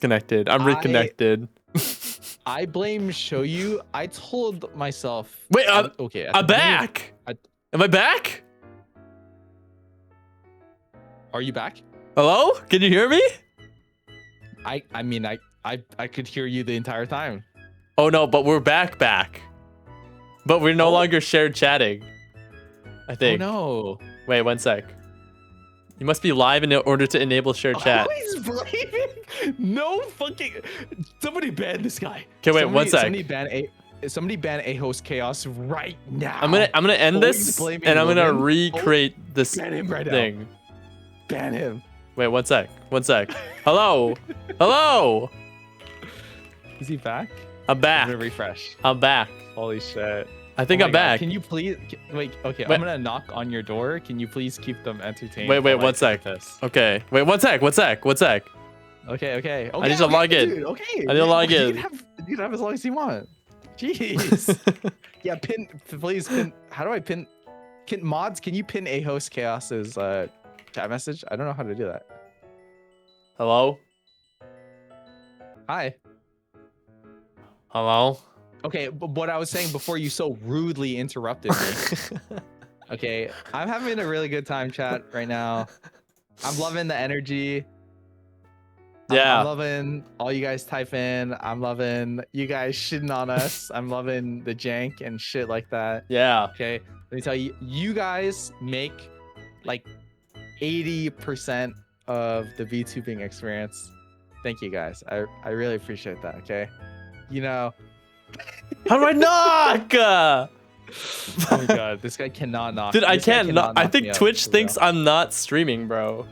connected. I'm reconnected. I blame Shoyu. I told myself. Wait, okay. I'm back. Am I back? Are you back? Hello? Can you hear me? I mean, I could hear you the entire time. Oh no, but we're back. But we're no longer shared chatting. I think. Oh no. Wait, 1 sec. You must be live in order to enable shared chat. He's blaming. No fucking. Somebody ban this guy. Okay, wait, 1 sec. Somebody ban a host chaos right now. I'm gonna end this and I'm gonna recreate this ban him right thing. Now. Ban him. Wait, 1 sec. Hello. Hello. Is he back? I'm back. I'm gonna refresh. I'm back. Holy shit. I think I'm back. Can you please wait? Okay, wait. I'm gonna knock on your door. Can you please keep them entertained? Wait, 1 sec. Okay. Wait, 1 sec. Okay. I need to log in. Dude, okay. I need to log in. You can have as long as you want. Jeez. Yeah, please pin. How do I pin? Mods, can you pin a host chaos's chat message? I don't know how to do that. Hello? Hi. Hello? Okay, but what I was saying before you so rudely interrupted me. Okay, I'm having a really good time, chat, right now. I'm loving the energy. Yeah. I'm loving all you guys type in. I'm loving you guys shitting on us. I'm loving the jank and shit like that. Yeah. Okay, let me tell you, you guys make like 80% of the VTubing experience. Thank you guys. I really appreciate that. Okay, you know. How do I knock? Oh my god, this guy cannot knock. Dude, I can't knock. I think Twitch thinks I'm not streaming, bro.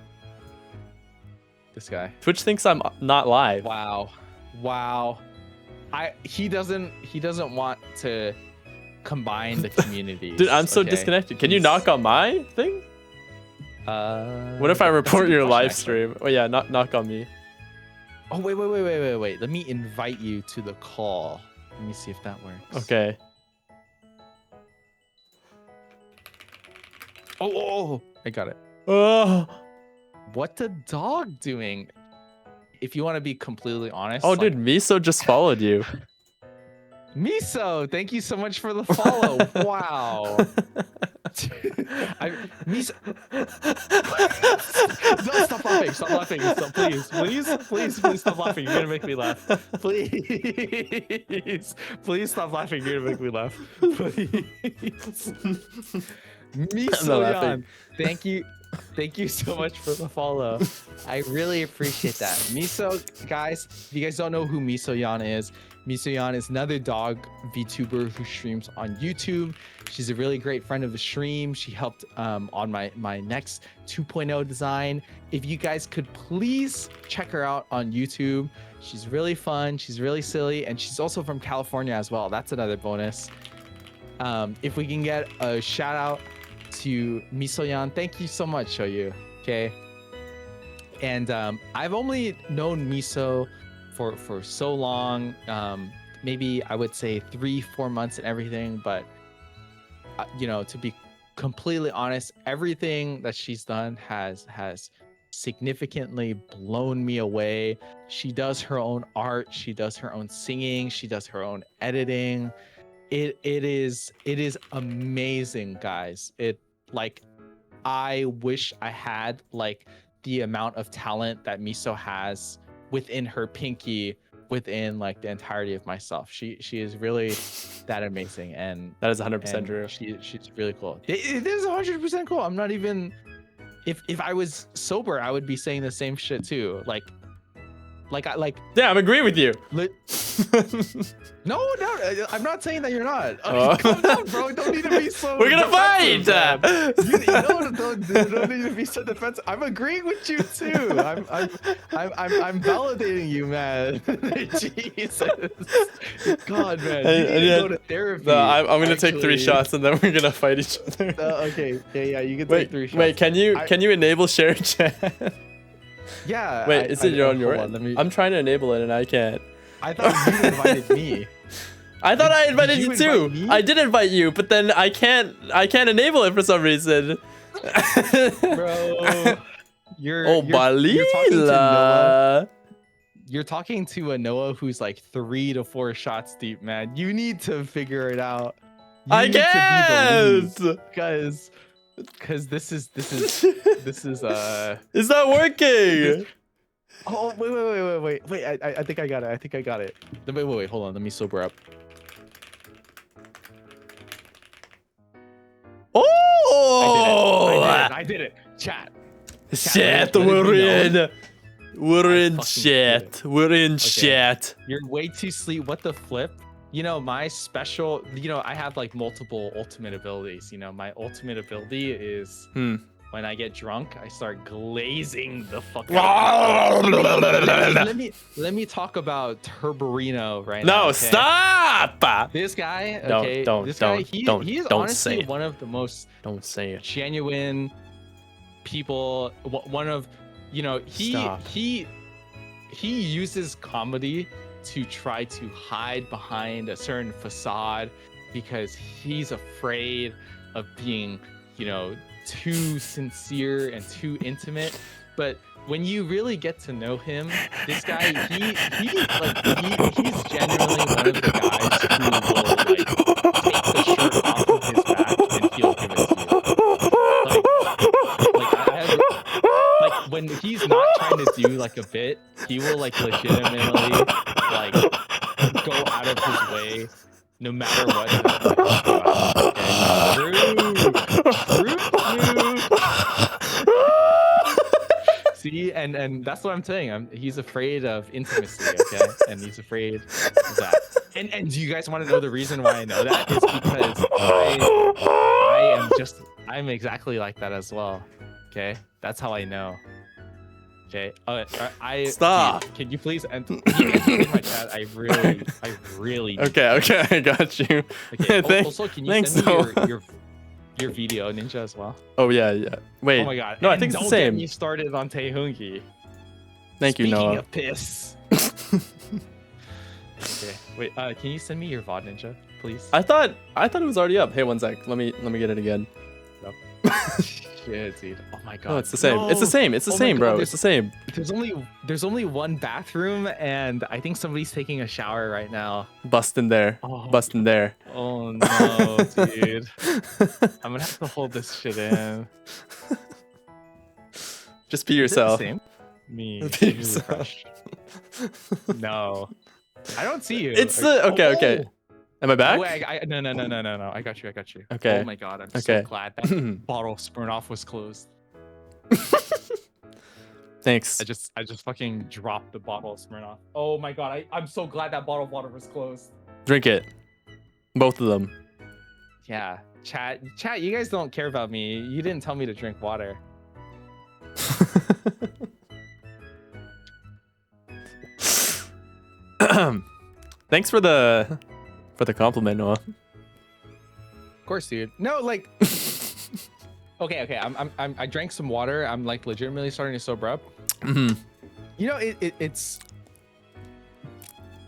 This guy. Twitch thinks I'm not live. Wow. He doesn't want to combine the communities. Dude, I'm so disconnected. Can you knock on my thing? What if I report your live stream? Oh yeah, knock on me. Oh wait. Let me invite you to the call. Let me see if that works. Okay. Oh, I got it. Oh. What the dog doing? If you want to be completely honest. Oh, dude, Miso just followed you. Miso, thank you so much for the follow. Wow. Miso. No, stop laughing. Stop laughing. Please stop laughing. You're gonna make me laugh. Please stop laughing. You're gonna make me laugh. Please. Miso-yan, thank you so much for the follow. I really appreciate that. Miso, guys, if you guys don't know who Miso-yan is another dog VTuber who streams on YouTube. She's a really great friend of the stream. She helped on my next 2.0 design. If you guys could please check her out on YouTube. She's really fun. She's really silly. And she's also from California as well. That's another bonus. If we can get a shout out to Miso-yan, thank you so much, Shoyu. Okay. And I've only known Miso for so long, maybe I would say 3-4 months and everything, but you know, to be completely honest, everything that she's done has significantly blown me away. She does her own art, she does her own singing, she does her own editing. It is amazing, guys. I wish I had like the amount of talent that Miso has within her pinky, within like the entirety of myself. She is really that amazing, and that is 100% true. She's really cool. It is 100% cool. I'm not even, if I was sober, I would be saying the same shit too. Yeah, I'm agreeing with you. No, I'm not saying that you're not. Calm down, bro. Don't need to be so. We're gonna fight. Don't need to be so defensive. I'm agreeing with you too. I'm validating you, man. Jesus, God, man. You need to go to therapy. No, I'm gonna take 3 shots and then we're gonna fight each other. Okay. Yeah. You can take 3 shots. Wait, can you enable share chat? Yeah. Wait, is it on your end? I'm trying to enable it and I can't. I thought you invited me. I thought I invited you too. I did invite you, but then I can't enable it for some reason. Bro, you're talking to Noah. you're talking to a Noah who's like 3 to 4 shots deep, man. You need to figure it out. You I need to be the guess. lead, because this is It's not working. Oh, wait. I think I got it. Wait, hold on. Let me sober up. Oh! I did it. Chat. Shit, let it be we're in. known. We're I in fucking shit. did We're in Okay. shit. You're way too sleep. What the flip? You know, my special, I have like multiple ultimate abilities. You know, my ultimate ability is when I get drunk, I start glazing the fuck out. Let me talk about Turborino right now. No, Okay? stop! This guy, Don't- okay, don't- this guy, don't- he is don't honestly say it. one of the most Don't say it. genuine people. One of, Stop. he uses comedy to try to hide behind a certain facade because he's afraid of being, too sincere and too intimate. But when you really get to know him, this guy, he's genuinely one of the guys who will like take the shirt off of his back and he'll give it to you. Like when he's not trying to do like a bit, he will like legitimately like go out of his way no matter what. True. See, and that's what I'm saying. He's afraid of intimacy, okay? And he's afraid of that. And do you guys want to know the reason why I know that? Is because I'm exactly like that as well. Okay, that's how I know. Okay, Stop. Dude, can you please can you entertain my chat? I really. need Okay, I got you. Okay. Also, can you thanks, send me Noah. your video ninja as well? Oh yeah. Wait. Oh my god. No, I And think it's the don't same. Get me started on Taehungi. Thank you, Speaking Noah. of piss. Okay. Wait. Can you send me your VOD ninja, please? I thought it was already up. Hey, one sec. Let me get it again. Shit, dude. Oh my god. No, it's the same. It's the No. same. It's the Oh my same, God, bro. It's the same. There's only one bathroom, and I think somebody's taking a shower right now. Busting there. Oh. Busting there. Oh no, dude. I'm gonna have to hold this shit in. Just be Is it the yourself. same? Me. Be Let me yourself. refresh. No. I don't see you. It's the okay. Am I back? Wait, no. I got you. Okay. Oh my god, I'm Okay. so glad that bottle of Smirnoff was closed. Thanks. I just fucking dropped the bottle of Smirnoff. Oh my god, I'm so glad that bottle of water was closed. Drink it. Both of them. Yeah. Chat, you guys don't care about me. You didn't tell me to drink water. Thanks for the compliment, Noah. Of course, dude. No, like Okay, I drank some water. I'm like legitimately starting to sober up. Mm-hmm. You know,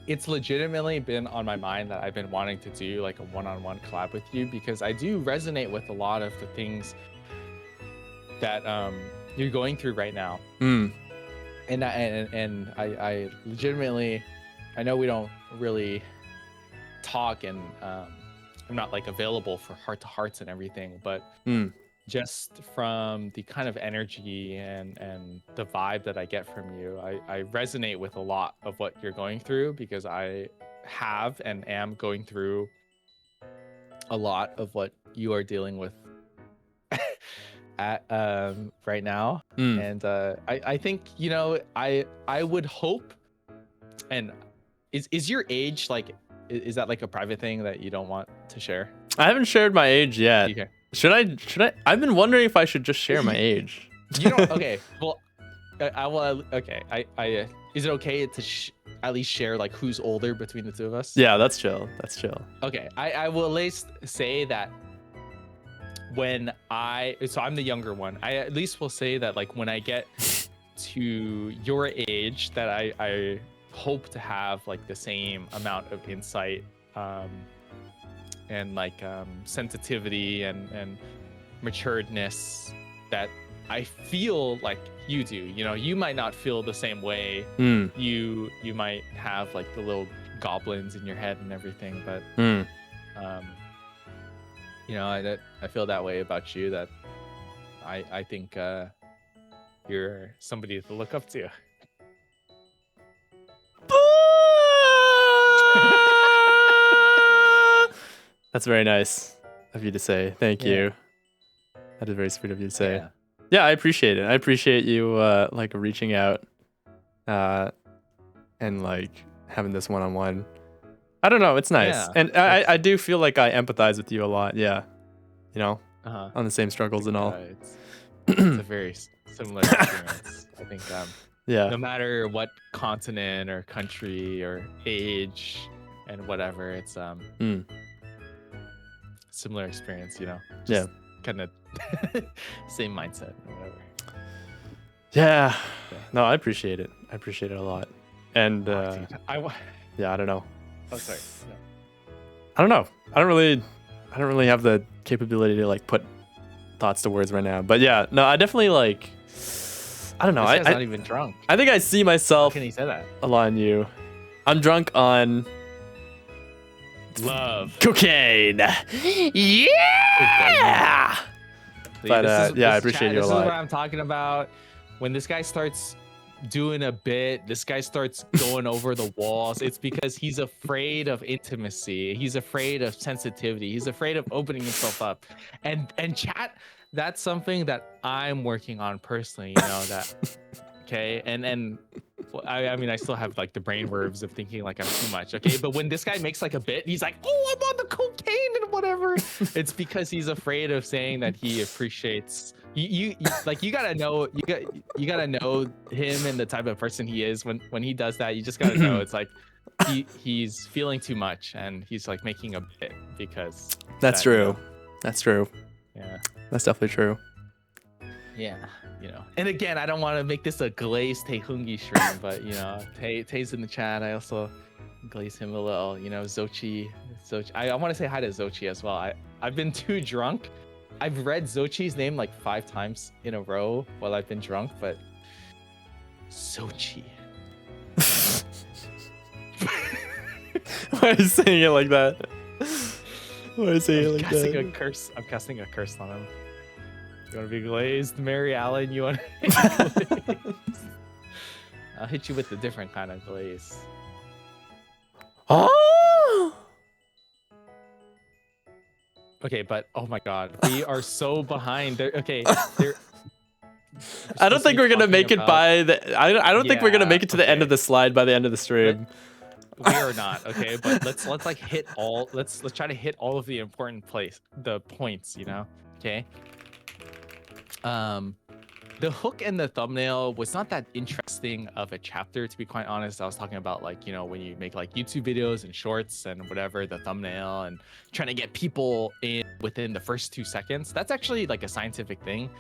it's legitimately been on my mind that I've been wanting to do like a one-on-one collab with you because I do resonate with a lot of the things that you're going through right now. Mm. And I legitimately, I know we don't really talk, and I'm not like available for heart-to-hearts and everything, but just from the kind of energy and the vibe that I get from you, I resonate with a lot of what you're going through because I have and am going through a lot of what you are dealing with at right now. And I think, you know, I would hope, and is your age like, is that like a private thing that you don't want to share? I haven't shared my age yet. Okay. Should I? I've been wondering if I should just share my age. You don't. Okay. Well, I will. Okay. I is it okay to at least share like who's older between the two of us? Yeah, that's chill. That's chill. Okay. I will at least say that when so I'm the younger one. I at least will say that like when I get to your age, that I hope to have like the same amount of insight and like sensitivity and maturedness that I feel like you do. You know, you might not feel the same way. Mm. You might have like the little goblins in your head and everything, but Mm. you know, I feel that way about you. That I think you're somebody to look up to. That's very nice of you to say. Thank Yeah. you. That is very sweet of you to say. Yeah, I appreciate it. I appreciate you like reaching out and like having this one-on-one. I don't know, it's nice. Yeah, And I do feel like I empathize with you a lot. Yeah. You know, on the same struggles and all. It's a very similar experience. I think Yeah. no matter what continent or country or age and whatever, it's similar experience, you know. Yeah. Kind of same mindset or whatever. Yeah. No, I appreciate it. I appreciate it a lot. And Dude, yeah, I don't know. Oh, sorry. No. I don't know. I don't really have the capability to like put thoughts to words right now. But yeah, no, I definitely like I don't know. This guy's not even drunk. I think I see myself How can he say that? a lot in you. I'm drunk on Love. cocaine. Yeah. But yeah, I appreciate you a lot. This is what I'm talking about. When this guy starts doing a bit, this guy starts going over the walls. It's because he's afraid of intimacy. He's afraid of sensitivity. He's afraid of opening himself up. And chat, that's something that I'm working on personally. You know that. Okay, and I mean, I still have like the brain worms of thinking like I'm too much. Okay, but when this guy makes like a bit, he's like, "Oh, I'm on the cocaine and whatever." It's because he's afraid of saying that he appreciates. You like you gotta know you gotta know him and the type of person he is when he does that. You just gotta know it's like he's feeling too much and he's like making a bit because that's true. That's true. Yeah, that's definitely true. Yeah. You know, and again, I don't want to make this a glazed Taehungi stream, but you know, Tae's in the chat. I also glaze him a little. You know, Zochi. I want to say hi to Zochi as well. I've been too drunk. I've read Zochi's name like 5 times in a row while I've been drunk, but Zochi. Why are you saying it like that? Why are you saying it like that? I'm casting a curse on him. You want to be glazed, Mary Allen? You want to be glazed? I'll hit you with a different kind of glaze. Oh! Okay, but oh my god, we are so behind. Okay, I don't think we're gonna make it by the. I don't think we're gonna make it to the end of the slide by the end of the stream. We are not, okay. But let's like hit all. Let's try to hit all of the important points. You know, okay. The hook and the thumbnail was not that interesting of a chapter, to be quite honest. I was talking about like, you know, when you make like YouTube videos and shorts and whatever, the thumbnail and trying to get people in within the first 2 seconds. That's actually like a scientific thing.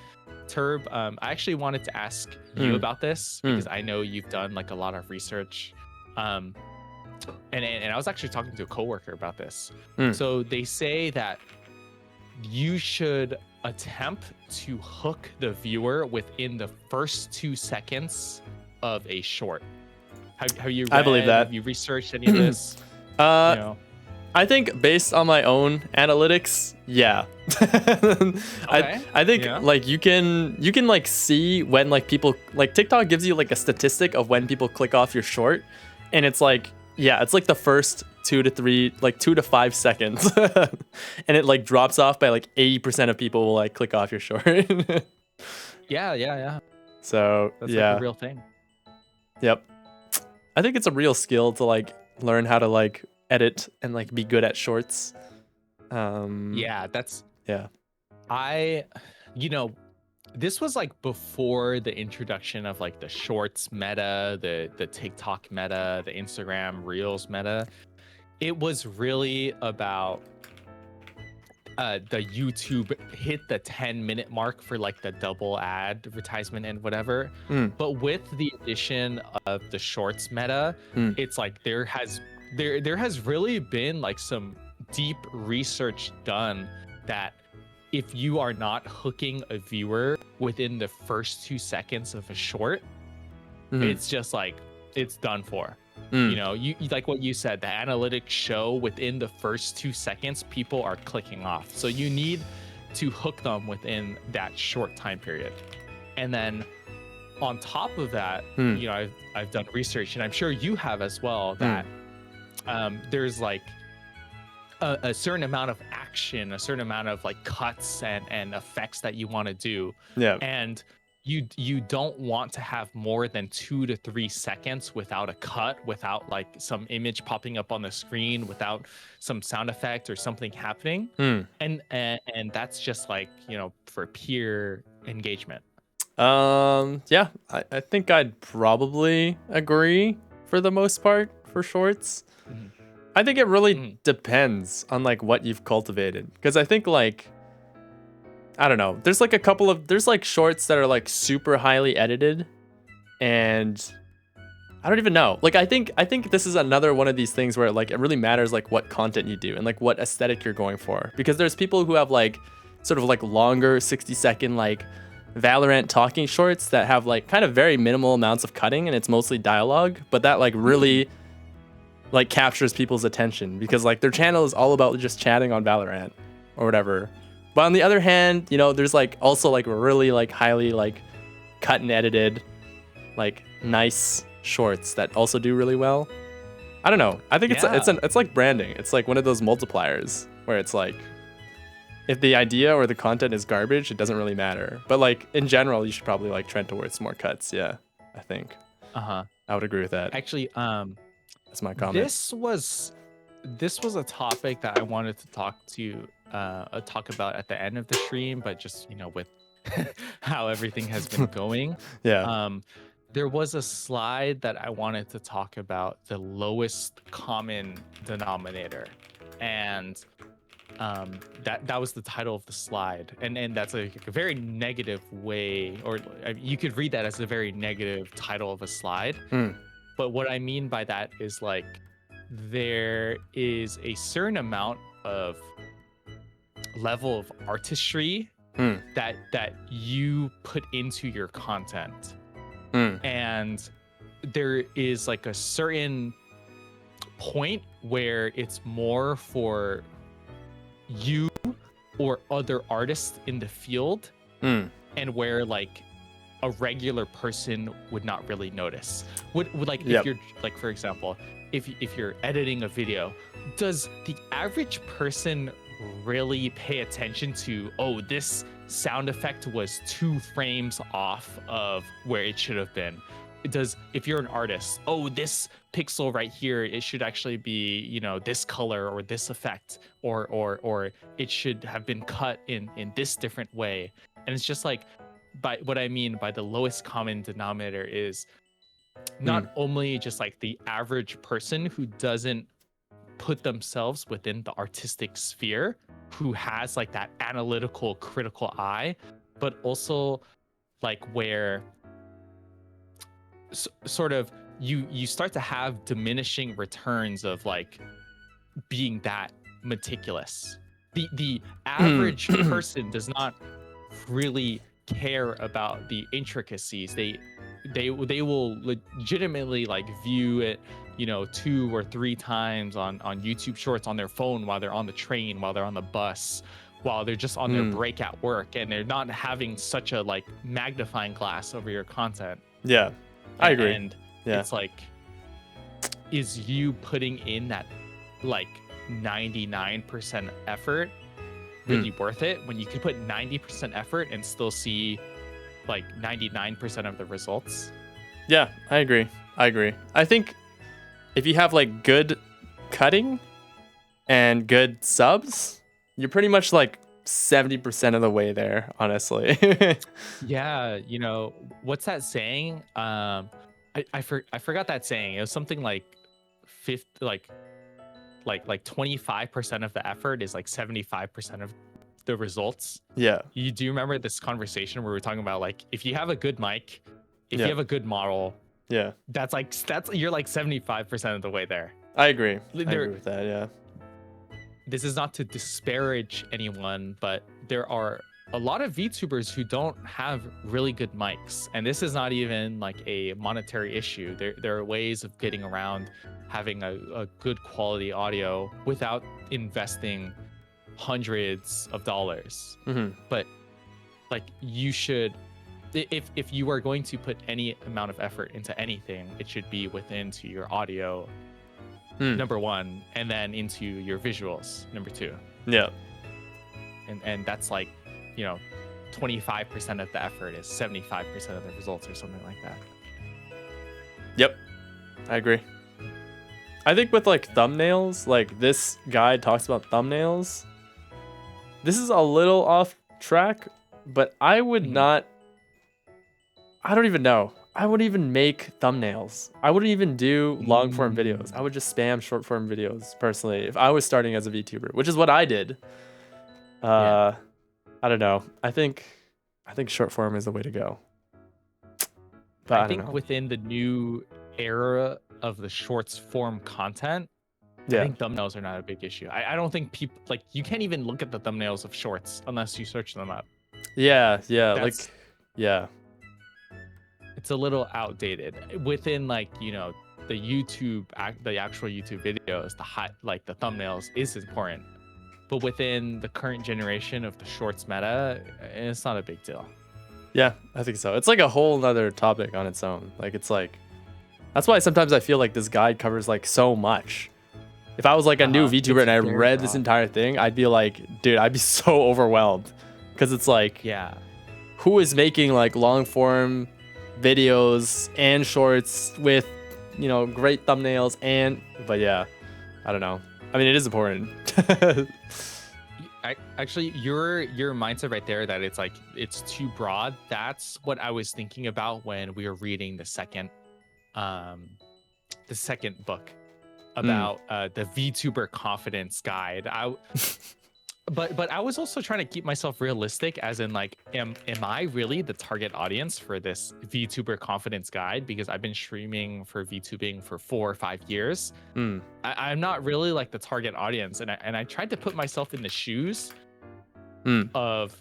Turb, I actually wanted to ask you about this because I know you've done like a lot of research. And I was actually talking to a coworker about this. So they say that you should attempt to hook the viewer within the first 2 seconds of a short. Have you read, I believe that. Have you researched any of this? You know? I think based on my own analytics, yeah. Okay. I think like you can like see when like people like TikTok gives you like a statistic of when people click off your short, and it's like it's like the first 2 to 5 seconds, and it like drops off by like 80% of people will like click off your short. Yeah. So that's like a real thing. Yep. I think it's a real skill to like learn how to like edit and like be good at shorts. This was like before the introduction of like the shorts meta, the TikTok meta, the Instagram Reels meta. It was really about the YouTube hit the 10-minute mark for like the double advertisement and whatever. But with the addition of the shorts meta, it's like there has really been like some deep research done that if you are not hooking a viewer within the first 2 seconds of a short, it's just like it's done for. You know, you like what you said, the analytics show within the first 2 seconds, people are clicking off. So you need to hook them within that short time period. And then on top of that, you know, I've done research, and I'm sure you have as well, that there's like a certain amount of action, a certain amount of like cuts and effects that you want to do. Yeah. And you don't want to have more than 2 to 3 seconds without a cut, without like some image popping up on the screen, without some sound effect or something happening. And that's just like, you know, for peer engagement. Yeah, I think I'd probably agree for the most part for shorts. I think it really depends on like what you've cultivated, because I think like, I don't know, there's like there's like shorts that are like super highly edited, and I don't even know. Like I think this is another one of these things where like it really matters like what content you do and like what aesthetic you're going for, because there's people who have like sort of like longer 60-second like Valorant talking shorts that have like kind of very minimal amounts of cutting and it's mostly dialogue, but that like really like captures people's attention because like their channel is all about just chatting on Valorant or whatever. But on the other hand, you know, there's like also like really like highly like cut and edited like nice shorts that also do really well. I don't know. I think it's like branding. It's like one of those multipliers where it's like if the idea or the content is garbage, it doesn't really matter. But like in general, you should probably like trend towards more cuts. Yeah, I think. I would agree with that. Actually, that's my comment. This was a topic that I wanted to talk about at the end of the stream, but just, you know, with how everything has been going. There was a slide that I wanted to talk about, the lowest common denominator, and that was the title of the slide, and that's a very negative way, or you could read that as a very negative title of a slide. But what I mean by that is like there is a certain amount of level of artistry that you put into your content, and there is like a certain point where it's more for you or other artists in the field, and where like a regular person would not really notice. Would like if you're like, for example, if you're editing a video, does the average person really pay attention to, oh, this sound effect was 2 frames off of where it should have been? If you're an artist, oh, this pixel right here, it should actually be, you know, this color or this effect, or it should have been cut in this different way. And it's just like, by what I mean by the lowest common denominator is not only just like the average person who doesn't put themselves within the artistic sphere, who has like that analytical critical eye, but also like where sort of you start to have diminishing returns of like being that meticulous. The average person does not really care about the intricacies. They will legitimately like view it, you know, 2 or 3 times on YouTube Shorts on their phone while they're on the train, while they're on the bus, while they're just on their break at work, and they're not having such a like magnifying glass over your content. Yeah, I agree. And it's like, is you putting in that like 99% effort really worth it when you can put 90% effort and still see like 99% of the results? Yeah, I agree. I think if you have like good cutting and good subs, you're pretty much like 70% of the way there, honestly. Yeah, you know, what's that saying? I forgot that saying. It was something like 25% of the effort is like 75% of the results. Yeah. You do remember this conversation where we were talking about like, if you have a good mic, if you have a good model, that's you're like 75% of the way there. I agree with that. Yeah. this is not to disparage anyone, but there are a lot of VTubers who don't have really good mics, and this is not even like a monetary issue. There are ways of getting around having a good quality audio without investing hundreds of dollars. But like, you should, if you are going to put any amount of effort into anything, it should be within to your audio, number one, and then into your visuals, number two. Yeah. And that's like, 25% of the effort is 75% of the results, or something like that. Yep, I agree. I think with like thumbnails, like this guide talks about thumbnails. This is a little off track, but I would not, I don't even know. I wouldn't even make thumbnails. I wouldn't even do long form videos. I would just spam short form videos personally if I was starting as a VTuber, which is what I did. I don't know. I think short form is the way to go. But I think within the new era of the shorts form content, I think thumbnails are not a big issue. I don't think people, like, you can't even look at the thumbnails of shorts unless you search them up. Yeah. It's a little outdated. Within like, the YouTube, the actual YouTube videos, the thumbnails is important. But within the current generation of the shorts meta, it's not a big deal. Yeah, I think so. It's like a whole nother topic on its own. Like, it's like, that's why sometimes I feel like this guide covers like so much. If I was like a new VTuber and I read this entire thing, I'd be like, dude, I'd be so overwhelmed. Because it's like, who is making like long form videos and shorts with, great thumbnails but yeah, I don't know. I mean, it is important. Actually, your mindset right there, that it's like, it's too broad. That's what I was thinking about when we were reading the second book about the VTuber confidence guide. But I was also trying to keep myself realistic, as in like, am I really the target audience for this VTuber confidence guide? Because I've been streaming for VTubing for 4 or 5 years. I'm not really like the target audience, and I tried to put myself in the shoes of,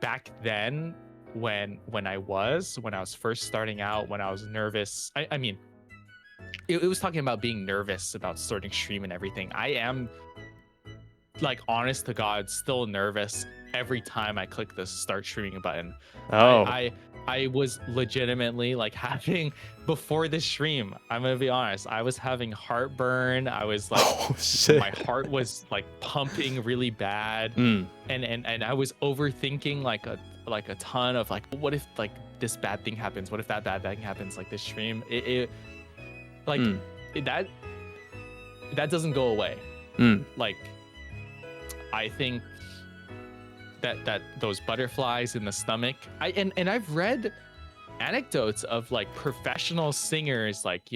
back then when I was first starting out, when I was nervous. I mean, it was talking about being nervous about starting stream and everything. I am, like, honest to God, still nervous every time I click the start streaming button. I was legitimately like having, before this stream, I'm gonna be honest, I was having heartburn. I was like, my heart was like pumping really bad, and I was overthinking like a ton of like, what if like this bad thing happens? What if that bad thing happens? Like this stream, that doesn't go away. Like, I think that those butterflies in the stomach, and I've read anecdotes of like professional singers, like,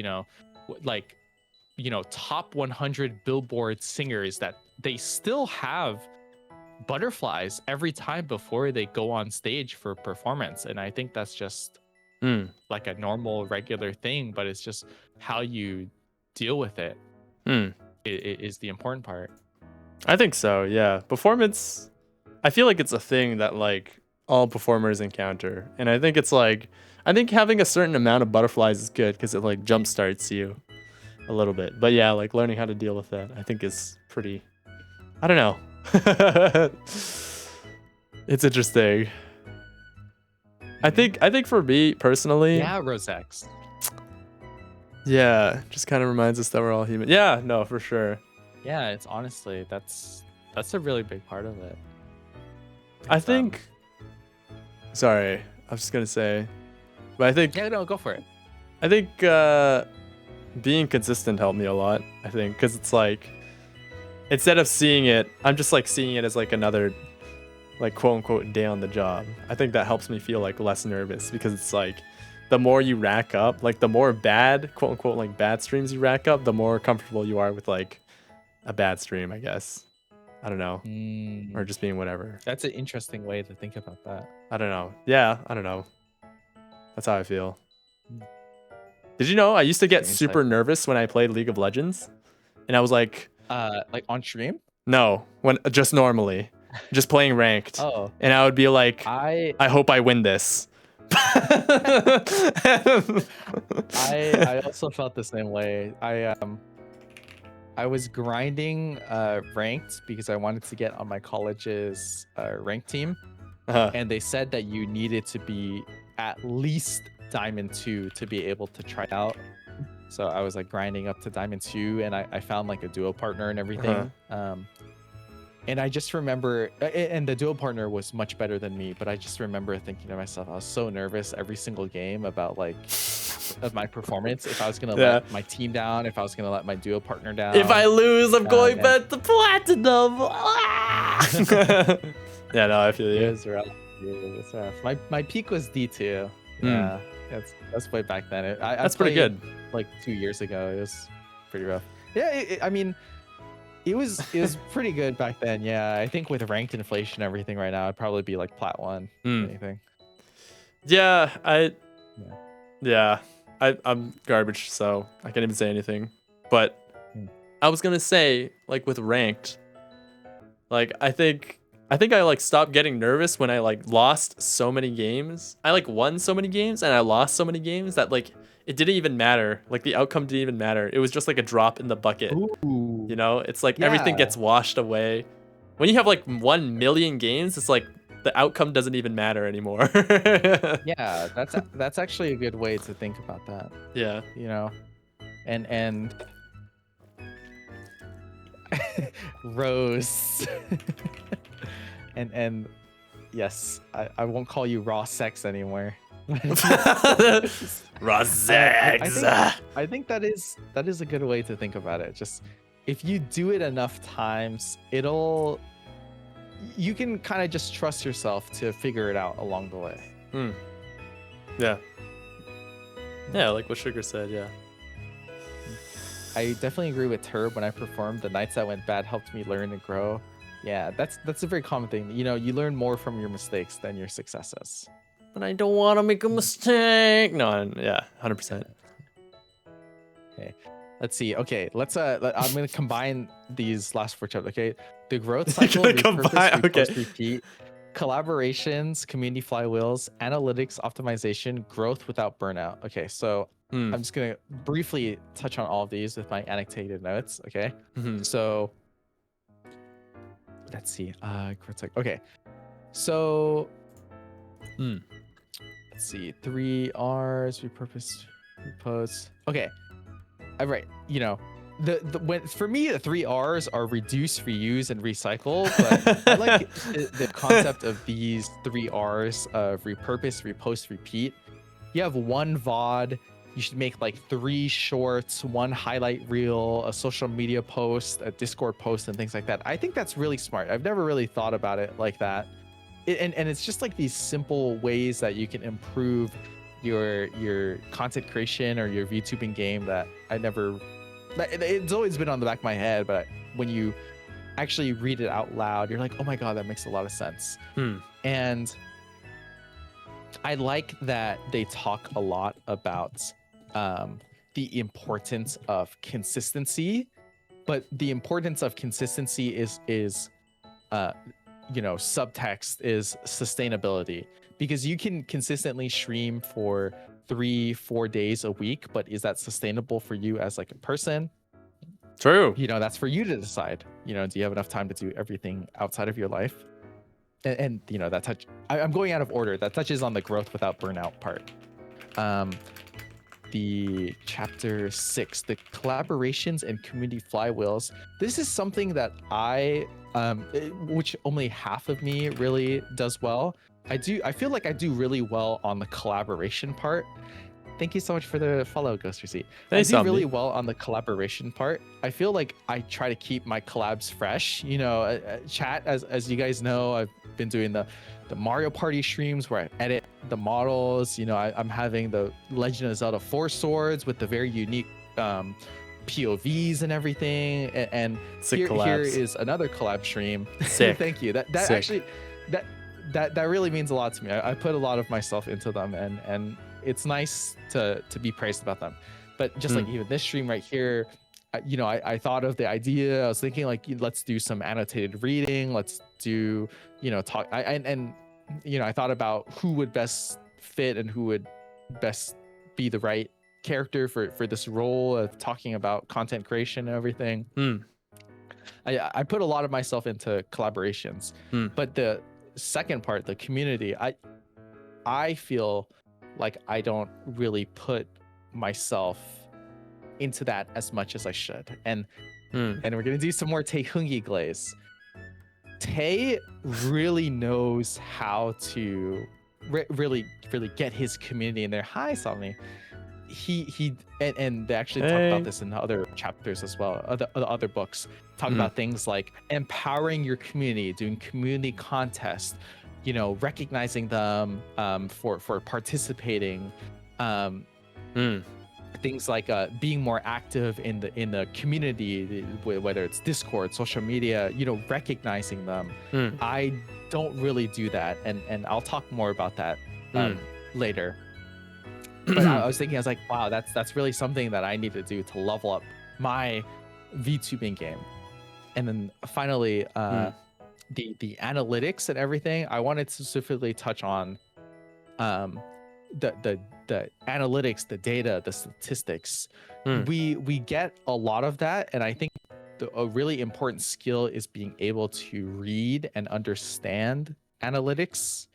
top 100 Billboard singers, that they still have butterflies every time before they go on stage for performance. And I think that's just like a normal, regular thing, but it's just how you deal with it is the important part. I think so, yeah. Performance, I feel like it's a thing that like all performers encounter. And I think it's like, I think having a certain amount of butterflies is good because it like jumpstarts you a little bit. But yeah, like learning how to deal with that, I think is pretty, I don't know. It's interesting. I think for me personally. Yeah, Rosex. Yeah, just kind of reminds us that we're all human. Yeah, no, for sure. Yeah, it's honestly, that's a really big part of it. I think, sorry, I was just gonna say, but I think, yeah, no, go for it. I think being consistent helped me a lot. I think because it's like, instead of seeing it, I'm just like seeing it as like another, like quote unquote day on the job. I think that helps me feel like less nervous, because it's like, the more you rack up, like the more bad, quote unquote, like bad streams you rack up, the more comfortable you are with like a bad stream, I guess. I don't know. Or just being whatever. That's an interesting way to think about that. I don't know. Yeah, I don't know. That's how I feel. Did you know I used to get super nervous when I played League of Legends? And I was like on stream? No, when just normally, just playing ranked, Oh, and I would be like, I I hope I win this. I also felt the same way. I was grinding ranked because I wanted to get on my college's ranked team, Uh-huh. and they said that you needed to be at least Diamond 2 to be able to try out. So I was like grinding up to Diamond 2, and I found like a duo partner and everything. And I just remember, and the duo partner was much better than me, but I just remember thinking to myself, I was so nervous every single game about like of my performance. If I was gonna let my team down, if I was gonna let my duo partner down. If I lose, I'm going and- back to platinum. Ah! Yeah, no, I feel It you. was rough. It was rough. My peak was D2. Hmm. Yeah, that's way back then. That's pretty played, good. Like 2 years ago, it was pretty rough. Yeah, I mean, it was pretty good back then. Yeah, I think with ranked inflation and everything right now, I'd probably be like plat 1. Anything. Yeah, I'm garbage, so I can't even say anything. But I was gonna say, like with ranked, like I think I like stopped getting nervous when I like lost so many games. I like won so many games and I lost so many games that like it didn't even matter. Like the outcome didn't even matter. It was just like a drop in the bucket. Ooh. You know, it's like everything gets washed away. When you have like 1 million games, it's like the outcome doesn't even matter anymore. Yeah, that's actually a good way to think about that. Yeah. You know, and Rose, and yes, I won't call you raw sex anymore. Raw sex. I think that is a good way to think about it. Just if you do it enough times, you can kind of just trust yourself to figure it out along the way. Yeah. Yeah, like what Sugar said, yeah. I definitely agree with Turb. When I performed, the nights that went bad helped me learn and grow. Yeah, that's a very common thing. You know, you learn more from your mistakes than your successes. But I don't want to make a mistake. No, yeah, 100%. Okay, let's see. Okay, I'm gonna combine these last 4 chapters. Okay, the growth cycle, repurpose, repeat, collaborations, community flywheels, analytics, optimization, growth without burnout. Okay, so I'm just gonna briefly touch on all of these with my annotated notes. Okay, so let's see. Growth cycle. Okay, so let's see. 3 R's, repurpose, repose. Okay, all right. You know, when for me the 3 R's are reduce, reuse, and recycle. But I like the concept of these 3 R's of repurpose, repost, repeat. You have 1 VOD. You should make like 3 shorts, 1 highlight reel, a social media post, a Discord post, and things like that. I think that's really smart. I've never really thought about it like that. And it's just like these simple ways that you can improve your content creation or your VTubing game that it's always been on the back of my head, but when you actually read it out loud, you're like, oh my god, that makes a lot of sense. And I like that they talk a lot about the importance of consistency, but the importance of consistency is you know, subtext is sustainability, because you can consistently stream for 3-4 days a week, but is that sustainable for you as like a person? True. You know, that's for you to decide. You know, do you have enough time to do everything outside of your life? And you know, I'm going out of order. That touches on the growth without burnout part. The chapter 6, the collaborations and community flywheels. This is something that which only half of me really does well. I feel like I do really well on the collaboration part. Thank you so much for the follow, Ghost Receipt. I do really well on the collaboration part. I feel like I try to keep my collabs fresh. You know, chat, as you guys know, I've been doing the Mario Party streams where I edit the models. You know, I'm having the Legend of Zelda 4 Swords with the very unique POVs and everything. And here is another collab stream. Sick. Thank you. That Sick. Actually, that really means a lot to me. I put a lot of myself into them, and it's nice to be praised about them. But just like even this stream right here, I thought of the idea. I was thinking like, let's do some annotated reading. Let's do, talk. I thought about who would best fit and who would best be the right character for this role of talking about content creation and everything. I put a lot of myself into collaborations, but the second part, the community, I feel like I don't really put myself into that as much as I should. And we're gonna do some more Tae Hoongi glaze. Tae really knows how to really get his community in there. Hi, Somni. And they actually talk about this in other chapters as well. Other books talk about things like empowering your community, doing community contests, recognizing them for participating. Things like being more active in the community, whether it's Discord, social media, recognizing them. I don't really do that, and I'll talk more about that later. But I was thinking, I was like, wow, that's really something that I need to do to level up my VTubing game. And then finally, the analytics and everything. I wanted to specifically touch on the analytics, the data, the statistics. We get a lot of that, and I think a really important skill is being able to read and understand analytics,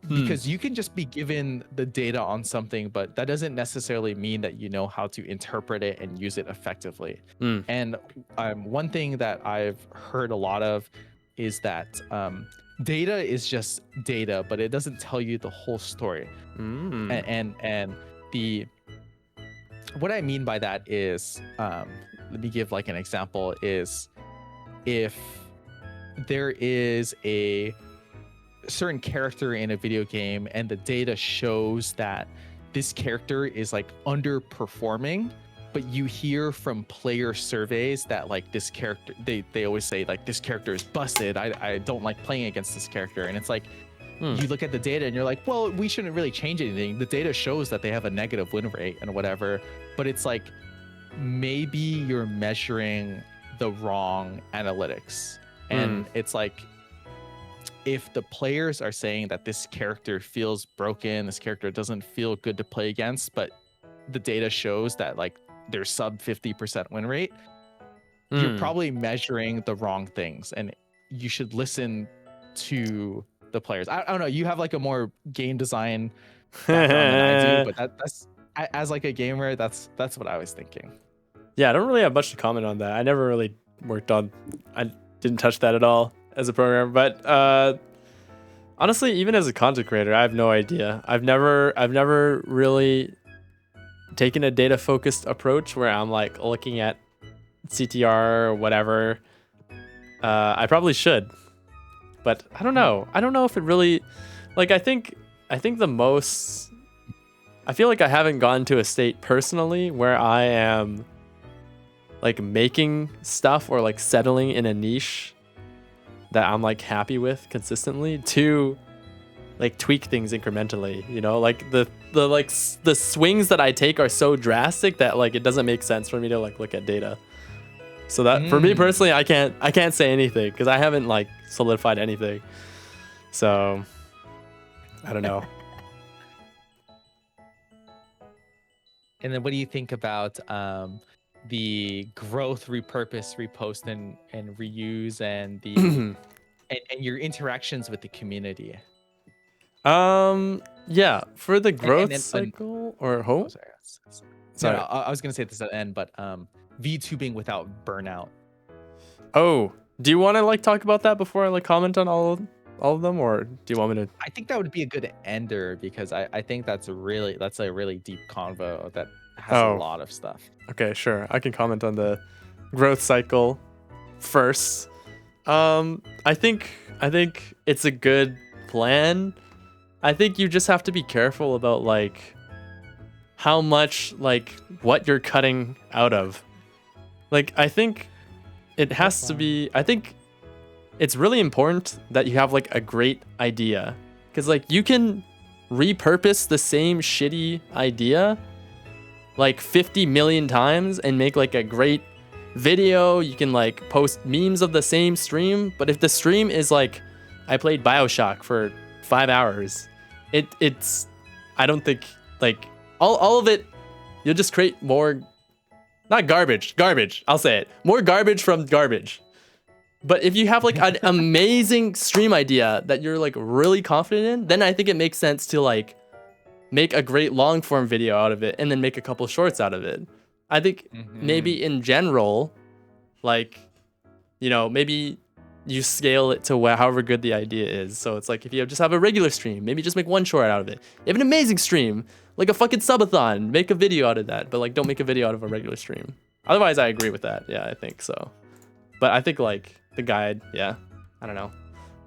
because you can just be given the data on something, but that doesn't necessarily mean that you know how to interpret it and use it effectively. And one thing that I've heard a lot of is that data is just data, but it doesn't tell you the whole story. And what I mean by that is, let me give like an example, is if there is a certain character in a video game and the data shows that this character is like underperforming, but you hear from player surveys that like this character, they always say like, this character is busted, I don't like playing against this character. And it's like, you look at the data and you're like, well, we shouldn't really change anything. The data shows that they have a negative win rate and whatever, but it's like, maybe you're measuring the wrong analytics. And it's like, if the players are saying that this character feels broken, this character doesn't feel good to play against, but the data shows that like their sub 50% win rate, you're probably measuring the wrong things, and you should listen to the players. I don't know, you have like a more game design background than I do, but that's as like a gamer, that's what I was thinking. Yeah, I don't really have much to comment on that. I never really I didn't touch that at all as a programmer, but honestly, even as a content creator, I have no idea. I've never really taken a data focused approach where I'm like looking at CTR or whatever. I probably should, but I don't know. I don't know if it really, like, I think the most, I feel like I haven't gotten to a state personally where I am like making stuff or like settling in a niche that I'm like happy with consistently to like tweak things incrementally, like the swings that I take are so drastic that like it doesn't make sense for me to like look at data. So that for me personally, I can't say anything because I haven't like solidified anything. So I don't know. And then what do you think about the growth, repurpose, repost, and reuse, and the and your interactions with the community? Yeah, for the growth cycle or hope. Sorry, no, I was gonna say this at the end, but VTubing without burnout. Oh, do you want to like talk about that before I like comment on all of them, or do you want me to? I think that would be a good ender, because I think that's a really deep convo that has a lot of stuff. Okay, sure. I can comment on the growth cycle first. I think it's a good plan. I think you just have to be careful about like how much like what you're cutting out of. Like I think it has to be, I think it's really important that you have like a great idea, because like you can repurpose the same shitty idea like 50 million times and make like a great video, you can like post memes of the same stream. But if the stream is like, I played BioShock for 5 hours, it's I don't think like all of it, you'll just create more, not garbage, I'll say it, more garbage from garbage. But if you have like an amazing stream idea that you're like really confident in, then I think it makes sense to like make a great long form video out of it and then make a couple shorts out of it. I think maybe in general, like, you know, maybe you scale it to however good the idea is. So it's like if you just have a regular stream, maybe just make one short out of it. You have an amazing stream, like a fucking subathon, make a video out of that, but like don't make a video out of a regular stream. Otherwise, I agree with that. Yeah, I think so. But I think like the guide, yeah, I don't know. Know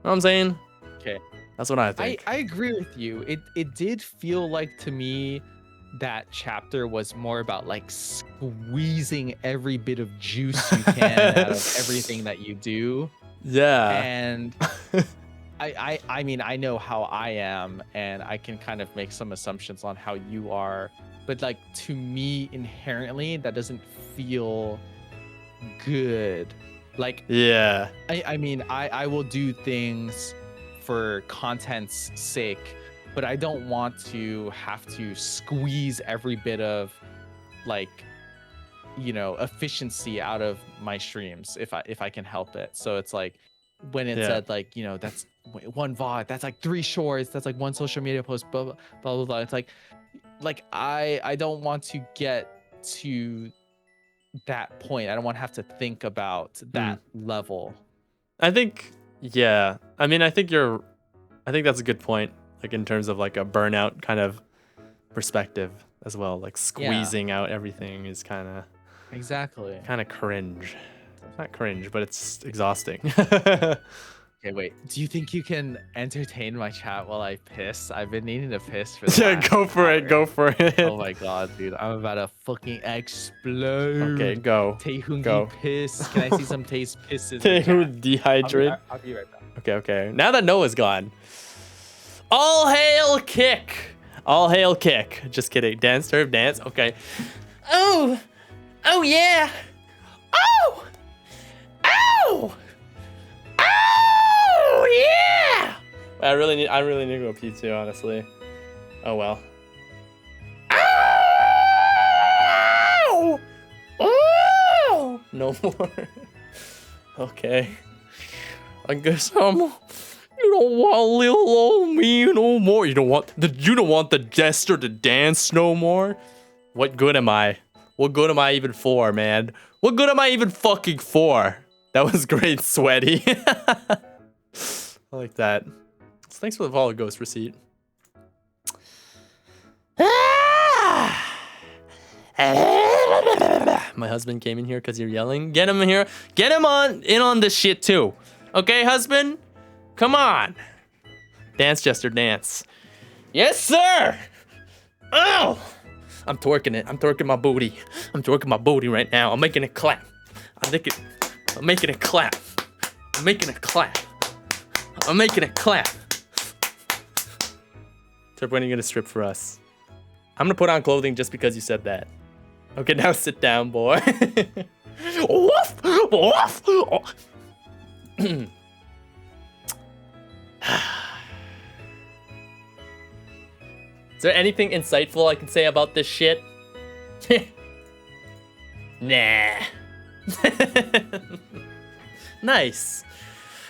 what I'm saying? Okay. That's what I think. I agree with you. It did feel like to me that chapter was more about like squeezing every bit of juice you can out of everything that you do. Yeah. And I mean, I know how I am, and I can kind of make some assumptions on how you are, but like to me inherently that doesn't feel good. Like, yeah, I mean, I will do things for content's sake, but I don't want to have to squeeze every bit of like, you know, efficiency out of my streams if I can help it. So it's like when it said like, you know, that's one VOD, that's like 3 shorts, that's like 1 social media post, blah blah blah blah, blah. It's like I don't want to get to that point. I don't want to have to think about that level. I think, yeah, I mean, I think that's a good point, like in terms of like a burnout kind of perspective as well. Like squeezing out everything is kind of cringe. It's not cringe, but it's exhausting. Okay, wait. Do you think you can entertain my chat while I piss? I've been needing to piss for yeah, go for it. Go for it. Oh my god, dude. I'm about to fucking explode. Okay, go. Taehungi piss. Can I see some taste pisses? Taehun dehydrate. I'll be right back. Okay. Now that Noah's gone. All hail kick. All hail kick. Just kidding. Dance, turf, dance. Okay. Oh yeah. Oh. Oh yeah! I really need to go pee too, honestly. Oh well. Ow! Oh! No more. Okay. I guess you don't want little old me no more. You don't want the jester to dance no more. What good am I? What good am I even for, man? What good am I even fucking for? That was great, Sweaty. I like that. Thanks for the follow, Ghost Receipt. My husband came in here because you're yelling. Get him in here. Get him in on this shit too. Okay, husband? Come on. Dance, Jester, dance. Yes, sir. Oh, I'm twerking it. I'm twerking my booty. I'm twerking my booty right now. I'm making it clap. I'm making it clap. I'm making it clap. I'm making it clap. Trip, when are you gonna strip for us? I'm gonna put on clothing just because you said that. Okay, now sit down, boy. Woof! Woof! Is there anything insightful I can say about this shit? Nah. Nice.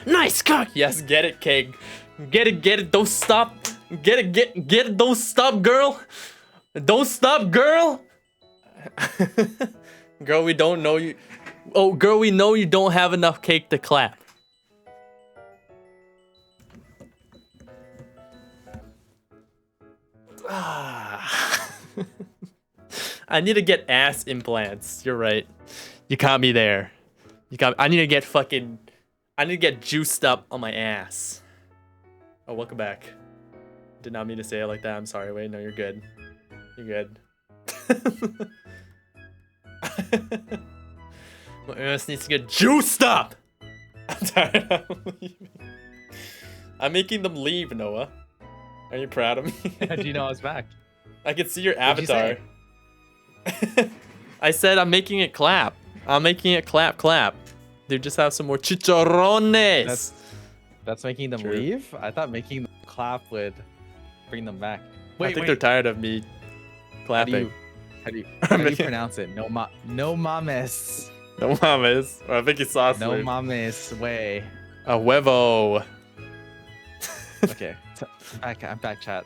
Nice cock. Yes, get it, Keg. Get it, don't stop. Get it, don't stop, girl. Don't stop, girl. Girl, we don't know you. Oh, girl, we know you don't have enough cake to clap. I need to get ass implants. You're right. You caught me there. I need to get juiced up on my ass. Oh, welcome back. Did not mean to say it like that. I'm sorry. Wait, no, you're good. You're good. My ass needs to get juiced up. I'm tired of leaving. I'm making them leave, Noah. Are you proud of me? How do you know I was back? I can see your avatar. I said I'm making it clap. I'm making it clap, clap. Dude, just have some more chicharrones. That's making them True. leave? I thought making them clap would bring them back. I think they're tired of me clapping. How do you pronounce it? No mames. No mames. I think it's sauce. No mames way. A huevo. Okay, I'm back, chat.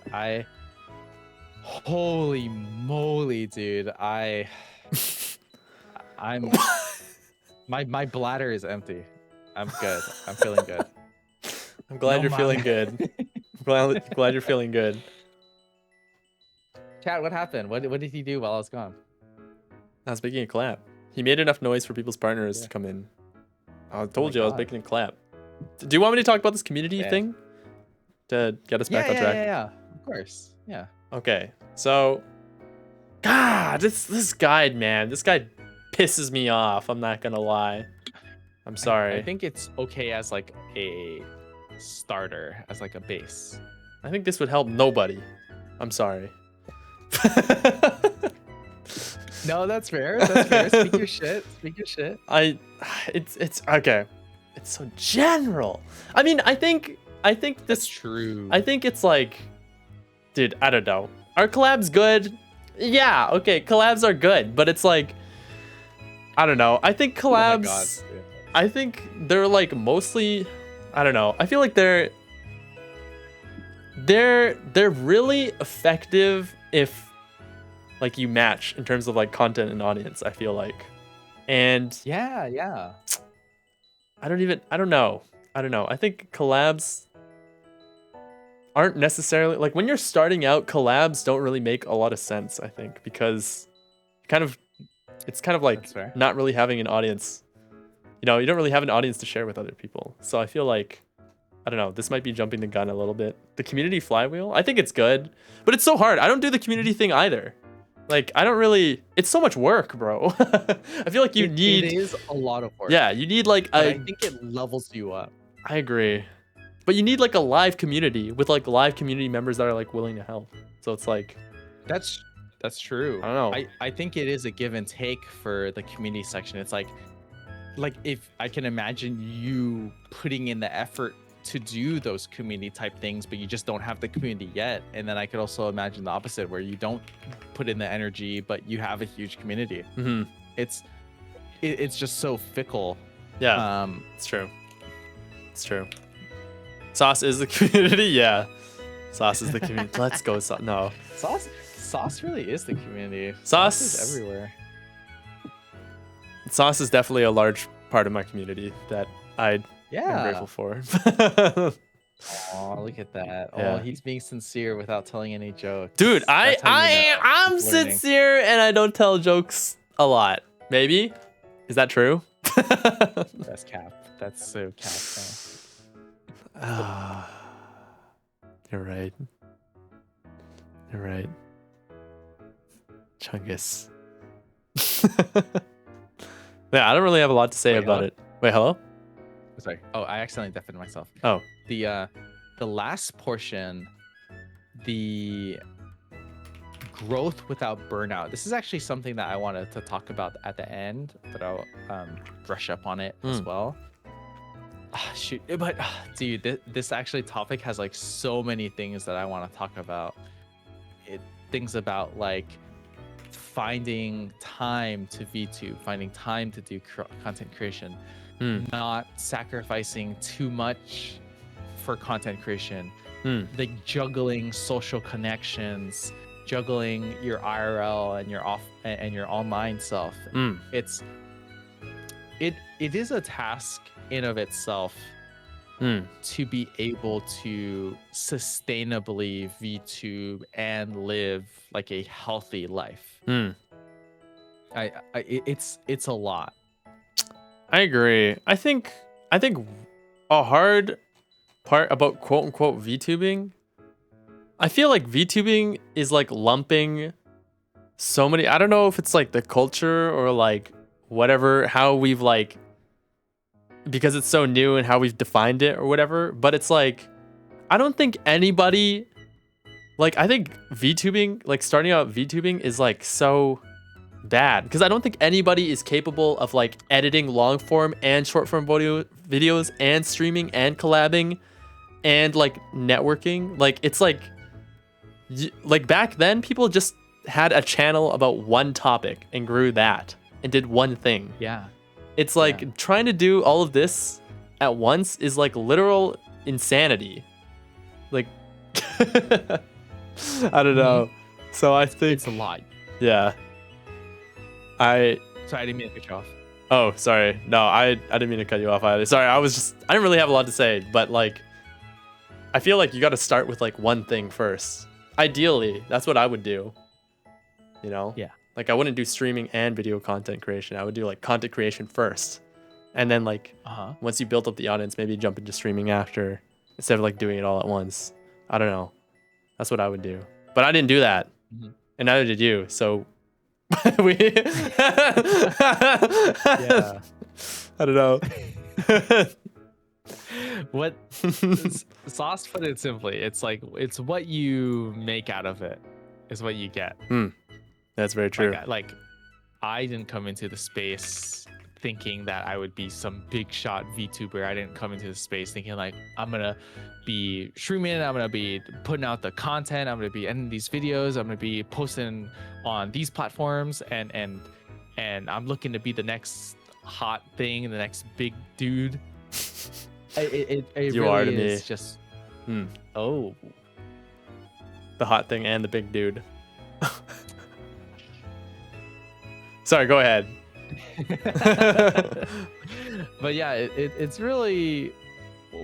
Holy moly, dude! I'm my bladder is empty. I'm good. I'm feeling good. I'm glad you're feeling good. I'm glad you're feeling good. Chat, what happened? What did he do while I was gone? I was making a clap. He made enough noise for people's partners to come in. I told you I was making a clap. Do you want me to talk about this community thing to get us back on track? Yeah, of course. Yeah. Okay, so, God, this guide, man, this guy pisses me off. I'm not gonna lie. I'm sorry. I think it's okay as like a starter, as like a base. I think this would help nobody. I'm sorry. No, that's fair. That's fair. Speak your shit. Speak your shit. It's okay. It's so general. I mean, I think That's true. I think it's like, dude, I don't know. Are collabs good? Yeah, okay, collabs are good, but it's like, I don't know. I think collabs, Oh my God, dude. I think they're like mostly, I don't know. I feel like they're really effective if like you match in terms of like content and audience, I feel like. And Yeah. I don't know. I think collabs aren't necessarily like when you're starting out, collabs don't really make a lot of sense, I think, because it's kind of like not really having an audience. You know, you don't really have an audience to share with other people. So I feel like, I don't know, this might be jumping the gun a little bit. The community flywheel, I think it's good, but it's so hard. I don't do the community thing either. Like, I don't really, it's so much work, bro. I feel like it is a lot of work. Yeah, you need like I think it levels you up. I agree. But you need like a live community with like live community members that are like willing to help. So it's like, That's true. I don't know. I think it is a give and take for the community section. It's like if I can imagine you putting in the effort to do those community type things, but you just don't have the community yet. And then I could also imagine the opposite, where you don't put in the energy, but you have a huge community. Mm-hmm. It's just so fickle. Yeah, it's true. It's true. Sauce is the community. Yeah, Sauce is the community. Let's go. No, Sauce really is the community. Sauce is everywhere. Sauce is definitely a large part of my community that I'm grateful for. Oh, look at that. Yeah. Oh, he's being sincere without telling any jokes. Dude, I'm sincere and I don't tell jokes a lot. Maybe? Is that true? That's cap. That's so cap. You're right. You're right. Chungus. Yeah, I don't really have a lot to say about it. Wait, hello? Sorry. Oh, I accidentally deafened myself. Oh. The last portion, the growth without burnout. This is actually something that I wanted to talk about at the end, but I'll brush up on it as well. Shoot, but dude, this actually topic has like so many things that I want to talk about. Things about like finding time to VTube, finding time to do content creation, not sacrificing too much for content creation, like juggling social connections, juggling your IRL and your your online self. It is a task in of itself to be able to sustainably VTube and live like a healthy life. It's a lot. I agree. I think a hard part about quote unquote VTubing, I feel like VTubing is like lumping so many, I don't know if it's like the culture or like whatever, how we've like, because it's so new and how we've defined it or whatever, but it's like, I don't think anybody, like I think VTubing, like starting out VTubing is like so, bad because I don't think anybody is capable of like editing long form and short form videos and streaming and collabing and like networking. Like it's like like back then people just had a channel about one topic and grew that and did one thing. Yeah. It's like trying to do all of this at once is like literal insanity. Like I don't know. So I think It's a lot. yeah. Sorry, I didn't mean to cut you off. Oh, sorry. No, I didn't mean to cut you off either. Sorry, I didn't really have a lot to say, but like I feel like you got to start with like one thing first. Ideally, that's what I would do. You know? Yeah. Like I wouldn't do streaming and video content creation. I would do like content creation first. And then like once you build up the audience, maybe jump into streaming after instead of like doing it all at once. I don't know. That's what I would do. But I didn't do that. And neither did you. So we Yeah. I don't know. What Sauce put it simply, it's like it's what you make out of it is what you get. That's very true. Like I didn't come into the space thinking that I would be some big shot VTuber. I didn't come into the space thinking like I'm gonna be streaming, I'm gonna be putting out the content, I'm gonna be editing these videos, I'm gonna be posting on these platforms, and I'm looking to be the next hot thing, the next big dude. It You really are to is me. just The hot thing and the big dude. Sorry, go ahead. But yeah, it's really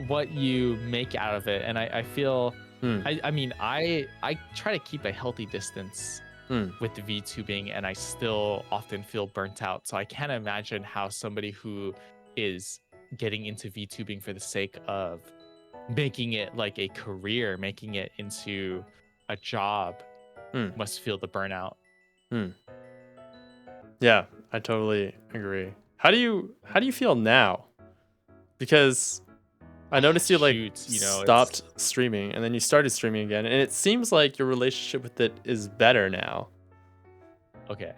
what you make out of it, and I feel I mean I try to keep a healthy distance with the VTubing, and I still often feel burnt out. So I can't imagine how somebody who is getting into VTubing for the sake of making it like a career, making it into a job, must feel the burnout. Yeah, I totally agree. How do you feel now? Because I noticed you like stopped streaming and then you started streaming again, and it seems like your relationship with it is better now. Okay,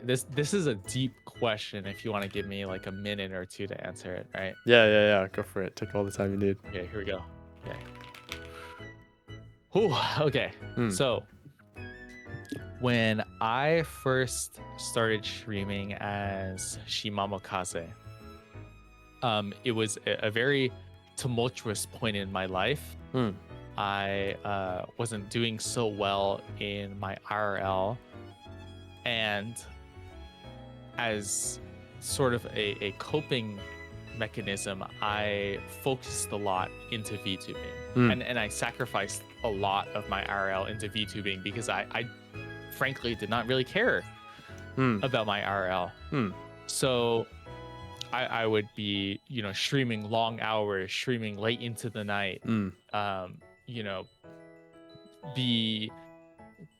this is a deep question. If you want to give me like a minute or two to answer it, right? Yeah. Go for it. Take all the time you need. Okay, here we go. Okay. Whew, okay. So when I first started streaming as Shimamokaze, it was a very tumultuous point in my life. I wasn't doing so well in my IRL, and as sort of a coping mechanism, I focused a lot into VTubing, and I sacrificed a lot of my IRL into VTubing because I frankly did not really care about my IRL. So I would be, streaming long hours, streaming late into the night, be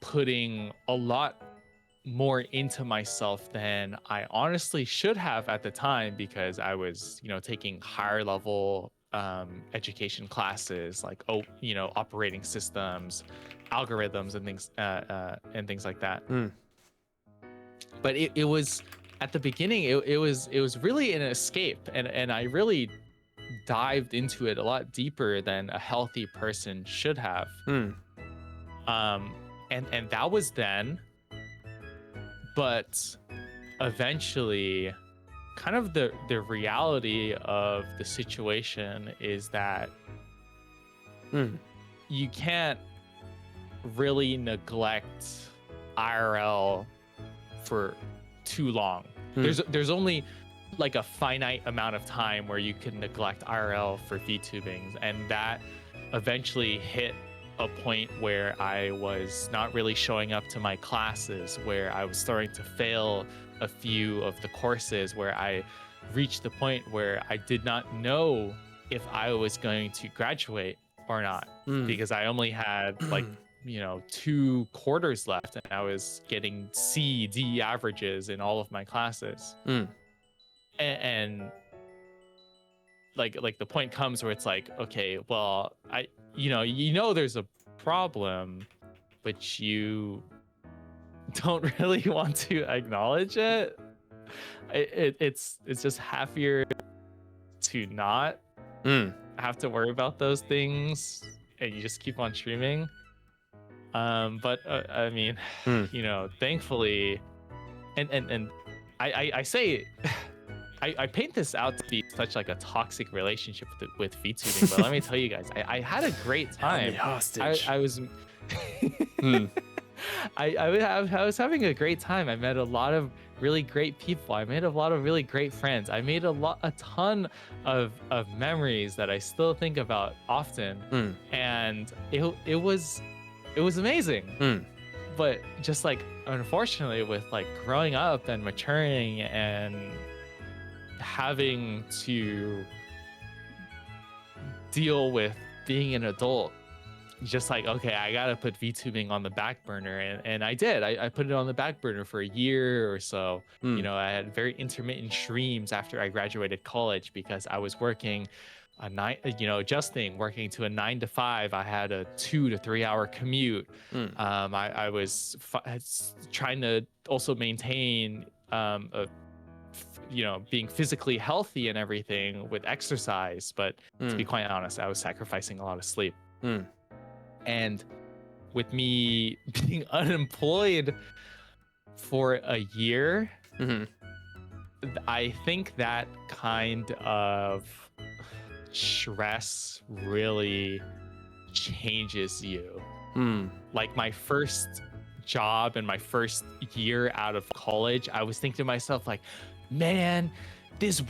putting a lot more into myself than I honestly should have at the time, because I was, taking higher level education classes like operating systems, algorithms, and things like that. But it was at the beginning, it was really an escape, and I really dived into it a lot deeper than a healthy person should have. And that was then. But eventually, kind of the reality of the situation is that you can't really neglect IRL for too long. There's only like a finite amount of time where you can neglect IRL for VTubing, and that eventually hit a point where I was not really showing up to my classes, where I was starting to fail a few of the courses, where I reached the point where I did not know if I was going to graduate or not, because I only had like 2 quarters left, and I was getting C, D averages in all of my classes. And like the point comes where it's like, okay, well, there's a problem, but you don't really want to acknowledge it. It's just happier to not have to worry about those things, and you just keep on streaming. But I mean, you know, thankfully, and I say. I paint this out to be such like a toxic relationship with VTubing, but let me tell you guys, I had a great time. I was I was having a great time. I met a lot of really great people. I made a lot of really great friends. I made a ton of memories that I still think about often, and it was amazing. But just like unfortunately, with like growing up and maturing and having to deal with being an adult, just like, okay, I gotta put VTubing on the back burner, and I did. I put it on the back burner for a year or so. You know, I had very intermittent streams after I graduated college because I was working adjusting, working to a 9 to 5. I had a 2 to 3 hour commute. I was trying to also maintain being physically healthy and everything with exercise, but to be quite honest, I was sacrificing a lot of sleep. And with me being unemployed for a year, I think that kind of stress really changes you. Like my first job and my first year out of college, I was thinking to myself like, man, this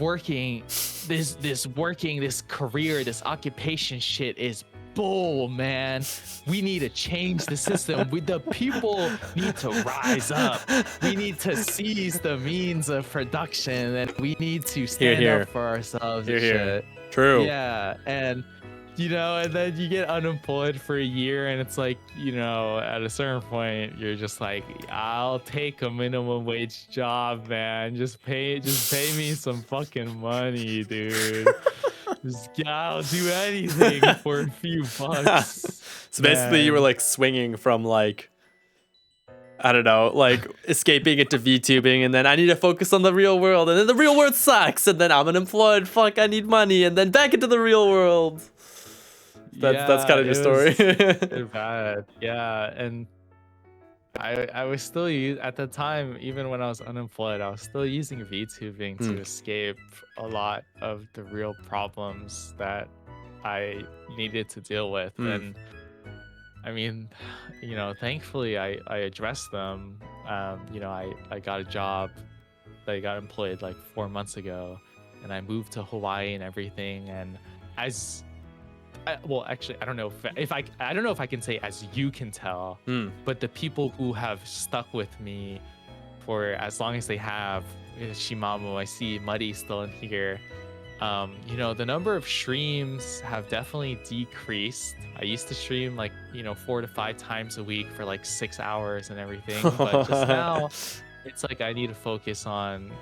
career, this occupation shit is bull, man. We need to change the system. The people need to rise up. We need to seize the means of production, and we need to stand up for ourselves and shit. True. Yeah, and and then you get unemployed for a year, and it's like, at a certain point, you're just like, I'll take a minimum wage job, man. Just pay me some fucking money, dude. I'll do anything for a few bucks. So basically, you were like swinging from like, I don't know, like escaping into VTubing, and then I need to focus on the real world, and then the real world sucks, and then I'm unemployed. Fuck, I need money, and then back into the real world. That's kind of your story. Bad. Yeah, and I was still at the time, even when I was unemployed, I was still using VTubing to escape a lot of the real problems that I needed to deal with. And I mean, thankfully I addressed them. I got a job. I got employed like 4 months ago, and I moved to Hawaii and everything. And actually, I don't know if I can say as you can tell, but the people who have stuck with me for as long as they have, Shimamu, I see Muddy still in here. The number of streams have definitely decreased. I used to stream like 4 to 5 times a week for like 6 hours and everything, but just now it's like I need to focus on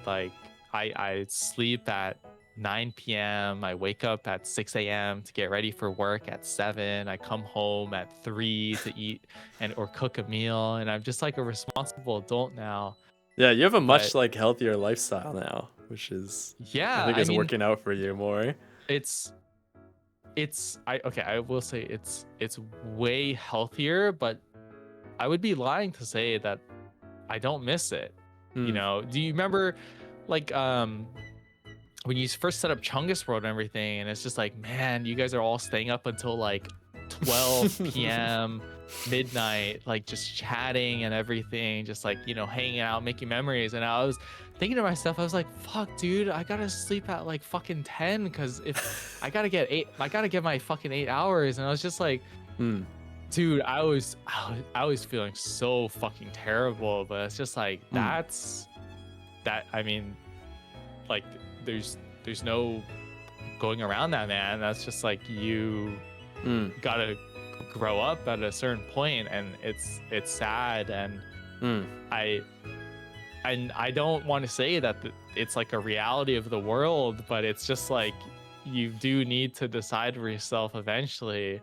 like I sleep at 9 p.m. I wake up at 6 a.m. to get ready for work at 7. I come home at 3 to eat or cook a meal, and I'm just like a responsible adult now. Yeah, you have a much like healthier lifestyle now, which is I think it's working out for you more. I will say it's way healthier, but I would be lying to say that I don't miss it. Do you remember like when you first set up Chungus World and everything, and it's just like, man, you guys are all staying up until like 12 p.m. midnight, like just chatting and everything, just like hanging out, making memories. And I was thinking to myself, I was like, fuck, dude, I gotta sleep at like fucking 10, because if I gotta get my fucking 8 hours. And I was just like, dude, I was feeling so fucking terrible. But it's just like I mean, like there's no going around that, man. That's just like you gotta grow up at a certain point, and it's sad. And I don't want to say that it's like a reality of the world, but it's just like you do need to decide for yourself eventually.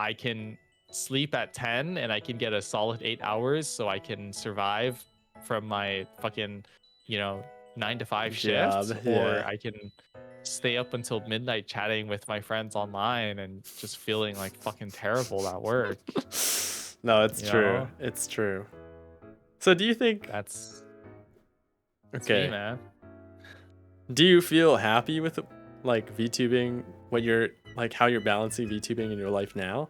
I can sleep at 10 and I can get a solid 8 hours so I can survive from my fucking, 9 to 5 shift, Job, or yeah. I can stay up until midnight chatting with my friends online and just feeling like fucking terrible at work. No, it's You true. know? It's true. So do you think, That's okay, me, man. do you feel happy with like VTubing, what you're like, how you're balancing VTubing in your life now?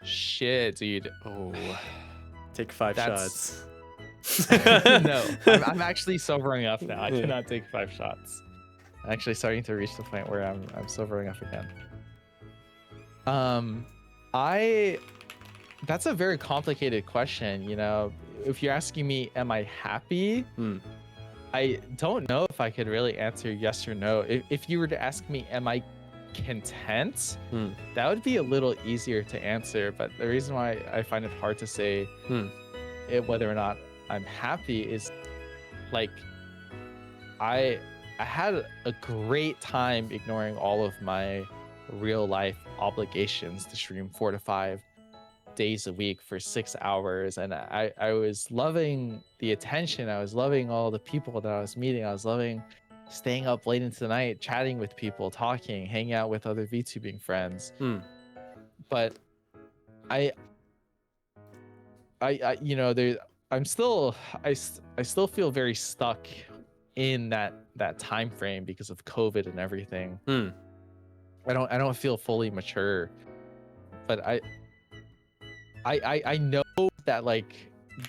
Shit, dude. Oh, take 5 That's- shots. No, I'm actually sobering up now. I cannot take 5 shots. I'm actually starting to reach the point where I'm sobering up again. That's a very complicated question. If you're asking me, am I happy? I don't know if I could really answer yes or no. If you were to ask me, am I content? That would be a little easier to answer. But the reason why I find it hard to say whether or not I'm happy is like I had a great time ignoring all of my real life obligations to stream 4 to 5 days a week for 6 hours, and I was loving the attention. I was loving all the people that I was meeting. I was loving staying up late into the night, chatting with people, talking, hanging out with other VTubing friends. But I I'm still I still feel very stuck in that time frame because of COVID and everything. I don't feel fully mature, but I know that like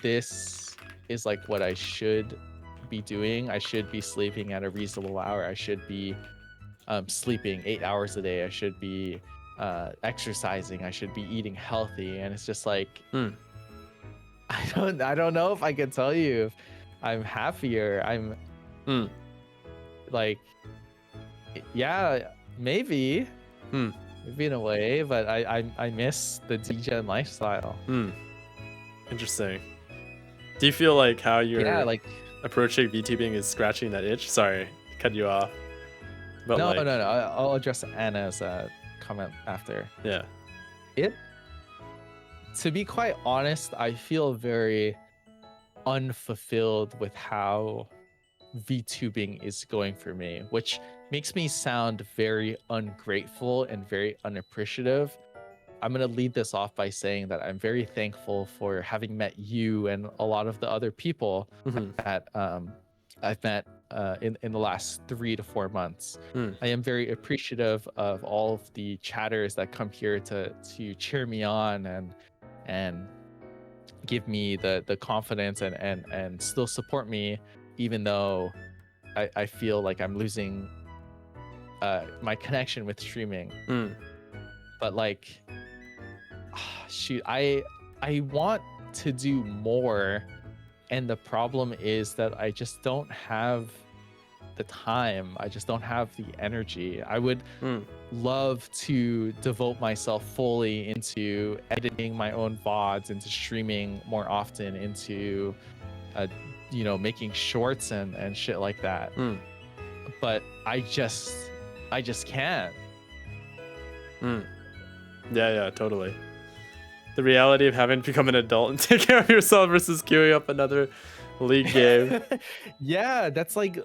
this is like what I should be doing. I should be sleeping at a reasonable hour. I should be sleeping 8 hours a day. I should be exercising. I should be eating healthy. And it's just like I don't know if I can tell you if I'm happier. I'm like, yeah, maybe. Maybe in a way, but I miss the DGen lifestyle. Interesting. Do you feel like how you're like approaching VTubing is scratching that itch? Sorry, cut you off. But no. I'll address Anna's comment after. Yeah. To be quite honest, I feel very unfulfilled with how VTubing is going for me, which makes me sound very ungrateful and very unappreciative. I'm going to lead this off by saying that I'm very thankful for having met you and a lot of the other people that I've met in the last 3 to 4 months. I am very appreciative of all of the chatters that come here to cheer me on and give me the confidence and still support me, even though I feel like I'm losing my connection with streaming. But like, shoot, I want to do more, and the problem is that I just don't have the time. I just don't have the energy. I would love to devote myself fully into editing my own VODs, into streaming more often, into making shorts and shit like that. But I just can't. Yeah, totally. The reality of having to become an adult and take care of yourself versus queuing up another League game. Yeah, that's like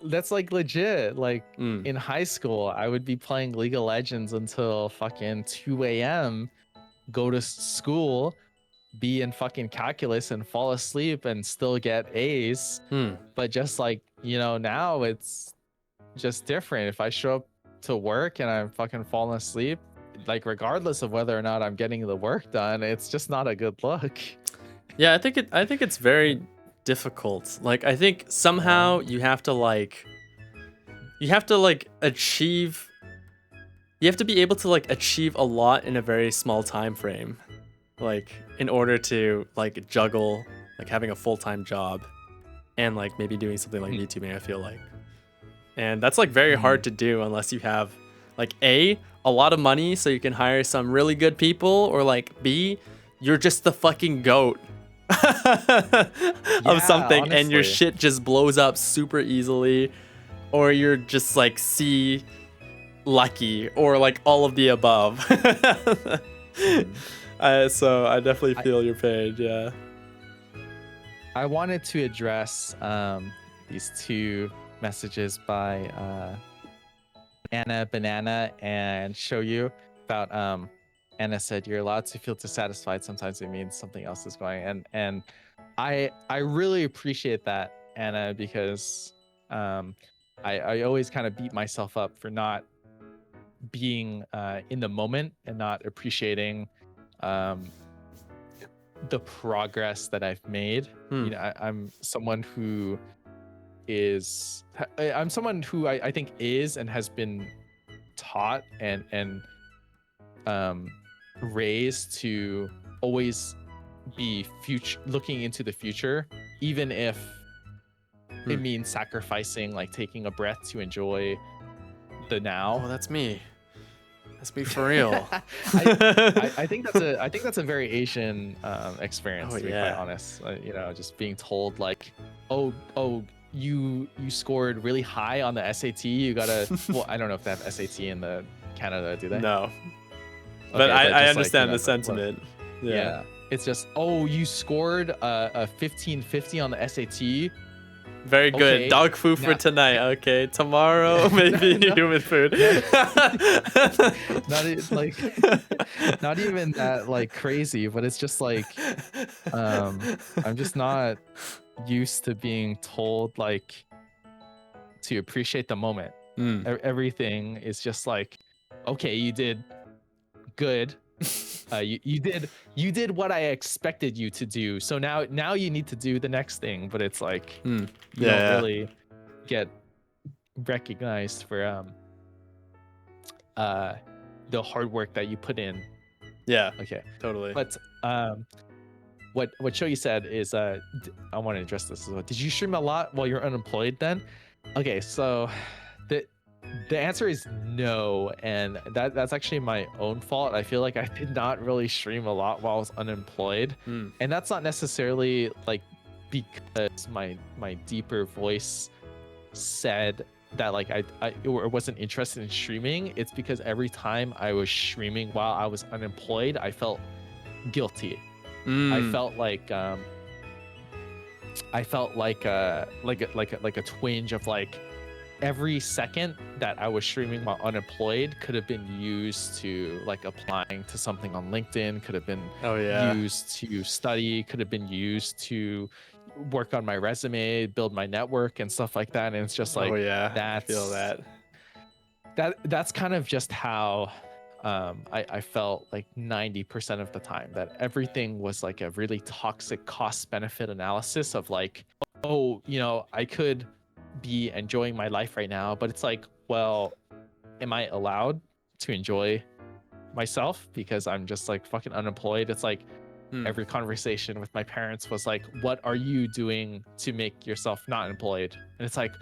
legit. Like in high school, I would be playing League of Legends until fucking 2 a.m., go to school, be in fucking calculus and fall asleep and still get A's. But just like, now it's just different. If I show up to work and I'm fucking falling asleep, like regardless of whether or not I'm getting the work done, it's just not a good look. Yeah, I think it's very difficult. Like, I think somehow you have to achieve. You have to be able to like achieve a lot in a very small time frame, like in order to like juggle like having a full-time job and like maybe doing something like VTubing. I feel like, and that's like very hard to do unless you have like a lot of money so you can hire some really good people, or like B, you're just the fucking goat of something, honestly. And your shit just blows up super easily, or you're just like C, lucky, or like all of the above. So I definitely feel your pain. Yeah. I wanted to address these two messages by Anna Banana and show you about Anna said you're allowed to feel dissatisfied. Sometimes it means something else is going. And I really appreciate that, Anna, because I always kind of beat myself up for not being in the moment and not appreciating the progress that I've made. You know, I'm someone who I think is and has been taught and raised to always be looking into the future, even if it means sacrificing, like taking a breath to enjoy the now. Oh, that's me. Let's be for real. I think that's a very Asian experience, to be quite honest. You know, just being told like, oh, you scored really high on the SAT. You gotta. Well, I don't know if they have SAT in the Canada, do they? No. Okay, but I understand like, you know, the sentiment. Yeah. It's just, oh, you scored a 1550 on the SAT. Very good. Okay, Dog food for tonight. Okay, tomorrow maybe human food. Not even that like crazy, but it's just like I'm just not used to being told like to appreciate the moment. Everything is just like, okay, you did good. You did what I expected you to do. So now you need to do the next thing. But it's like you don't really get recognized for the hard work that you put in. Yeah. Okay. Totally. But what Shoyi said is I want to address this as well. Did you stream a lot while you're unemployed then? Okay, so the answer is no, and that's actually my own fault. I feel like I did not really stream a lot while I was unemployed, and that's not necessarily like because my deeper voice said that like I wasn't interested in streaming. It's because every time I was streaming while I was unemployed, I felt guilty. I felt like a twinge of like every second that I was streaming while unemployed could have been used to like applying to something on LinkedIn, could have been used to study, could have been used to work on my resume, build my network and stuff like that. And it's just like, I feel that's kind of just how I felt like 90% of the time, that everything was like a really toxic cost benefit analysis of like, oh, you know, I could be enjoying my life right now, but it's like, well, am I allowed to enjoy myself because I'm just like fucking unemployed? It's like every conversation with my parents was like, what are you doing to make yourself not employed? And it's like,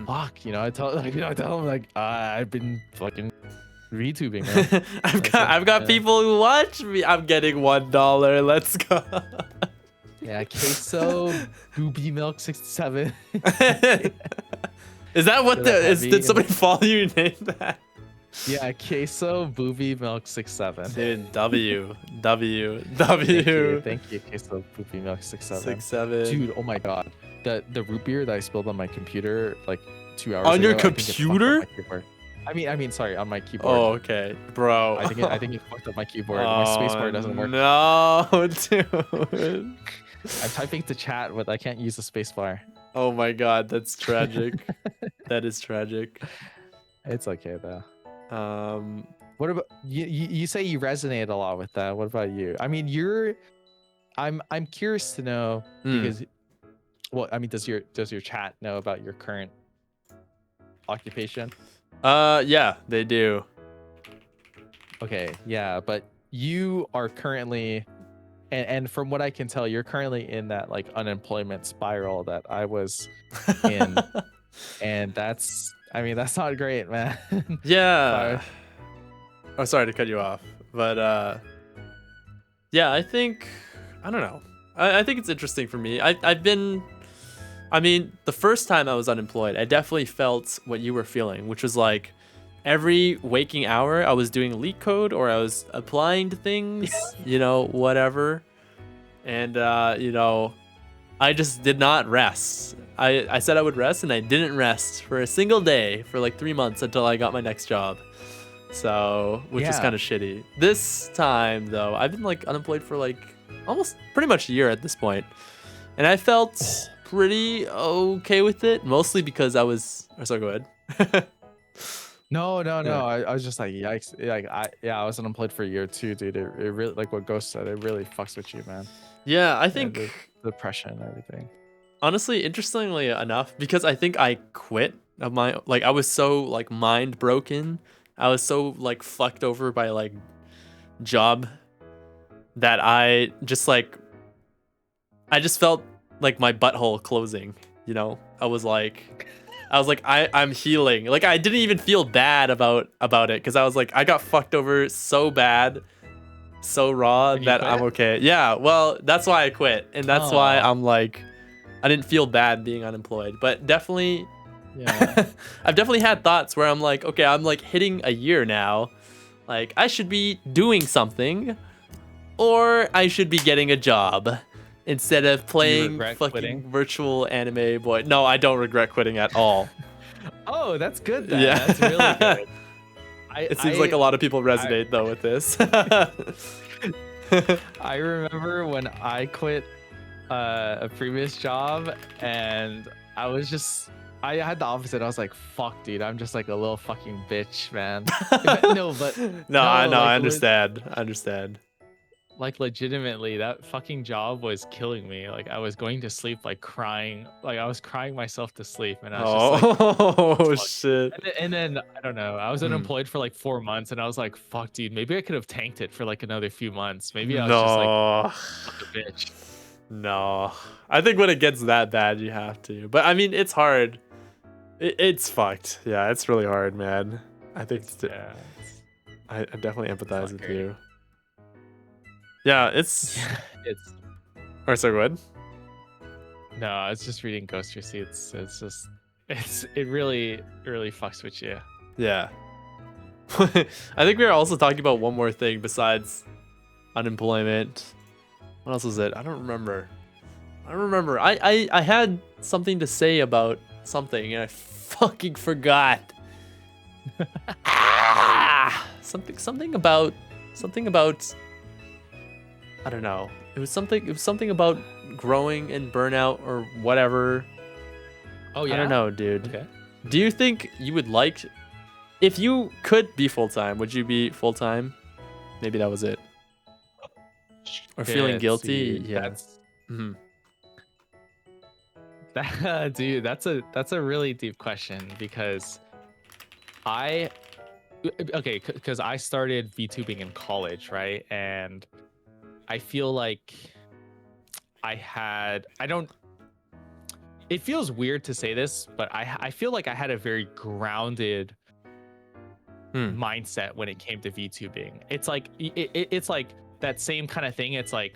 fuck, you know, I tell them like, I've been fucking VTubing, man. I've got people who watch me. I'm getting $1. Let's go. Yeah, queso, booby milk 67. Is that what did somebody follow you name that? Yeah, queso, booby milk 67. Dude, W. Thank you, queso, booby milk 67. 67. Dude, oh my god. The root beer that I spilled on my computer like 2 hours ago. On your computer? I mean, sorry, on my keyboard. Oh, okay, bro. I think it fucked up my keyboard. My spacebar doesn't work. No, dude. I'm typing to chat, but I can't use the spacebar. Oh my god, that's tragic. That is tragic. It's okay though. What about you? You say you resonate a lot with that. What about you? I mean, I'm curious to know because, well, I mean, does your chat know about your current occupation? Yeah, they do. Okay, yeah, but you are currently, and from what I can tell, you're currently in that like unemployment spiral that I was in, and that's not great, man. Yeah. Oh, sorry to cut you off, but yeah, I don't know. I think it's interesting for me. I mean, the first time I was unemployed, I definitely felt what you were feeling, which was like every waking hour I was doing leak code or I was applying to things, you know, whatever. And you know, I just did not rest. I said I would rest and I didn't rest for a single day for like 3 months until I got my next job. So, which was Yeah. kind of shitty. This time though, I've been like unemployed for like almost pretty much a year at this point. And I felt pretty okay with it, mostly because I was so good. No, no, no. Yeah. I was just like, yikes. Like, I was unemployed for a year too, dude. It really, like what Ghost said, it really fucks with you, man. Yeah, I Yeah, think the depression and everything. honestly, interestingly enough, because I think I quit of my like I was so like mind broken. I was so like fucked over by like job that I just felt like my butthole closing, you know? I'm healing. Like I didn't even feel bad about it because I was like I got fucked over so bad, so raw And you that I'm quit? okay. Yeah, well, that's why I quit. And that's why Aw. I'm like I didn't feel bad being unemployed. But definitely Yeah. I've definitely had thoughts where I'm like, okay, I'm like hitting a year now. Like I should be doing something or I should be getting a job instead of Do you playing regret fucking quitting? virtual anime boy. No, I don't regret quitting at all. Oh, that's good then. Yeah. That's really good. It seems like a lot of people resonate though with this. I remember when I quit a previous job and I had the opposite. I was like, fuck, dude, I'm just like a little fucking bitch, man. No, but no, I know, I like, understand. I understand. like legitimately, that fucking job was killing me. Like I was going to sleep like crying. Like I was crying myself to sleep, and I was just like, Oh fuck. shit. And then I don't know. I was unemployed for like 4 months, and I was like, "Fuck, dude. Maybe I could have tanked it for like another few months. Maybe I was just like No. fuck a bitch." No. I think when it gets that bad, you have to. But I mean, it's hard. It's fucked. Yeah, it's really hard, man. I think Yeah. I definitely empathize not with great. you. Yeah, it's. It's Or so good. no. I was just reading Ghost Receipts. It really fucks with you. Yeah. I think we were also talking about one more thing besides unemployment. What else was it? I don't remember. I had something to say about something and I fucking forgot. Something about I don't know. It was something about growing and burnout or whatever. Oh yeah. I don't know, dude. Okay. Do you think you would like if you could be full-time, would you be full-time? Maybe that was it. Or feeling Shit, guilty? dude, Yeah. That's Mhm. that, dude. That's a really deep question because I because I started VTubing in college, right? And I feel like I don't. It feels weird to say this, but I feel like I had a very grounded mindset when it came to VTubing. It's like it's like that same kind of thing. It's like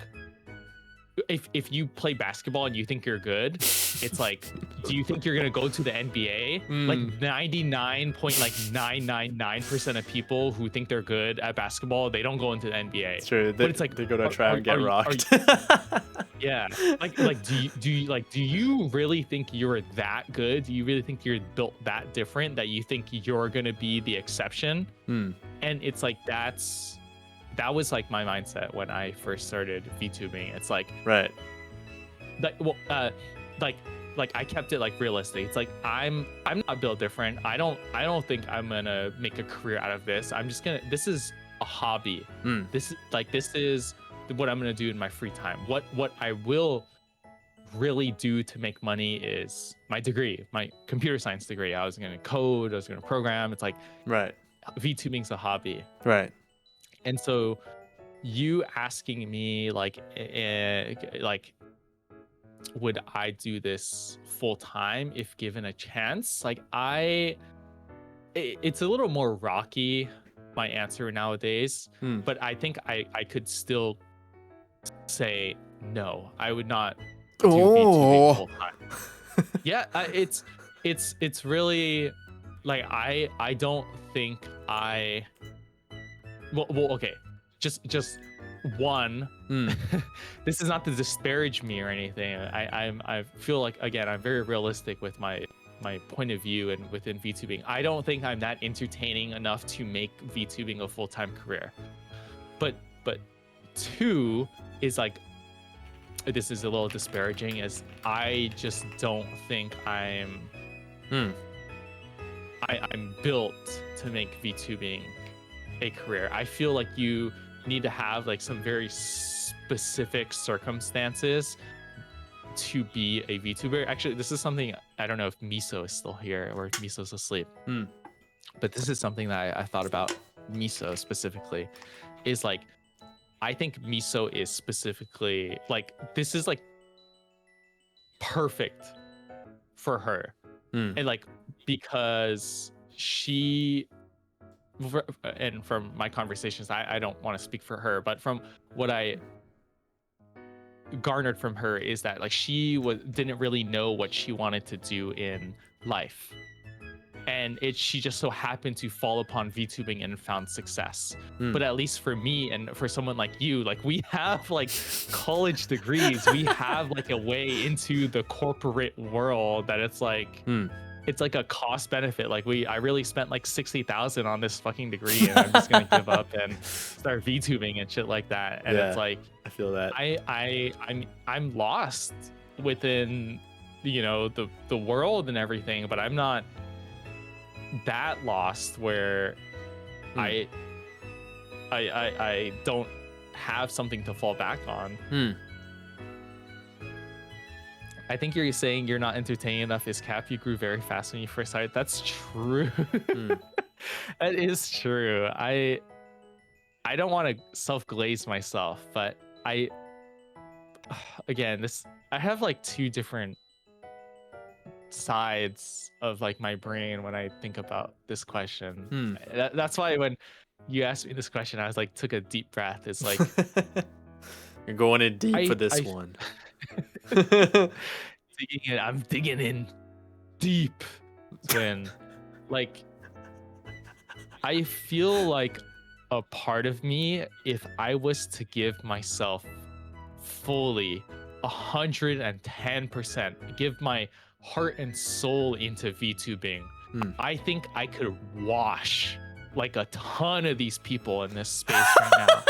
if you play basketball and you think you're good, it's like, do you think you're gonna go to the NBA? Like 99.999% of people who think they're good at basketball, they don't go into the NBA. It's true. But it's like they go to try and get rocked. yeah. Like do you really think you're that good? Do you really think you're built that different that you think you're gonna be the exception? And it's like that was like my mindset when I first started VTubing. It's like Right. like I kept it like realistic. It's like I'm not built different. I don't think I'm gonna make a career out of this. This is a hobby. This is what I'm gonna do in my free time. What I will really do to make money is my degree, my computer science degree. I was gonna code, I was gonna program. It's like Right. VTubing's a hobby. Right. And so you asking me like would I do this full time if given a chance? Like it's a little more rocky, my answer nowadays, but I think I could still say no. I would not do VTubing full time. Yeah, it's really like I don't think I well okay, just one. This is not to disparage me or anything. I feel like, again, I'm very realistic with my point of view and within VTubing. I don't think I'm that entertaining enough to make VTubing a full-time career. But two is like, this is a little disparaging, as I just don't think I'm built to make VTubing a career. I feel like you need to have like some very specific circumstances to be a VTuber. Actually, this is something, I don't know if Miso is still here or if Miso's asleep, but this is something that I thought about Miso specifically, is like, I think Miso is specifically like, this is like perfect for her. And like, because she, and from my conversations, I don't want to speak for her, but from what I garnered from her is that like she didn't really know what she wanted to do in life, and she just so happened to fall upon VTubing and found success. But at least for me and for someone like you, like we have like college degrees, we have like a way into the corporate world that it's like it's like a cost benefit. Like I really spent like 60,000 on this fucking degree, and I'm just gonna give up and start VTubing and shit like that. And it's like, I feel that I'm lost within, you know, the world and everything, but I'm not that lost where I don't have something to fall back on. I think you're saying you're not entertaining enough is cap. You grew very fast when you first started. That's true. That is true. I don't want to self-glaze myself, but again, I have like two different sides of like my brain when I think about this question. That's why when you asked me this question, I was like, took a deep breath. It's like, you're going in deep for this one. I'm digging in deep. When like, I feel like a part of me, if I was to give myself fully 110%, give my heart and soul into VTubing, I think I could wash like a ton of these people in this space right now.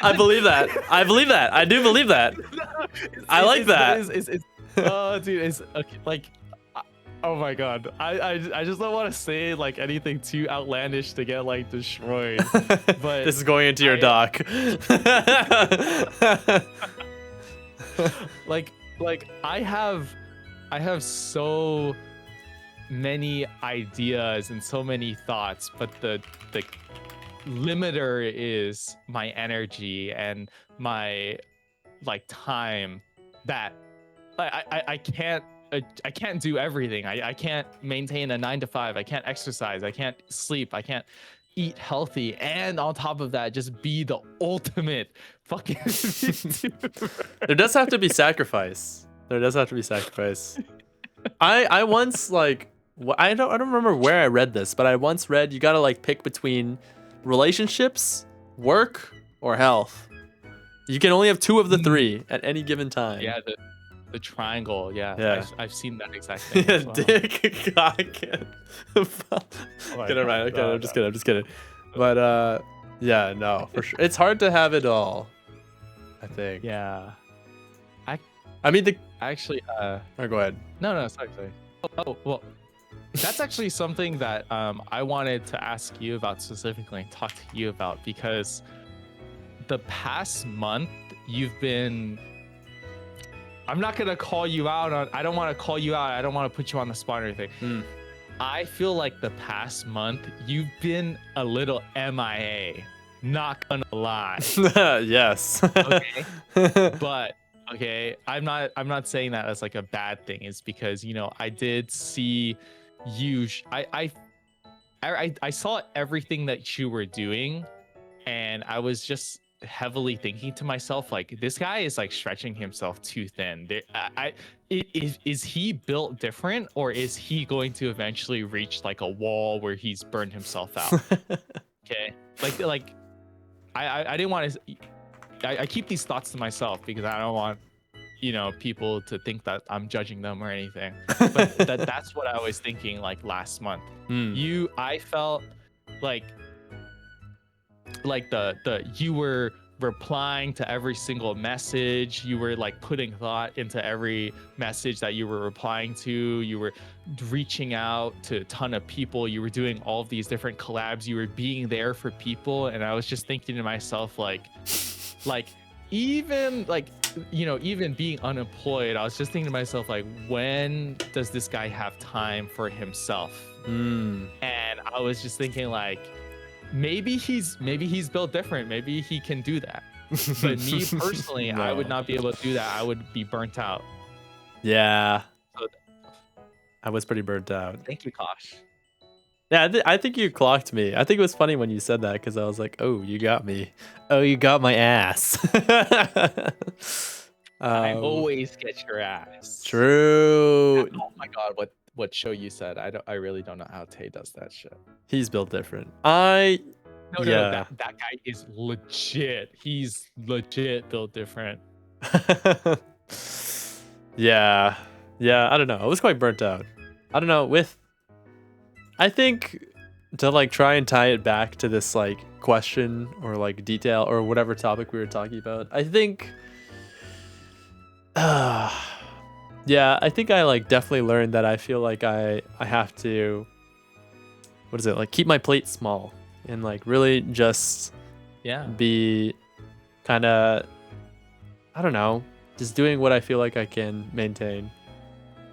I believe that. I believe that. I do believe that. I like that. Oh, dude, it's okay, like, oh my god, I just don't want to say like anything too outlandish to get like destroyed. But this is going into your doc. like I have so many ideas and so many thoughts, but the limiter is my energy and my like time, that I can't do everything. I can't maintain a 9 to 5. I can't exercise. I can't sleep. I can't eat healthy. And on top of that, just be the ultimate fucking YouTuber. There does have to be sacrifice. I once like, I don't remember where I read this, but I once read you gotta like pick between relationships, work, or health. You can only have 2 of the 3 at any given time. Yeah, the triangle. Yeah. I've seen that exact thing. Well. Dick, cock, and get it right. Okay, I'm just kidding. But yeah, no, for sure. It's hard to have it all, I think. Yeah. I mean, actually, oh, go ahead. No, sorry. Oh, well, that's actually something that I wanted to ask you about specifically and talk to you about, because the past month you've been, I'm not gonna call you out on, I don't want to call you out, I don't want to put you on the spot or anything. I feel like the past month you've been a little MIA, not gonna lie. Yes. Okay. But okay, I'm not saying that as like a bad thing. It's because, you know, I did see you, I saw everything that you were doing, and I was just heavily thinking to myself, like, this guy is like stretching himself too thin. Is he built different, or is he going to eventually reach like a wall where he's burned himself out? Okay, like I didn't want to. I keep these thoughts to myself because I don't want, you know, people to think that I'm judging them or anything. But that's what I was thinking like last month. I felt like you were replying to every single message. You were like putting thought into every message that you were replying to. You were reaching out to a ton of people. You were doing all of these different collabs. You were being there for people. And I was just thinking to myself, like even like, you know, even being unemployed, I was just thinking to myself, like, when does this guy have time for himself? And I was just thinking, like, maybe he's built different. Maybe he can do that. But me personally, No. I would not be able to do that. I would be burnt out. Yeah, So, I was pretty burnt out. thank you, Kosh. Yeah, I think you clocked me. I think it was funny when you said that because I was like, "Oh, you got me. Oh, you got my ass." I always get your ass. True. Oh my god, what show you said? I really don't know how Tay does that shit. He's built different. No, Yeah. that guy is legit. He's legit built different. Yeah. I don't know. I was quite burnt out. I don't know. I think to like try and tie it back to this like question or like detail or whatever topic we were talking about. I think, yeah, I think I like definitely learned that I feel like I have to, what is it, like keep my plate small and like really just be kind of, I don't know, just doing what I feel like I can maintain.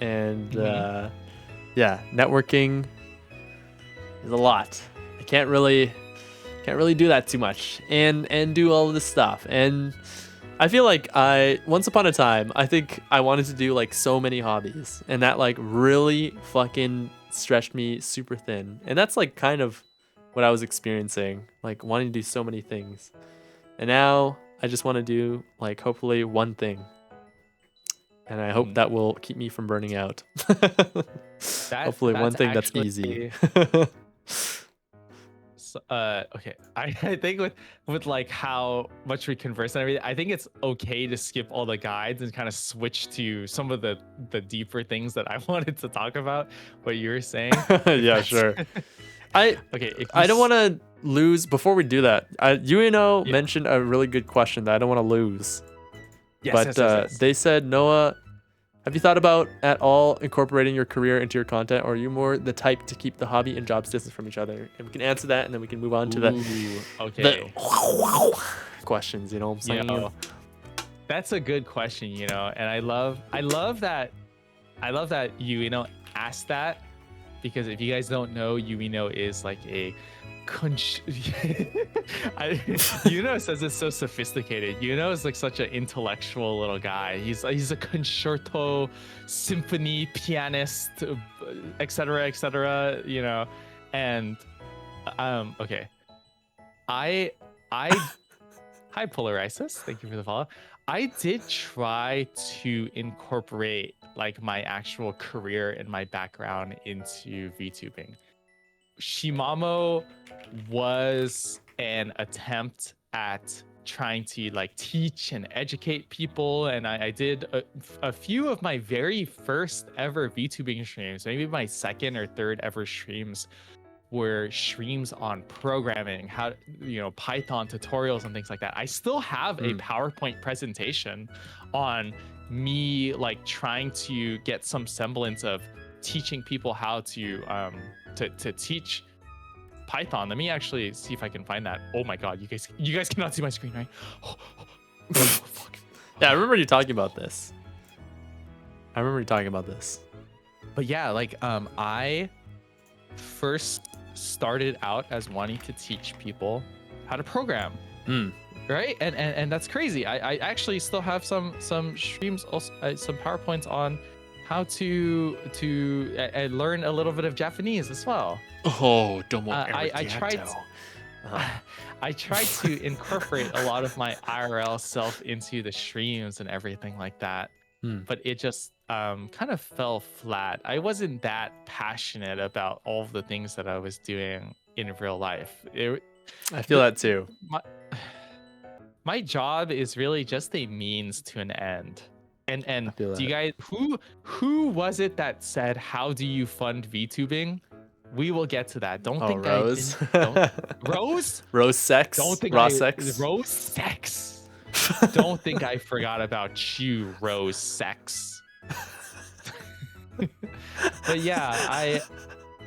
And yeah, networking is a lot. I can't really do that too much and do all of this stuff. And I feel like once upon a time, I think I wanted to do like so many hobbies, and that like really fucking stretched me super thin. And that's like kind of what I was experiencing, like wanting to do so many things. And now I just want to do like hopefully one thing. And I hope that will keep me from burning out. Hopefully one thing that's easy. Okay, I think with like how much we converse and everything, I think it's okay to skip all the guides and kind of switch to some of the deeper things that I wanted to talk about. What you were saying. Yeah, sure. I don't want to lose before we do that. UNO mentioned a really good question that I don't want to lose. Yes, they said, Noah, have you thought about at all incorporating your career into your content, or are you more the type to keep the hobby and jobs distance from each other? And we can answer that, and then we can move on to the questions. You know what I'm saying? That's a good question, you know, and I love that you asked that, because if you guys don't know, Yuino is like a says it's so sophisticated. Is like such an intellectual little guy. He's a concerto symphony pianist, etc., you know. And okay, hi Polarisis, thank you for the follow. I did try to incorporate like my actual career and my background into VTubing. Shimamo was an attempt at trying to like teach and educate people, and I did a few of my very first ever VTubing streams, maybe my second or third ever streams, were streams on programming, how, you know, Python tutorials and things like that. I still have a PowerPoint presentation on me like trying to get some semblance of teaching people how to teach Python. Let me actually see if I can find that. Oh my god, you guys cannot see my screen, right? Oh, fuck. Yeah, I remember you talking about this. But yeah, like I first started out as wanting to teach people how to program. Right? And that's crazy. I actually still have some streams, also some PowerPoints on how to learn a little bit of Japanese as well. Oh, domo I tried. I tried to incorporate a lot of my IRL self into the streams and everything like that, but it just kind of fell flat. I wasn't that passionate about all of the things that I was doing in real life. I feel that too. My job is really just a means to an end. And feel do you that. guys who was it that said, how do you fund VTubing? We will get to that. Don't think Rose. Rose? Rose sex. Don't think Raw sex. Rose sex. Don't think I forgot about you, Rose sex. But yeah,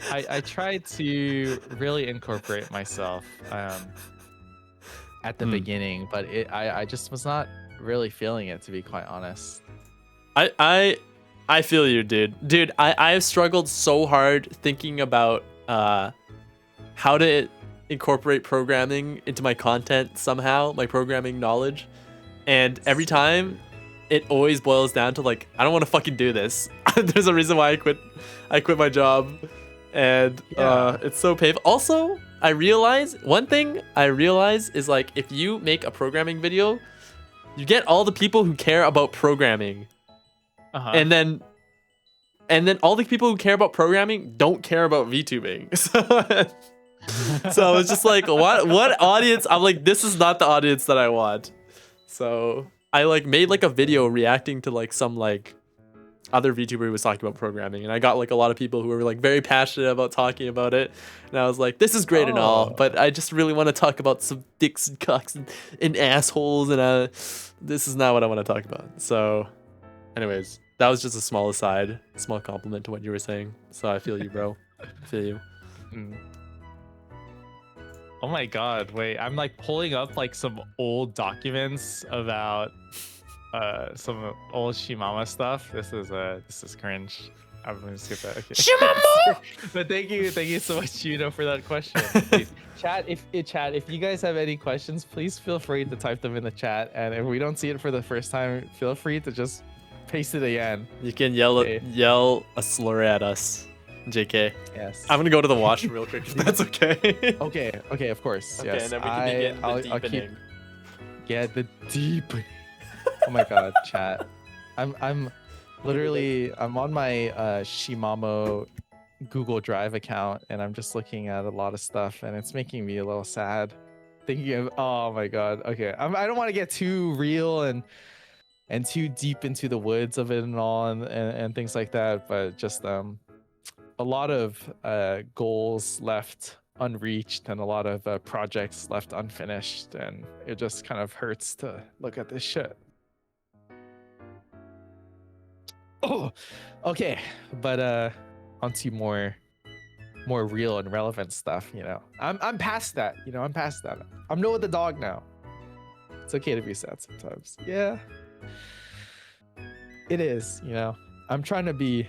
I tried to really incorporate myself at the beginning, but I just was not really feeling it, to be quite honest. I feel you, dude. I've struggled so hard thinking about how to incorporate programming into my content somehow, my programming knowledge, and every time it always boils down to like, I don't want to fucking do this. There's a reason why I quit my job, and it's so painful. Also, one thing I realize is like, if you make a programming video, you get all the people who care about programming. And then all the people who care about programming don't care about VTubing. So it's just like, what audience? I'm like, this is not the audience that I want. So I like made like a video reacting to like some like other VTuber who was talking about programming, and I got like a lot of people who were like very passionate about talking about it. And I was like, this is great and all, but I just really want to talk about some dicks and cocks and assholes, and this is not what I want to talk about. So anyways, that was just a small aside, small compliment to what you were saying. So I feel you, bro. I feel you. Oh my god, wait, I'm like pulling up like some old documents about some old Shimama stuff. This is cringe. I'm gonna skip that. Okay. Shimama! But thank you so much, Juno, for that question. Please, chat, if you guys have any questions, please feel free to type them in the chat. And if we don't see it for the first time, feel free to just paste it again. You can yell a slur at us, JK. Yes. I'm gonna go to the washroom real quick, if that's okay. Okay, of course. Okay, yes. and then we can begin the I'll keep. deepening. Yeah, the deepening. Oh my god, chat. I'm literally on my Shimamo Google Drive account, and I'm just looking at a lot of stuff, and it's making me a little sad. Thinking of, oh my god. Okay, I don't want to get too real and too deep into the woods of it and all, and things like that, but just a lot of goals left unreached and a lot of projects left unfinished, and it just kind of hurts to look at this shit. Oh, okay, but onto more real and relevant stuff. You know, I'm past that. You know, I'm past that. I'm Noah the dog now. It's okay to be sad sometimes. Yeah, it is. You know, I'm trying to be,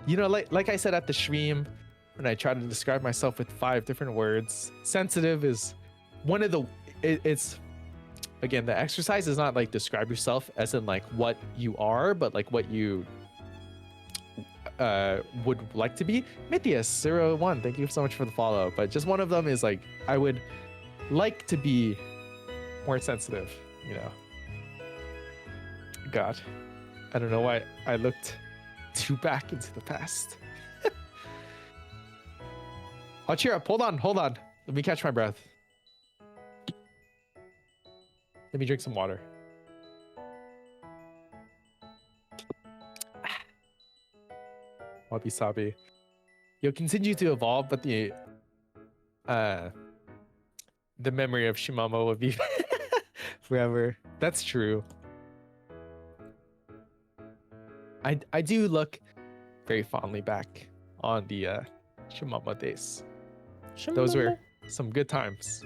you know, like I said at the stream when I tried to describe myself with 5 different words. Sensitive is one of the. It's again, the exercise is not like describe yourself as in like what you are, but like what you would like to be. Mythius01, thank you so much for the follow. But just one of them is like, I would like to be more sensitive, you know. God, I don't know why I looked too back into the past. I'll cheer up. Hold on. Let me catch my breath. Let me drink some water. Wabi sabi. You'll continue to evolve, but the memory of Shimamo will be forever. That's true. I do look very fondly back on the Shimamo days. Those were some good times.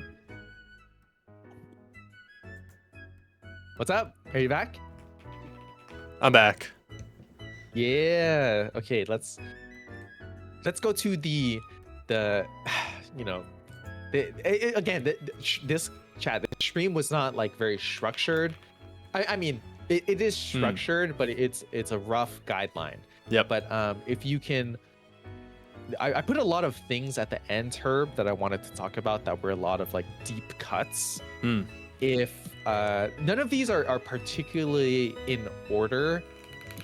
What's up? Are you back? I'm back. Yeah. Okay, let's go to the you know, this chat, the stream was not like very structured. I mean, it is structured, but it's a rough guideline. Yep. But if you can I put a lot of things at the end, Herb, that I wanted to talk about that were a lot of like deep cuts. Hmm. If none of these are particularly in order,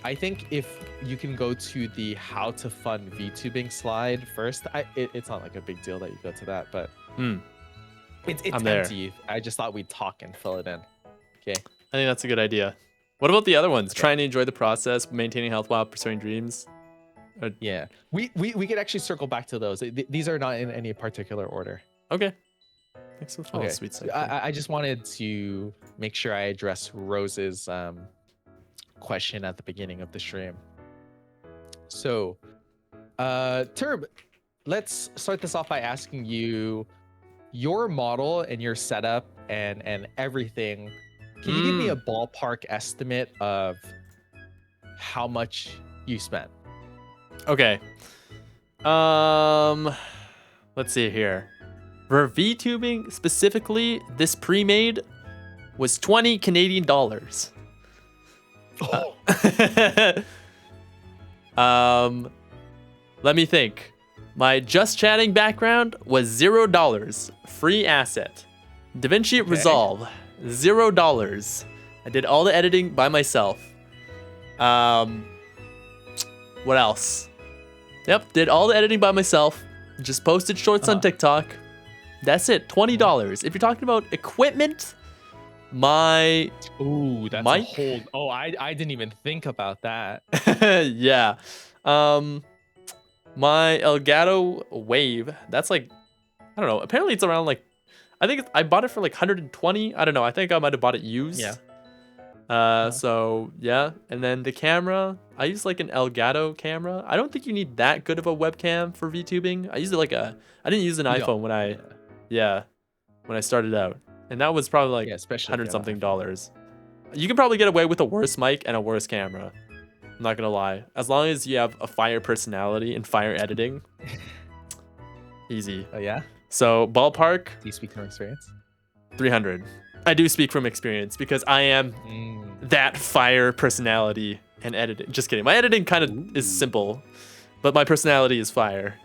I think if you can go to the how to fund VTubing slide first, it's not like a big deal that you go to that, but Hmm. it's I'm there. empty. I just thought we'd talk and fill it in. Okay. I think that's a good idea. What about the other ones? Okay. Trying to enjoy the process, maintaining health while pursuing dreams. Yeah, we could actually circle back to those. These are not in any particular order. Okay. Thanks so much. Okay. Sweet side. I just wanted to make sure I address Rose's question at the beginning of the stream. So, Turb, let's start this off by asking you your model and your setup and everything. Can you give me a ballpark estimate of how much you spent? Okay. Let's see here. For VTubing specifically, this pre-made was 20 Canadian dollars. Let me think. My just chatting background was $0. Free asset. DaVinci Resolve, $0. I did all the editing by myself. What else? Yep, did all the editing by myself. Just posted shorts on TikTok. That's it, $20. If you're talking about equipment, my Ooh, that's mic? a whole. Oh, I didn't even think about that. yeah. My Elgato Wave, that's like, I don't know. Apparently it's around like, I think I bought it for like 120. I don't know. I think I might have bought it used. Yeah. So yeah. And then the camera, I use like an Elgato camera. I don't think you need that good of a webcam for VTubing. I used it like I didn't use an iPhone when I started out. And that was probably like especially 100 something dollars. You can probably get away with a worse mic and a worse camera. I'm not gonna lie. As long as you have a fire personality and fire editing, easy. Oh yeah. So ballpark. Do you speak from experience? 300. I do speak from experience because I am that fire personality and editing. Just kidding. My editing kind of is simple, but my personality is fire.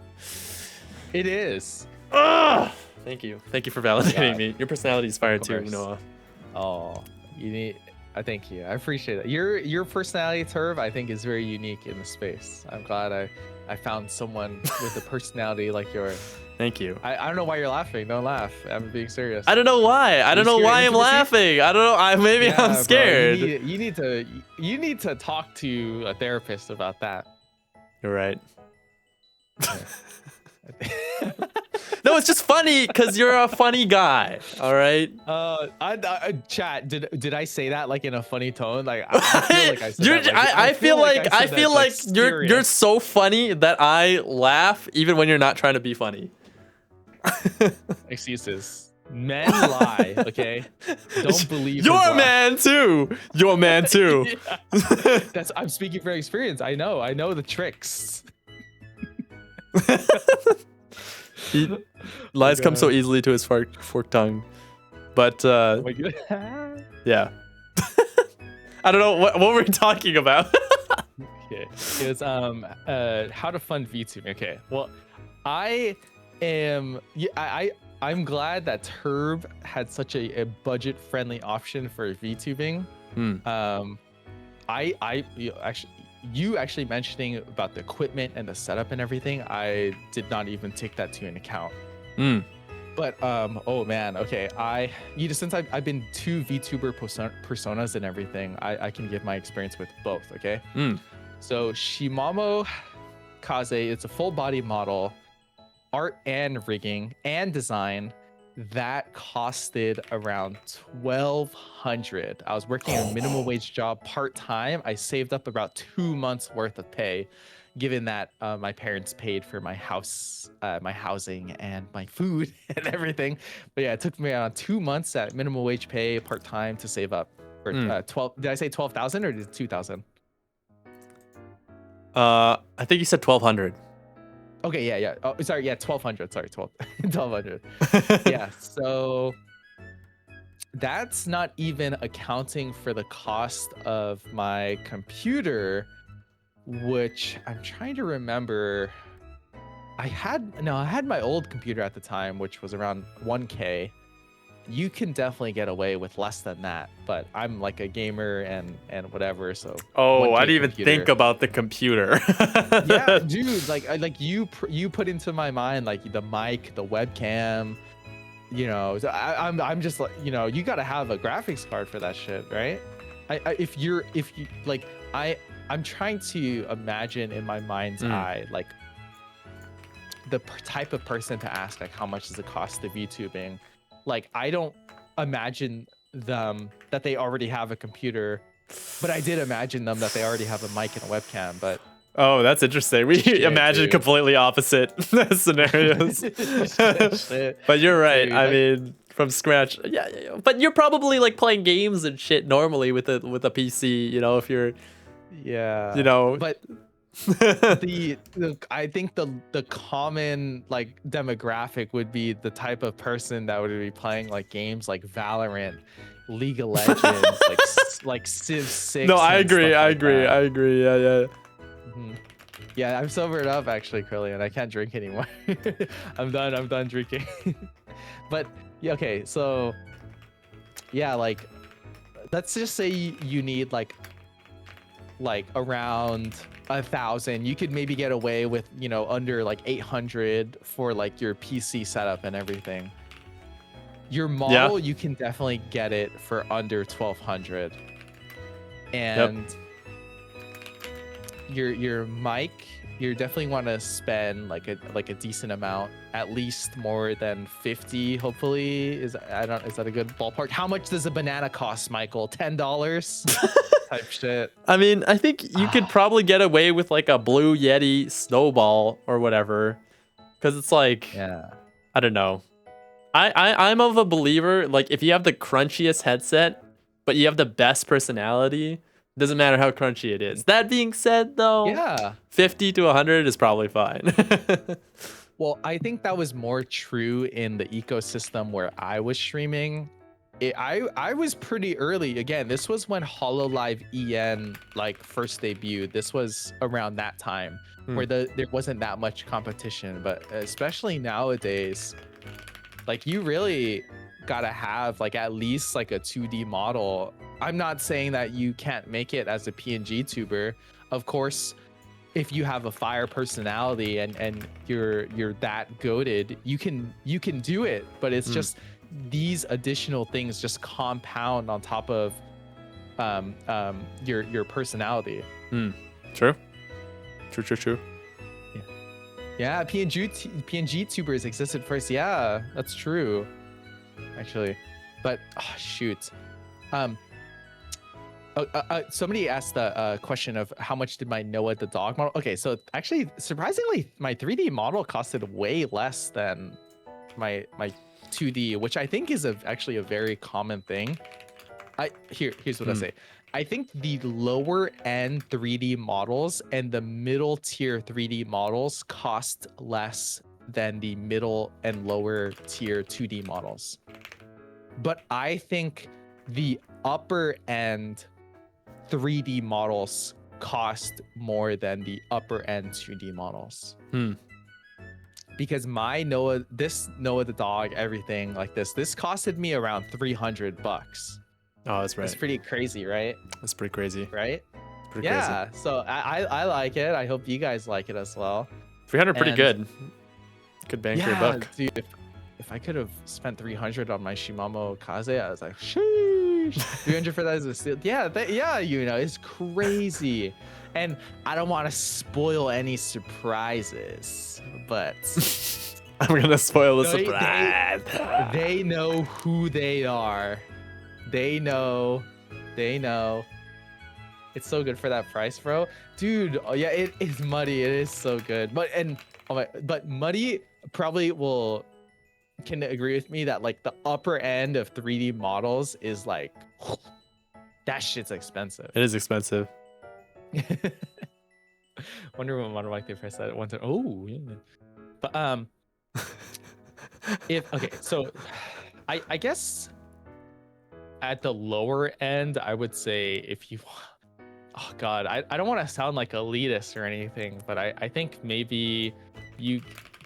It is. Ugh! Thank you. Thank you for validating me. Your personality is fire too, Noah. Oh, you need. I thank you. I appreciate it. Your personality, Turv, I think is very unique in the space. I'm glad I found someone with a personality like yours. Thank you. I don't know why you're laughing. Don't laugh. I'm being serious. I don't know why. I don't know why I'm laughing. I don't know. Maybe I'm scared. Bro, you need to talk to a therapist about that. You're right. No, it's just funny because you're a funny guy. All right. Chat. Did I say that like in a funny tone? Like I feel like I said that. I feel like you're so funny that I laugh even when you're not trying to be funny. Excuses. Men lie. Okay. Don't believe. You're a man too. You're a man too. I'm speaking from experience. I know the tricks. Lies come so easily to his forked tongue, but oh my God. Yeah. I don't know what were we talking about. Okay, it's how to fund VTubing. Okay, well, I'm glad that Turb had such a budget-friendly option for VTubing. You actually mentioning about the equipment and the setup and everything, I did not even take that to an account. But oh man, okay, since I've been 2 VTuber personas and everything, I can give my experience with both. Okay. So Shimamo Kaze, it's a full body model, art and rigging and design. That costed around $1,200. I was working a minimum wage job part-time. I saved up about 2 months worth of pay, given that my parents paid for my house, my housing and my food and everything. But yeah, it took me around 2 months at minimum wage pay part-time to save up for 12. Did I say 12,000 or did 2,000? I think you said 1,200. Okay, yeah. Oh, sorry, yeah, 1,200. Sorry, 1,200. Yeah, so that's not even accounting for the cost of my computer, which I'm trying to remember. I had my old computer at the time, which was around 1K. You can definitely get away with less than that, but I'm like a gamer and whatever, so Oh, I 1K didn't even computer. think about the computer. Yeah, dude, like you put into my mind like the mic, the webcam, you know. So I'm just like, you know, you got to have a graphics card for that shit, right? If you like I'm trying to imagine in my mind's eye like the type of person to ask, like how much does it cost the VTubing. Like I don't imagine them that they already have a computer, but I did imagine them that they already have a mic and a webcam. But Oh, that's interesting. We imagine dude. completely opposite scenarios. Shit. But you're right. Dude, I like, mean, from scratch. Yeah. But you're probably like playing games and shit normally with a PC, you know, if you're yeah, you know. but I think the common like demographic would be the type of person that would be playing like games like Valorant, League of Legends, like Civ 6. No, I and agree. stuff I like agree. that. I agree. Yeah. Mhm. Yeah, I'm sobered up actually, Curly, and I can't drink anymore. I'm done drinking. But yeah, okay, so yeah, like let's just say you need like around 1,000. You could maybe get away with, you know, under like 800 for like your PC setup and everything. Your model, you can definitely get it for under 1,200. And your mic, you definitely want to spend like a decent amount, at least more than 50. Hopefully, is that a good ballpark? How much does a banana cost, Michael? $10 type shit. I mean, I think you could probably get away with like a Blue Yeti snowball or whatever, because it's like, Yeah. I don't know. I'm of a believer, like if you have the crunchiest headset, but you have the best personality, doesn't matter how crunchy it is. That being said, though, Yeah. 50 to 100 is probably fine. Well, I think that was more true in the ecosystem where I was streaming. I was pretty early. Again, this was when HoloLive EN like first debuted. This was around that time where there wasn't that much competition. But especially nowadays, like you really gotta have like at least like a 2D model. I'm not saying that you can't make it as a PNG tuber. Of course, if you have a fire personality and you're that goated, you can do it. But it's just these additional things just compound on top of your personality. True. Yeah, PNG tubers existed first. Yeah, that's true. Actually, but oh, shoot. Somebody asked the question of how much did my Noah the dog model. Okay, so actually, surprisingly, my 3D model costed way less than my 2D, which I think is actually a very common thing. Here's what I say. I think the lower end 3D models and the middle tier 3D models cost less than the middle and lower tier 2D models. But I think the upper end 3D models cost more than the upper end 2D models. Because my Noah the dog, everything like this costed me around $300. Oh, that's right. It's pretty crazy, right? That's pretty crazy. Right? Pretty Yeah. crazy. So I like it. I hope you guys like it as well. 300 pretty good. Good bang for your buck. Dude, if I could have spent 300 on my Shimano Kaze, I was like, sheesh. 300 for that is a steal. Yeah, you know, it's crazy. And I don't want to spoil any surprises, but I'm gonna spoil the surprise. They know who they are. They know. It's so good for that price, bro. Dude, oh yeah, it is Muddy. It is so good. But Muddy probably can agree with me that like the upper end of 3D models is like that shit's expensive. It is expensive. Wonder when Modern Mike they first said it one time. Oh yeah. But so I guess at the lower end, I would say if you, oh God, I don't want to sound like elitist or anything, but I think maybe you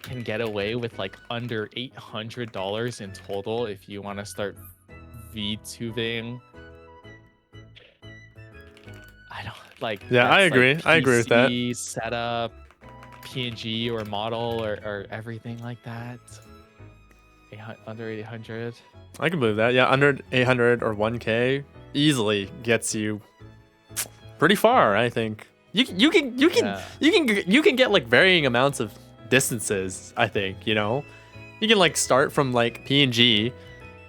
can get away with like under $800 in total if you want to start VTubing. I don't like. Yeah, I that's, agree. Like, I agree with that. PC setup, PNG or model or everything like that. Under 800. I can believe that. Yeah, under 800 or 1K easily gets you pretty far. I think you can get like varying amounts of distances. I think you can like start from like PNG,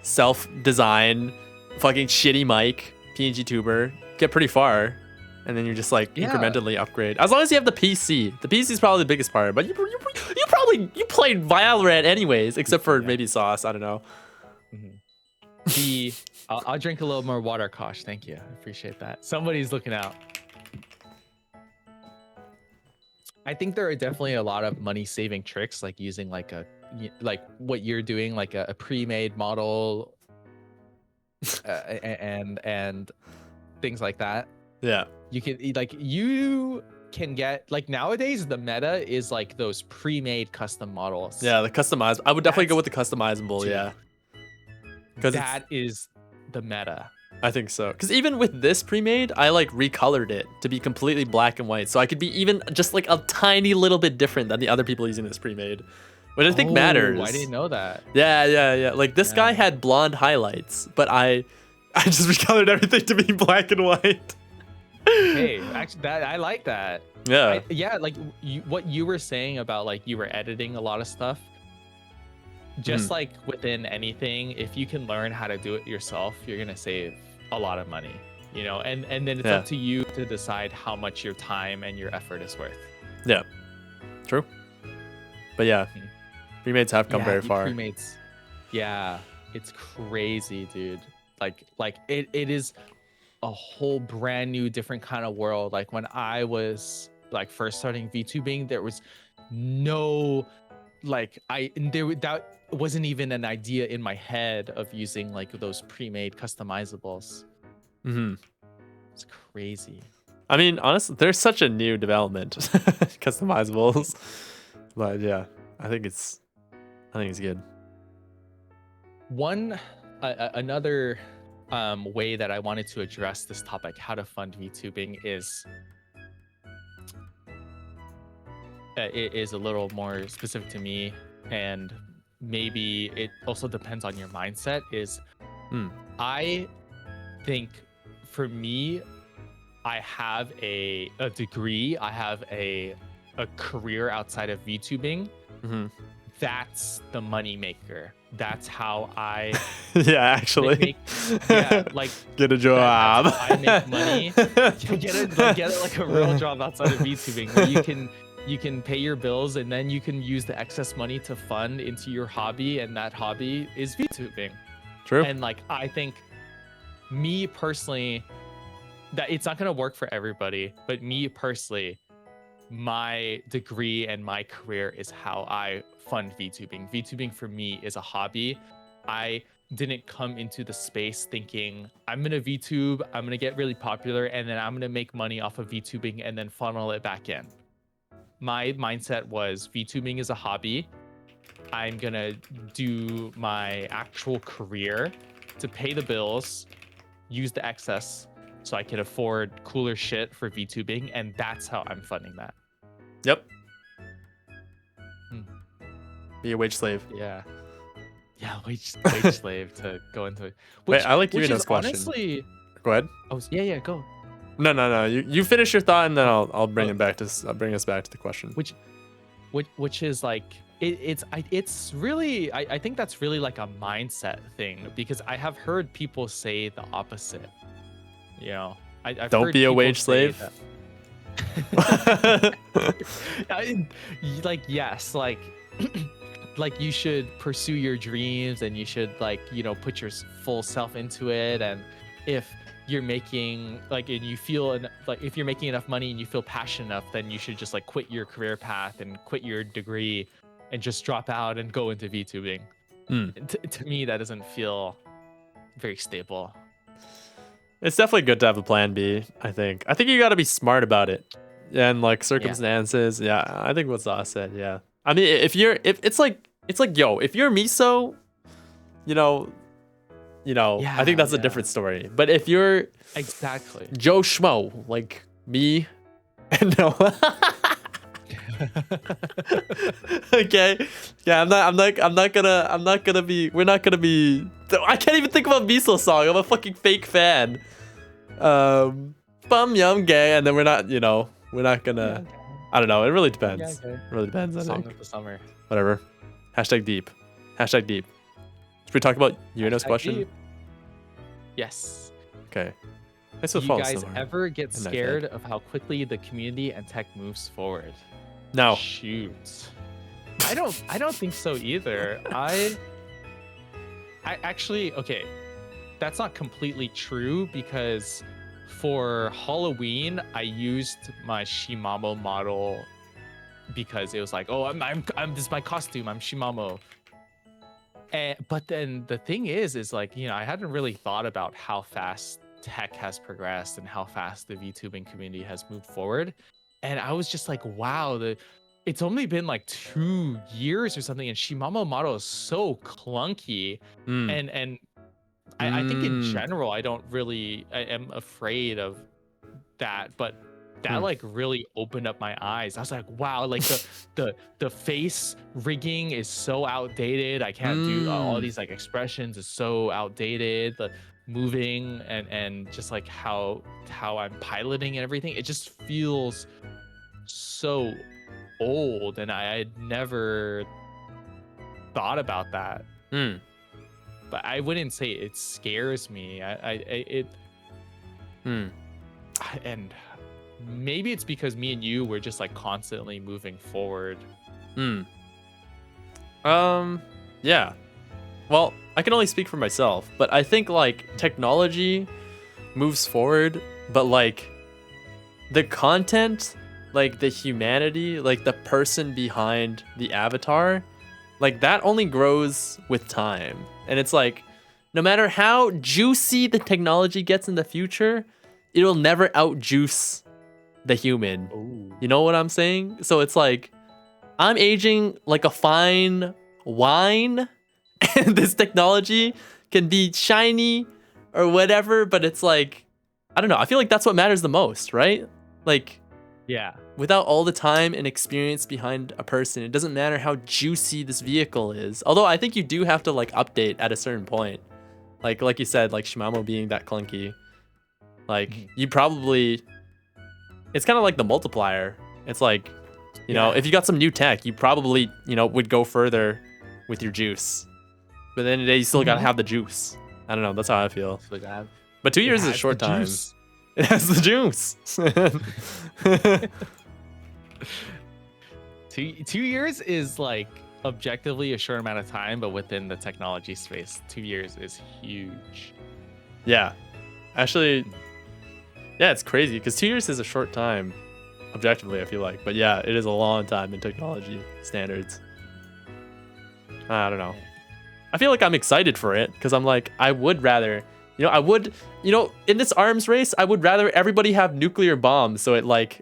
self-design, fucking shitty mic, PNG tuber, get pretty far, and then you just like incrementally upgrade. As long as you have the PC. The PC is probably the biggest part, but you played Valorant anyways, except for maybe Sauce. I don't know. I'll drink a little more water, Kosh. Thank you. I appreciate that. Somebody's looking out. I think there are definitely a lot of money-saving tricks, like using like what you're doing, like a pre-made model, and things like that. Yeah. You can get like nowadays the meta is like those pre-made custom models. Yeah, the customized. I would definitely go with the customizable. Dude, yeah. Because that is the meta. I think so. Because even with this pre-made, I like recolored it to be completely black and white, so I could be even just like a tiny little bit different than the other people using this pre-made, which I think matters. I didn't know that. Yeah. Like this guy had blonde highlights, but I just recolored everything to be black and white. Hey, actually, I like that. Yeah. Like what you were saying about like you were editing a lot of stuff. Just like within anything, if you can learn how to do it yourself, you're gonna save a lot of money, and then it's up to you to decide how much your time and your effort is worth. Yeah, true. But yeah, pre-mades have come very far. Pre-mades, yeah, it's crazy, dude. Like it is a whole brand new different kind of world. Like when I was like first starting VTubing, there was no that wasn't even an idea in my head of using like those pre-made customizables. It's crazy. I mean, honestly, there's such a new development, customizables. But yeah, I think it's good. Another way that I wanted to address this topic, how to fund VTubing, is it is a little more specific to me, and maybe it also depends on your mindset. I think for me, I have a degree, I have a career outside of VTubing. That's the money maker. That's how I actually like get a job. I make money. Get like a real job outside of VTubing where you can pay your bills, and then you can use the excess money to fund into your hobby, and that hobby is VTubing. True. And like I think, me personally, that it's not gonna work for everybody, but me personally, my degree and my career is how I fund VTubing. VTubing for me is a hobby. I didn't come into the space thinking I'm gonna VTube, I'm gonna get really popular, and then I'm gonna make money off of VTubing and then funnel it back in. My mindset was VTubing is a hobby. I'm gonna do my actual career to pay the bills, use the excess so I can afford cooler shit for VTubing, and that's how I'm funding that. Yep. Be a wage slave. Yeah, wage slave to go into it. Wait, I like Yurino's question. Honestly, go ahead. Oh yeah, go. No. You finish your thought, and then I'll bring I'll bring us back to the question. Which is like it's really I think that's really like a mindset thing, because I have heard people say the opposite. I've don't heard be a people wage say slave. Like yes, like like you should pursue your dreams, and you should put your full self into it, and if you're making and you feel if you're making enough money and you feel passionate enough, then you should just quit your career path and quit your degree and just drop out and go into VTubing. To me, that doesn't feel very stable. It's definitely good to have a plan B. I think you got to be smart about it, and circumstances. Yeah, I think what Zah said. Yeah, I mean, if it's like yo, if you're Miso, you know, I think that's a different story. But if you're Exactly. Joe Schmo, like me, no. Okay. Yeah, I'm not gonna be. We're not gonna be. I can't even think of a Miso song. I'm a fucking fake fan. Bum yum gay, and then we're not. We're not gonna. I don't know. It really depends. It really depends. I Song think. of the summer. Whatever. Hashtag deep. Hashtag deep. Should we talk about Yuno's question? Deep. Yes. Okay. Do you guys ever get scared of how quickly the community and tech moves forward? No. Shoot. I don't think so either. I actually, okay, that's not completely true because for Halloween I used my Shimamo model because it was like, oh, I'm this is my costume, I'm Shimamo. But then the thing is like, I hadn't really thought about how fast tech has progressed and how fast the VTubing community has moved forward. And I was just like, wow, it's only been like 2 years or something, and Shimamo model is so clunky. And I think in general, I am afraid of that, but that like really opened up my eyes. I was like, wow, like the face rigging is so outdated. I can't do all these like expressions is so outdated. The moving and just like how I'm piloting and everything, it just feels so old, and I had never thought about that. But I wouldn't say it scares me. And maybe it's because me and you were just like constantly moving forward. Yeah. Well, I can only speak for myself, but I think like technology moves forward, but like the content, like the humanity, like the person behind the avatar, like that only grows with time. And it's like, no matter how juicy the technology gets in the future, it'll never outjuice the human. Ooh. You know what I'm saying? So it's like, I'm aging like a fine wine, and this technology can be shiny or whatever, but it's like, I don't know. I feel like that's what matters the most, right? Like, yeah, without all the time and experience behind a person, it doesn't matter how juicy this vehicle is. Although I think you do have to like update at a certain point. Like you said, like Shimamo being that clunky. Like you probably, it's kind of like the multiplier. It's like, you know, if you got some new tech, you probably, would go further with your juice. But then you still gotta have the juice. I don't know. That's how I feel. But 2 years is a short time. Juice. It has the juice. 2 years is like objectively a short amount of time, but within the technology space, 2 years is huge. Yeah. Actually, yeah, it's crazy because 2 years is a short time, objectively, I feel like. But yeah, it is a long time in technology standards. I don't know. I feel like I'm excited for it because I'm like, I would rather, in this arms race, I would rather everybody have nuclear bombs. So it like,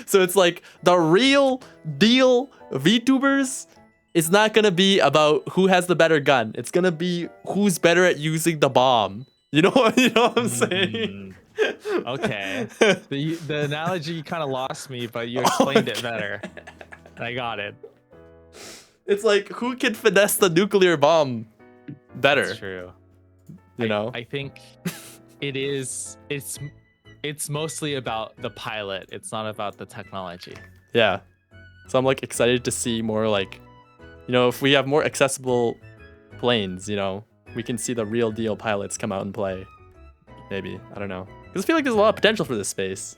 so it's like the real deal VTubers is not going to be about who has the better gun. It's going to be who's better at using the bomb. You know what I'm saying? Okay. The analogy kind of lost me, but you explained it better. I got it. It's like, who can finesse the nuclear bomb better? That's true. I think it's mostly about the pilot. It's not about the technology. Yeah. So I'm like excited to see more like, if we have more accessible planes, we can see the real deal pilots come out and play. Maybe. I don't know. Because I feel like there's a lot of potential for this space.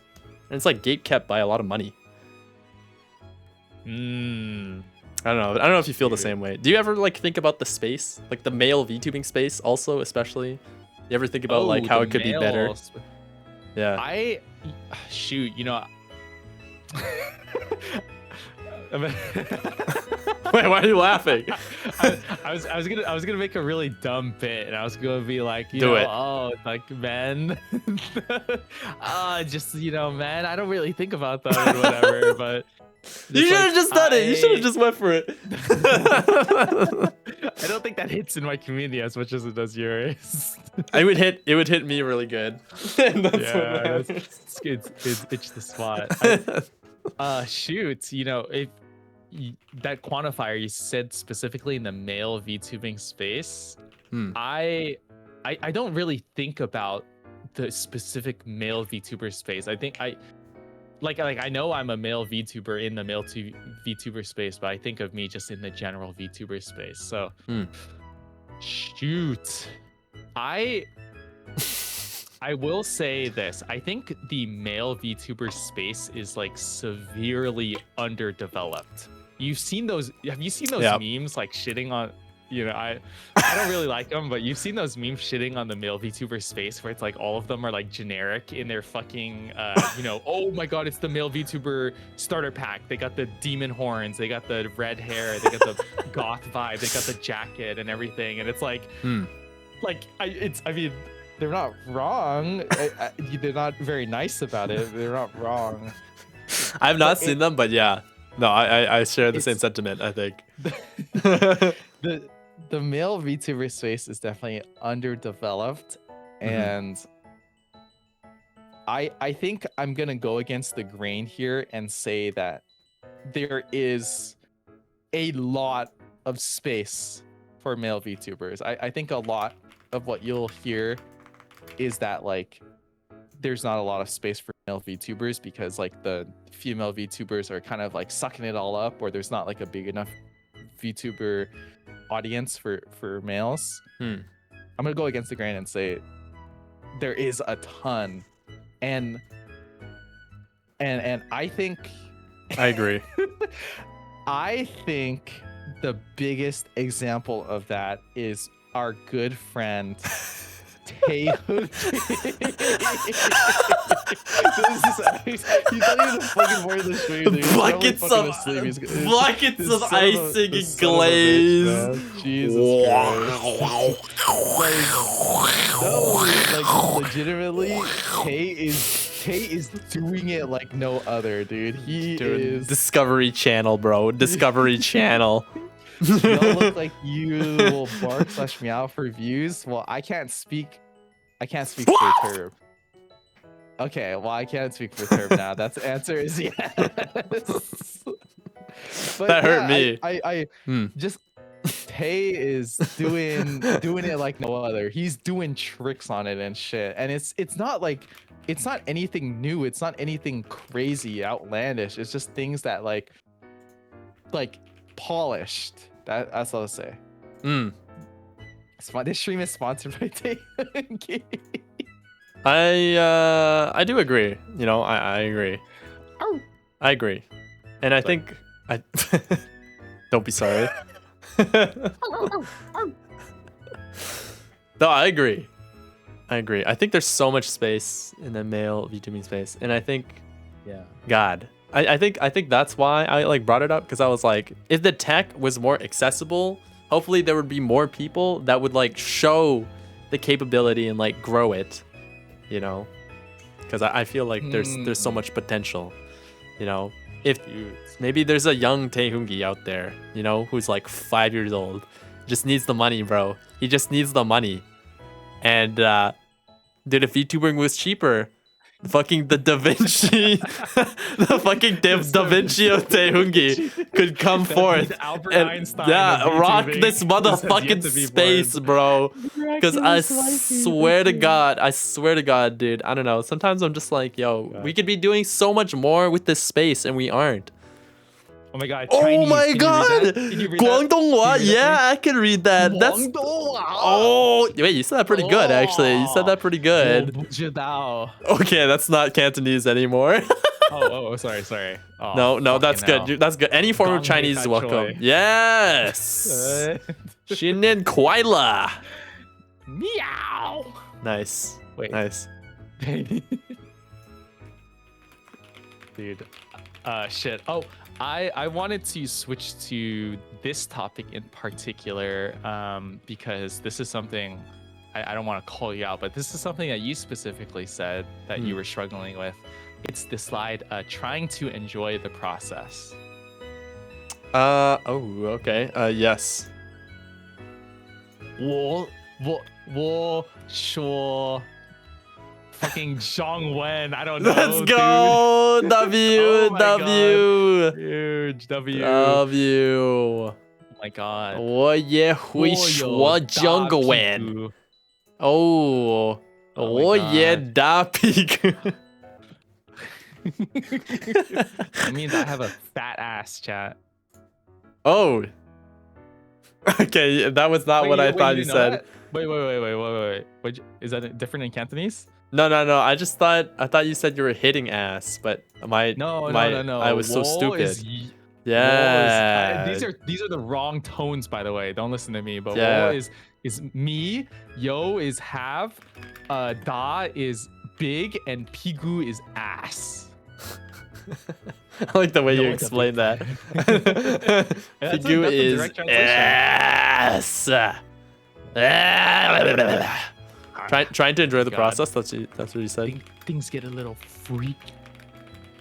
And it's like gate kept by a lot of money. I don't know if you feel the same way. Do you ever like think about the space, like the male VTubing space also, especially? You ever think about like how it could be better? Yeah. Wait, why are you laughing? I was gonna make a really dumb bit, and I was gonna be like, Do it. oh, like men, just man, I don't really think about them and whatever, but You should have just done it. You should have just went for it. I don't think that hits in my community as much as it does yours. It would hit me really good. And that's Yeah, what it's itch the spot. Shoot, if that quantifier you said specifically in the male VTubing space, I don't really think about the specific male VTuber space. I think I know I'm a male VTuber in the male VTuber space, but I think of me just in the general VTuber space. So, shoot, I will say this. I think the male VTuber space is like severely underdeveloped. Have you seen those memes like shitting on, I don't really like them, but you've seen those memes shitting on the male VTuber space where it's like all of them are like generic in their fucking, oh my god, it's the male VTuber starter pack. They got the demon horns, they got the red hair, they got the goth vibe, they got the jacket and everything, and it's like, they're not wrong. They're not very nice about it. They're not wrong. I've not seen them, but yeah. No, I share the same sentiment, I think. The male VTuber space is definitely underdeveloped, and I think I'm gonna go against the grain here and say that there is a lot of space for male VTubers. I think a lot of what you'll hear is that like there's not a lot of space for male VTubers because like the female VTubers are kind of like sucking it all up, or there's not like a big enough VTuber audience for males. I'm gonna go against the grain and say there is a ton, and I think I agree. I think the biggest example of that is our good friend Taehoon. He's not even fucking wearing the stream. Buckets of icing and glaze. Jesus Christ. Legitimately, Tay is doing it like no other, dude. He is Discovery Channel, bro. Discovery Channel. You don't look like you will bark / meow for views. Well, I can't speak for Turb. Okay, well, I can't speak for Turb now. That's the answer is yes. But that hurt me. I just Tay is doing it like no other. He's doing tricks on it and shit. And it's not anything new. It's not anything crazy, outlandish. It's just things that like polished. That's what I'll say. This stream is sponsored by Tay. I do agree. I agree. I agree. And I think don't be sorry. No, I agree. I think there's so much space in the male VTubing space, and I think, God, I think that's why I like brought it up, because I was like, if the tech was more accessible, hopefully there would be more people that would like show the capability and like grow it, because I feel like there's so much potential, if maybe there's a young Taehoongi out there, who's like 5 years old, just needs the money, bro. He just needs the money. And dude, if VTubing was cheaper, fucking the Da Vinci, the fucking Da Vinci of Taehoongi could come forth Albert and Einstein rock this motherfucking space, bro. Because I swear to God, dude, I don't know. Sometimes I'm just like, yo, we could be doing so much more with this space, and we aren't. Oh my god. Oh my god. Guangdonghua. Yeah, I can read that. That's. Oh, wait, you said that pretty good, actually. You said that pretty good. Okay, that's not Cantonese anymore. oh, sorry. Oh, no, that's good. That's good. Any form of Chinese is welcome. Yes. Shinin Kwaila. Meow. Nice. Wait. Nice. Dude. Shit. Oh, I wanted to switch to this topic in particular because this is something I don't want to call you out, but this is something that you specifically said that you were struggling with. It's the slide trying to enjoy the process. Oh, okay. Yes. 我说 fucking Zhang Wen. I don't know. Let's go. Dude. W. Oh my W. God. Huge W. W. Oh my God. 我也会说中国文。哦， 我也大屁股。 That means I have a fat ass, chat. Oh. Okay, that was not what I thought you said. Wait. Is that different in Cantonese? No. I thought you said you were hitting ass, but No. I was so Wo stupid. Yeah. These are the wrong tones, by the way. Don't listen to me. But Yeah. wo is me, yo is have, da is big, and pigu is ass. I like the way you No, explained that. That's Pigu a is direct translation. ass. Trying to enjoy the God. process. That's what you said. Things get a little freak.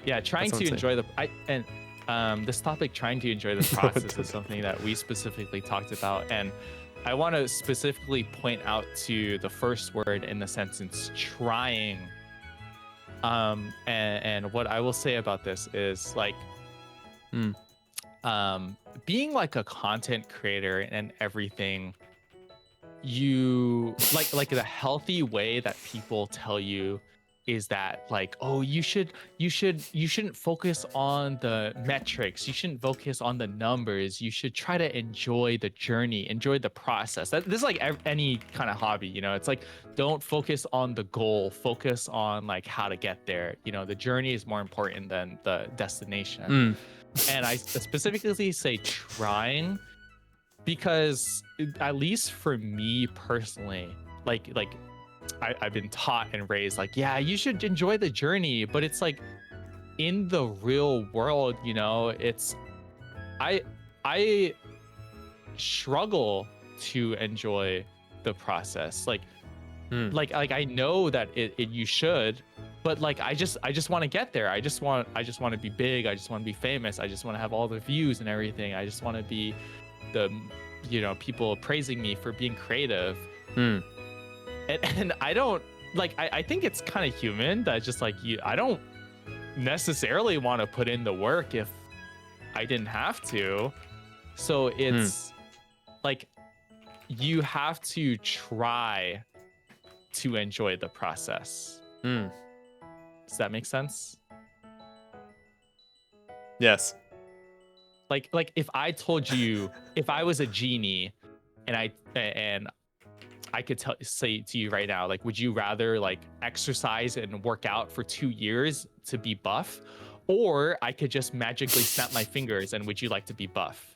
Yeah, trying That's what to I'm enjoy this topic, trying to enjoy the process, is something that we specifically talked about, and I want to specifically point out to the first word in the sentence trying. And what I will say about this is like, being like a content creator and everything, you like the healthy way that people tell you is that like, oh, you shouldn't focus on the metrics, you shouldn't focus on the numbers, you should try to enjoy the journey, enjoy the process. This is like any kind of hobby, you know. It's like, don't focus on the goal, focus on like how to get there, you know. The journey is more important than the destination. And I specifically say trying because, at least for me personally, like I've been taught and raised like, yeah, you should enjoy the journey, but it's like in the real world, you know, it's I struggle to enjoy the process. Like I know that you should, but like I just want to get there. I just want to be big. I just want to be famous. I just want to have all the views and everything. I just want to be people praising me for being creative. And I don't like, I think it's kind of human that just like I don't necessarily want to put in the work if I didn't have to. So it's like, you have to try to enjoy the process. Does that make sense? Yes. Like if I told you, if I was a genie and I could say to you right now, like, would you rather like exercise and work out for 2 years to be buff, or I could just magically snap my fingers and would you like to be buff?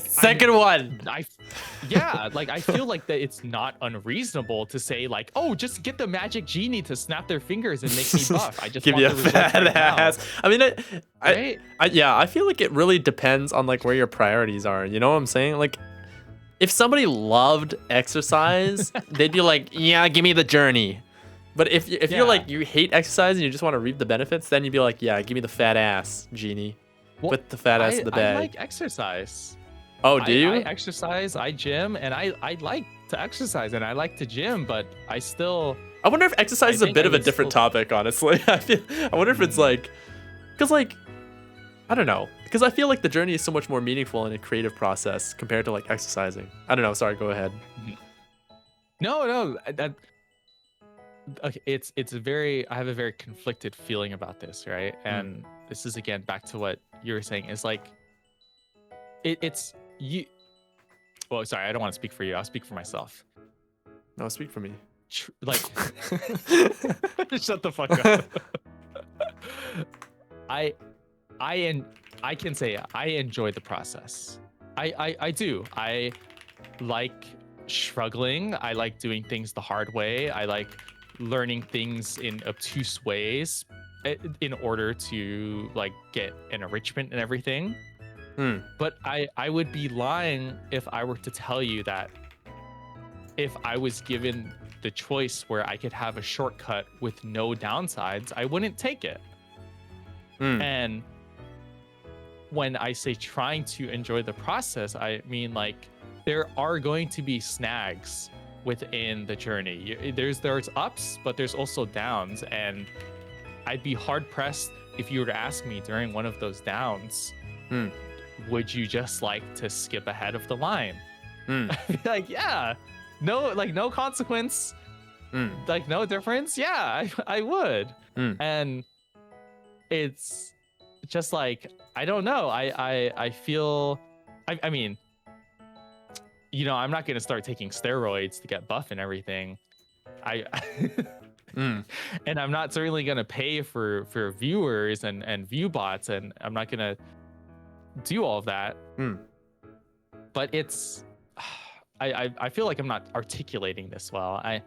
Second one. I feel like that it's not unreasonable to say like, oh, just get the magic genie to snap their fingers and make me buff. I just give want you a the results fat right now. ass. I mean, Right? I feel like it really depends on like where your priorities are. You know what I'm saying? Like, if somebody loved exercise, they'd be like, yeah, give me the journey. But if you're like, you hate exercise and you just want to reap the benefits, then you'd be like, yeah, give me the fat ass, genie. Well, Put the fat ass in the bag. I like exercise. Oh, do you? I exercise, I gym, and I like to exercise and I like to gym, but I wonder if exercise is a bit of a different topic, honestly. I wonder if it's like, because like, I don't know, because I feel like the journey is so much more meaningful in a creative process compared to like exercising. I don't know. Sorry, go ahead. No, okay, I have a very conflicted feeling about this, right? And this is again back to what you were saying, is like, it's you. Well, sorry, I don't want to speak for you. I'll speak for myself. No, speak for me. Like, shut the fuck up. I can say I enjoy the process. I do. I like struggling. I like doing things the hard way. I like learning things in obtuse ways. in order to like get an enrichment and everything. But I would be lying if I were to tell you that if I was given the choice where I could have a shortcut with no downsides, I wouldn't take it. And when I say trying to enjoy the process, I mean like there are going to be snags within the journey. There's ups, but there's also downs, and I'd be hard pressed if you were to ask me during one of those downs, would you just like to skip ahead of the line? I'd be like, yeah, no consequence, like no difference. Yeah, I would. And it's just like, I don't know. I feel, I mean, you know, I'm not going to start taking steroids to get buff and everything. And I'm not certainly going to pay for viewers and view bots, and I'm not going to do all of that. But it's, I feel like I'm not articulating this well. I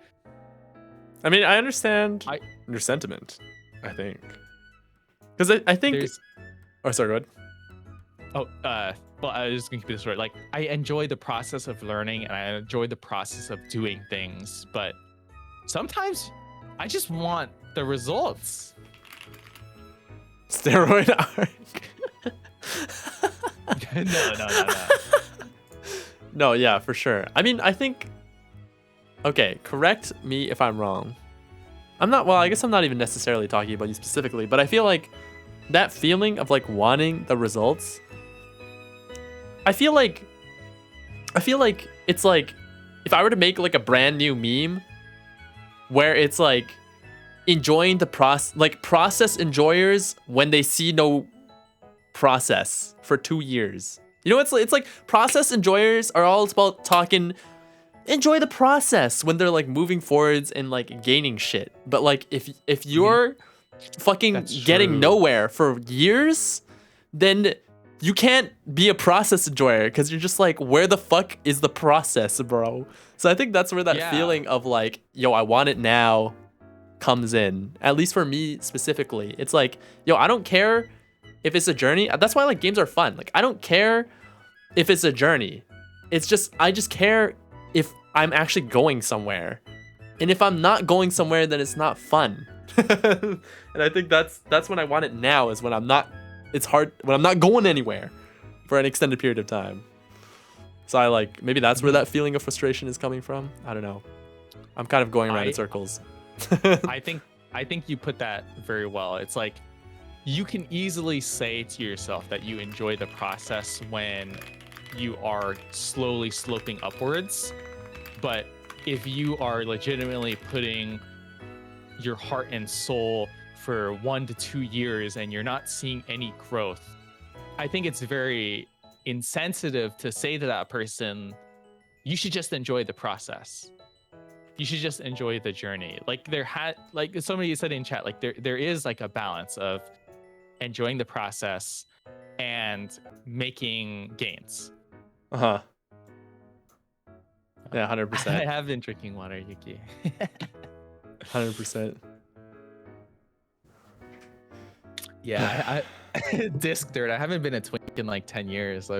mean, I understand your sentiment, I think. Because I think... Oh, sorry, go ahead. Well, I was just going to keep this short. Like, I enjoy the process of learning, and I enjoy the process of doing things, but sometimes I just want the results. Steroid arc. No. No, yeah, for sure. I mean, I think... Okay, correct me if I'm wrong. I guess I'm not even necessarily talking about you specifically, but I feel like that feeling of like wanting the results, I feel like it's like if I were to make like a brand new meme where it's like enjoying the process enjoyers when they see no process for 2 years. You know, it's like process enjoyers are all about talking enjoy the process when they're like moving forwards and like gaining shit. But like if you're fucking getting nowhere for years, then you can't be a process enjoyer because you're just like, where the fuck is the process, bro? So I think that's where that feeling of like, yo, I want it now comes in. At least for me specifically. It's like, yo, I don't care if it's a journey. That's why like games are fun. Like I don't care if it's a journey. It's just, I just care if I'm actually going somewhere. And if I'm not going somewhere, then it's not fun. And I think that's when I want it now, is when I'm not, it's hard, when I'm not going anywhere for an extended period of time. So I like, maybe that's where that feeling of frustration is coming from. I don't know. I'm kind of going around in circles. I think you put that very well. It's like, you can easily say to yourself that you enjoy the process when you are slowly sloping upwards. But if you are legitimately putting your heart and soul for 1 to 2 years and you're not seeing any growth, I think it's very insensitive to say to that person, you should just enjoy the process. You should just enjoy the journey. Like like somebody said in chat, like there is like a balance of enjoying the process and making gains. Yeah, 100%. I have been drinking water, Yuki. 100%. Yeah, I disc dirt. I haven't been a twink in like 10 years.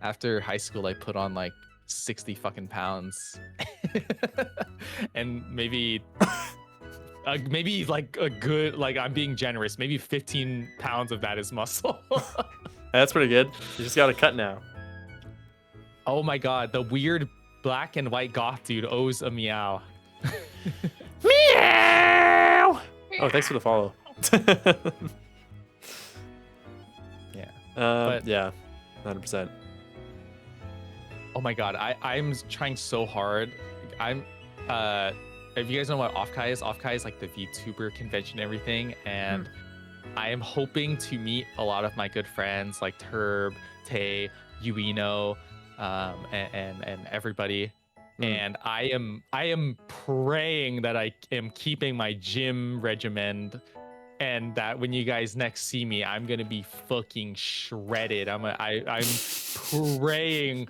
After high school, I put on like 60 fucking pounds, and maybe like a good, like I'm being generous, maybe 15 pounds of that is muscle. That's pretty good. You just got to cut now. Oh my god, the weird black and white goth dude owes a meow. Meow. Oh, thanks for the follow. Yeah. Yeah, 100%. Oh my god, I'm trying so hard. If you guys know what Offkai is, Offkai is like the VTuber convention and everything, and I am hoping to meet a lot of my good friends like Turb, Tay, Ueno, and everybody. And I am praying that I am keeping my gym regimen, and that when you guys next see me, I'm gonna be fucking shredded. I'm praying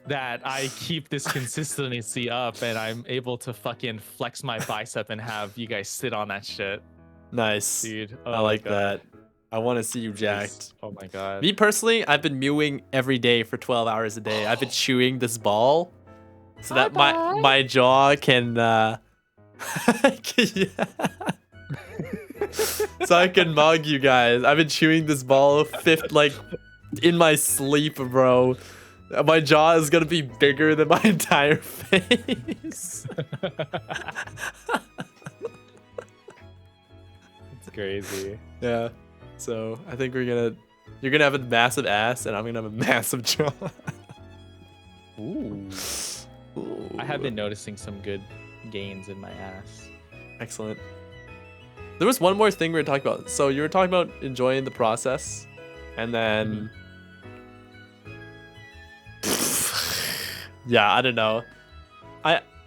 that I keep this consistency up and I'm able to fucking flex my bicep and have you guys sit on that shit. Nice. dude. I Oh like God. that. I want to see you jacked. Nice. Oh my God. Me personally, I've been mewing every day for 12 hours a day. I've been chewing this ball so that my jaw can yeah. So I can mug you guys. I've been chewing this ball like in my sleep, bro. My jaw is gonna be bigger than my entire face. It's crazy. Yeah. So I think you're gonna have a massive ass and I'm gonna have a massive jaw. Ooh. I have been noticing some good gains in my ass. Excellent. There was one more thing we were talking about. So you were talking about enjoying the process, and then yeah, I don't know.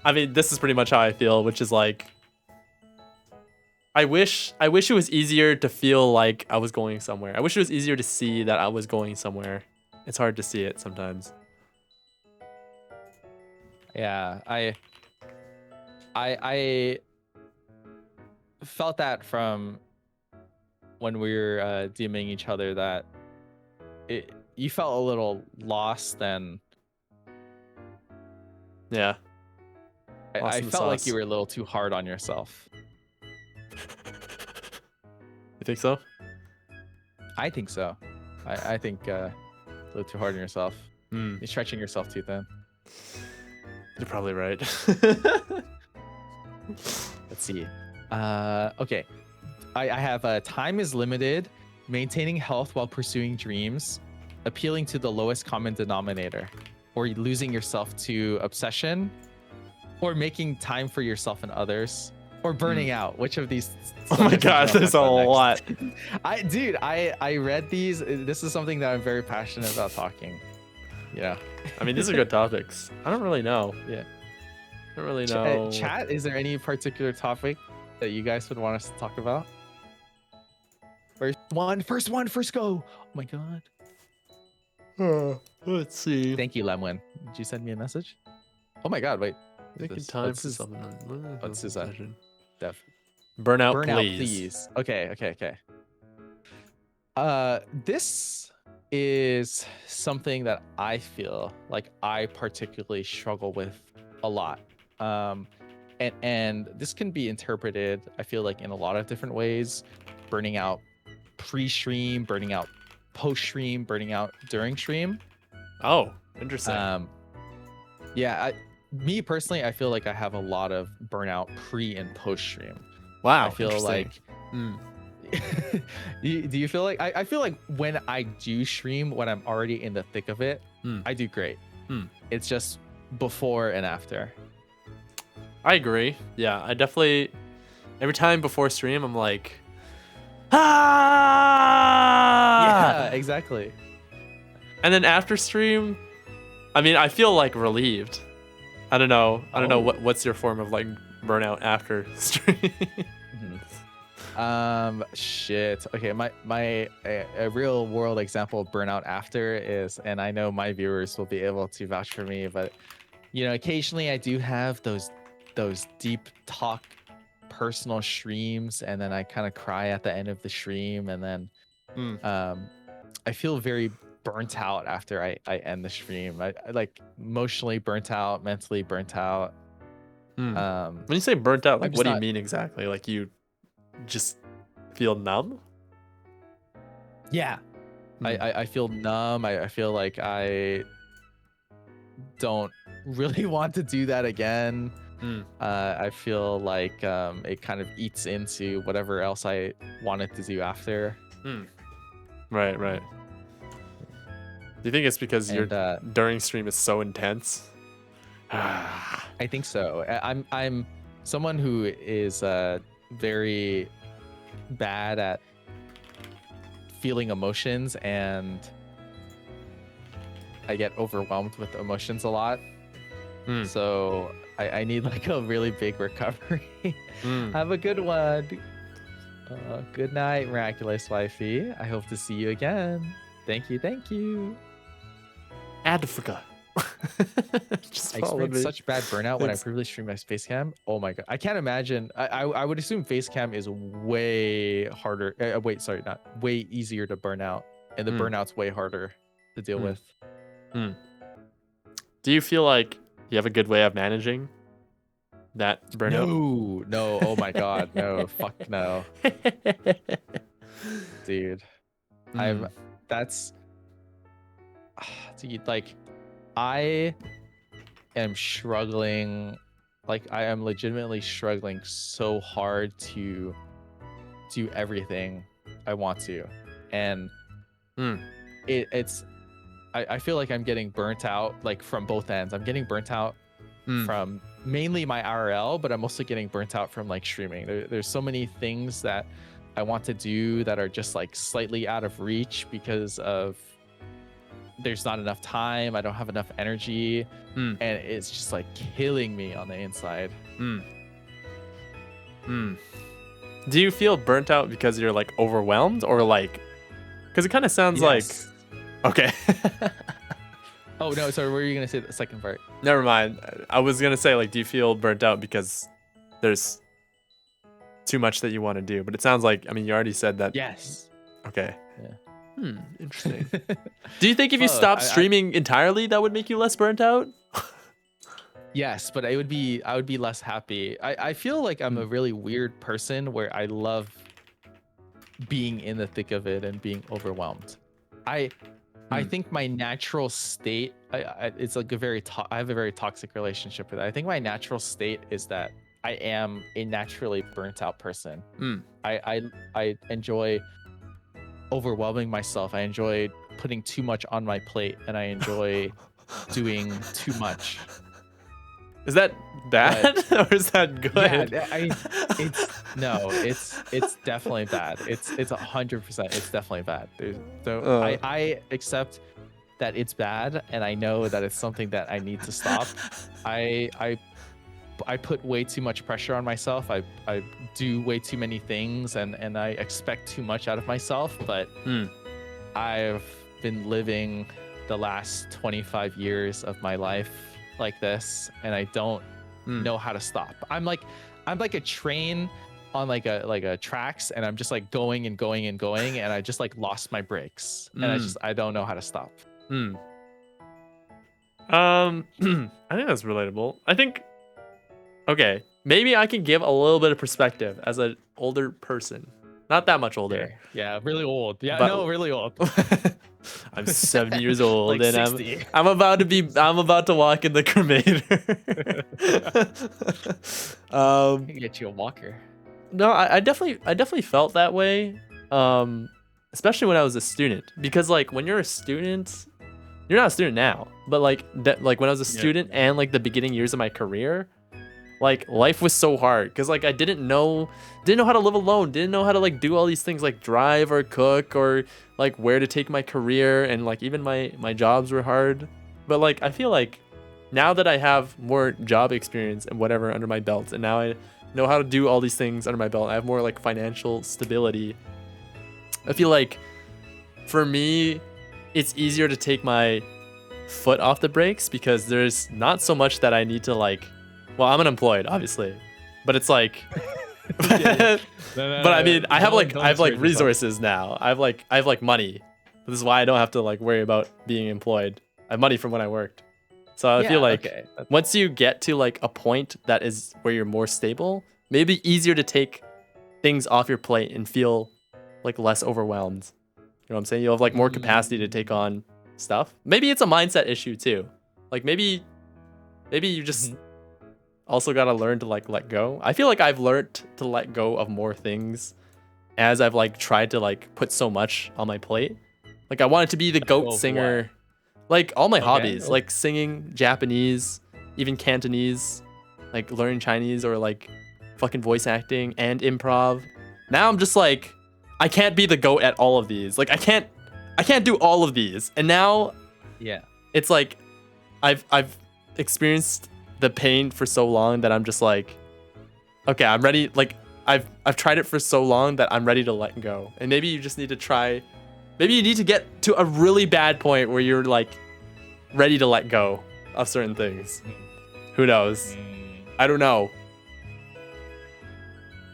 I mean, this is pretty much how I feel, which is like I wish it was easier to feel like I was going somewhere. I wish it was easier to see that I was going somewhere. It's hard to see it sometimes. Yeah, I felt that from when we were DMing each other, that you felt a little lost, and Yeah. I felt like you were a little too hard on yourself. You think so? I think so. I think a little too hard on yourself. Hmm. You're stretching yourself too thin. You're probably right. Let's see. Okay. I have time is limited, maintaining health while pursuing dreams, appealing to the lowest common denominator, or losing yourself to obsession, or making time for yourself and others, or burning out. Which of these? Oh my god, there's a lot. I read these. This is something that I'm very passionate about talking. Yeah. I mean, these are good topics. I don't really know. Yeah. I don't really know. Chat, is there any particular topic that you guys would want us to talk about? First go. Oh my god. Let's see. Thank you, Lemwin. Did you send me a message? Oh my god, wait. Taking This- time what's for his- something. what's his, Def? Burnout, Burnout, please. Okay. This is something that I feel like I particularly struggle with a lot. And this can be interpreted, I feel like, in a lot of different ways. Burning out pre-stream, burning out post-stream, burning out during stream. Oh, interesting. Yeah, me personally, I feel like I have a lot of burnout pre and post-stream. Wow. I feel interesting. like do you feel like I feel like when I do stream, when I'm already in the thick of it, I do great. It's just before and after. I agree. Yeah, I definitely every time before stream I'm like Yeah, exactly. And then after stream, I mean, I feel like relieved. I don't know. I don't know what's your form of like burnout after stream. Shit. Okay, a real world example of burnout after is, and I know my viewers will be able to vouch for me, but you know, occasionally I do have those deep talk personal streams, and then I kind of cry at the end of the stream, and then I feel very burnt out after I end the stream. I like emotionally burnt out, mentally burnt out. When you say burnt out, like what do you not- mean exactly? Like you just feel numb? Yeah. I feel numb. I feel like I don't really want to do that again. I feel like it kind of eats into whatever else I wanted to do after. Right. Do you think it's because your during stream is so intense? I think so. I'm someone who is very bad at feeling emotions, and I get overwhelmed with emotions a lot. So I need like a really big recovery. Have a good one. Good night, miraculous wifey. I hope to see you again. Thank you. Africa. Just I follow experienced me. such bad burnout when I Thanks. previously streamed my face cam. Oh my god, I can't imagine. I would assume face cam is way harder. Wait, sorry, not way easier to burn out, and the Mm, burnout's way harder to deal mm, with. mm. Do you feel like you have a good way of managing that burnout? No, no, oh my god, no, fuck no, dude. I'm Mm, that's dude, like I am struggling, like I am legitimately struggling so hard to do everything I want to, and mm, it's I feel like I'm getting burnt out like from both ends. I'm getting burnt out mm, from mainly my RL, but I'm also getting burnt out from like streaming. There's so many things that I want to do that are just like slightly out of reach because of there's not enough time. I don't have enough energy, mm, and it's just like killing me on the inside. mm, mm. Do you feel burnt out because you're like overwhelmed or like, because it kind of sounds like, Yes. okay. Oh no, sorry. What were you gonna say? The second part. Never mind. I was gonna say like, do you feel burnt out because there's too much that you want to do? But it sounds like, I mean, you already said that. Yes. Okay. Yeah. Interesting. Do you think if you Both. stopped streaming entirely, that would make you less burnt out? Yes, but I would be less happy. I feel like I'm a really weird person where I love being in the thick of it and being overwhelmed. I think my natural state it's like I have a very toxic relationship with it. I think my natural state is that I am a naturally burnt out person. Mm. I enjoy overwhelming myself. I enjoy putting too much on my plate, and I enjoy doing too much. Is that bad or is that good? Yeah, it's definitely bad. It's 100%. It's definitely bad. I accept that it's bad, and I know that it's something that I need to stop. I put way too much pressure on myself. I do way too many things, and I expect too much out of myself. But I've been living the last 25 years of my life like this, and I don't know how to stop. I'm like a train on like a tracks, and I'm just like going and going and going, and I just like lost my brakes, and I don't know how to stop. I think that's relatable. I think, okay, maybe I can give a little bit of perspective as an older person. Not that much older. Okay. Yeah, really old. Yeah, But- no, really old. I'm 70 years old, Like and 60. I'm about to walk in the cremator. I can get you a walker. No, I definitely felt that way. Especially when I was a student, because like when you're a student, you're not a student now, but like like when I was a student and like the beginning years of my career, like life was so hard because like I didn't know how to live alone, didn't know how to like do all these things like drive or cook or like where to take my career, and like even my jobs were hard. But like I feel like now that I have more job experience and whatever under my belt, and now I know how to do all these things under my belt, I have more like financial stability. I feel like for me it's easier to take my foot off the brakes because there's not so much that I need to like, well, I'm unemployed obviously, but it's like but I mean I have like resources now. I have like money. This is why I don't have to like worry about being employed. I have money from when I worked. So I feel like once you get to like a point that is where you're more stable, maybe easier to take things off your plate and feel like less overwhelmed. You know what I'm saying? You'll have like more capacity to take on stuff. Maybe it's a mindset issue too. Like maybe you just also got to learn to like let go. I feel like I've learned to let go of more things as I've like tried to like put so much on my plate. Like I wanted to be the goat singer. Like all my hobbies, like singing, Japanese, even Cantonese, like learning Chinese or like fucking voice acting and improv. Now I'm just like, I can't be the goat at all of these. Like I can't do all of these. And now it's like I've experienced the pain for so long that I'm just like, okay, I'm ready. Like I've tried it for so long that I'm ready to let go. And maybe you just need to try, maybe you need to get to a really bad point where you're like ready to let go of certain things. Who knows? I don't know.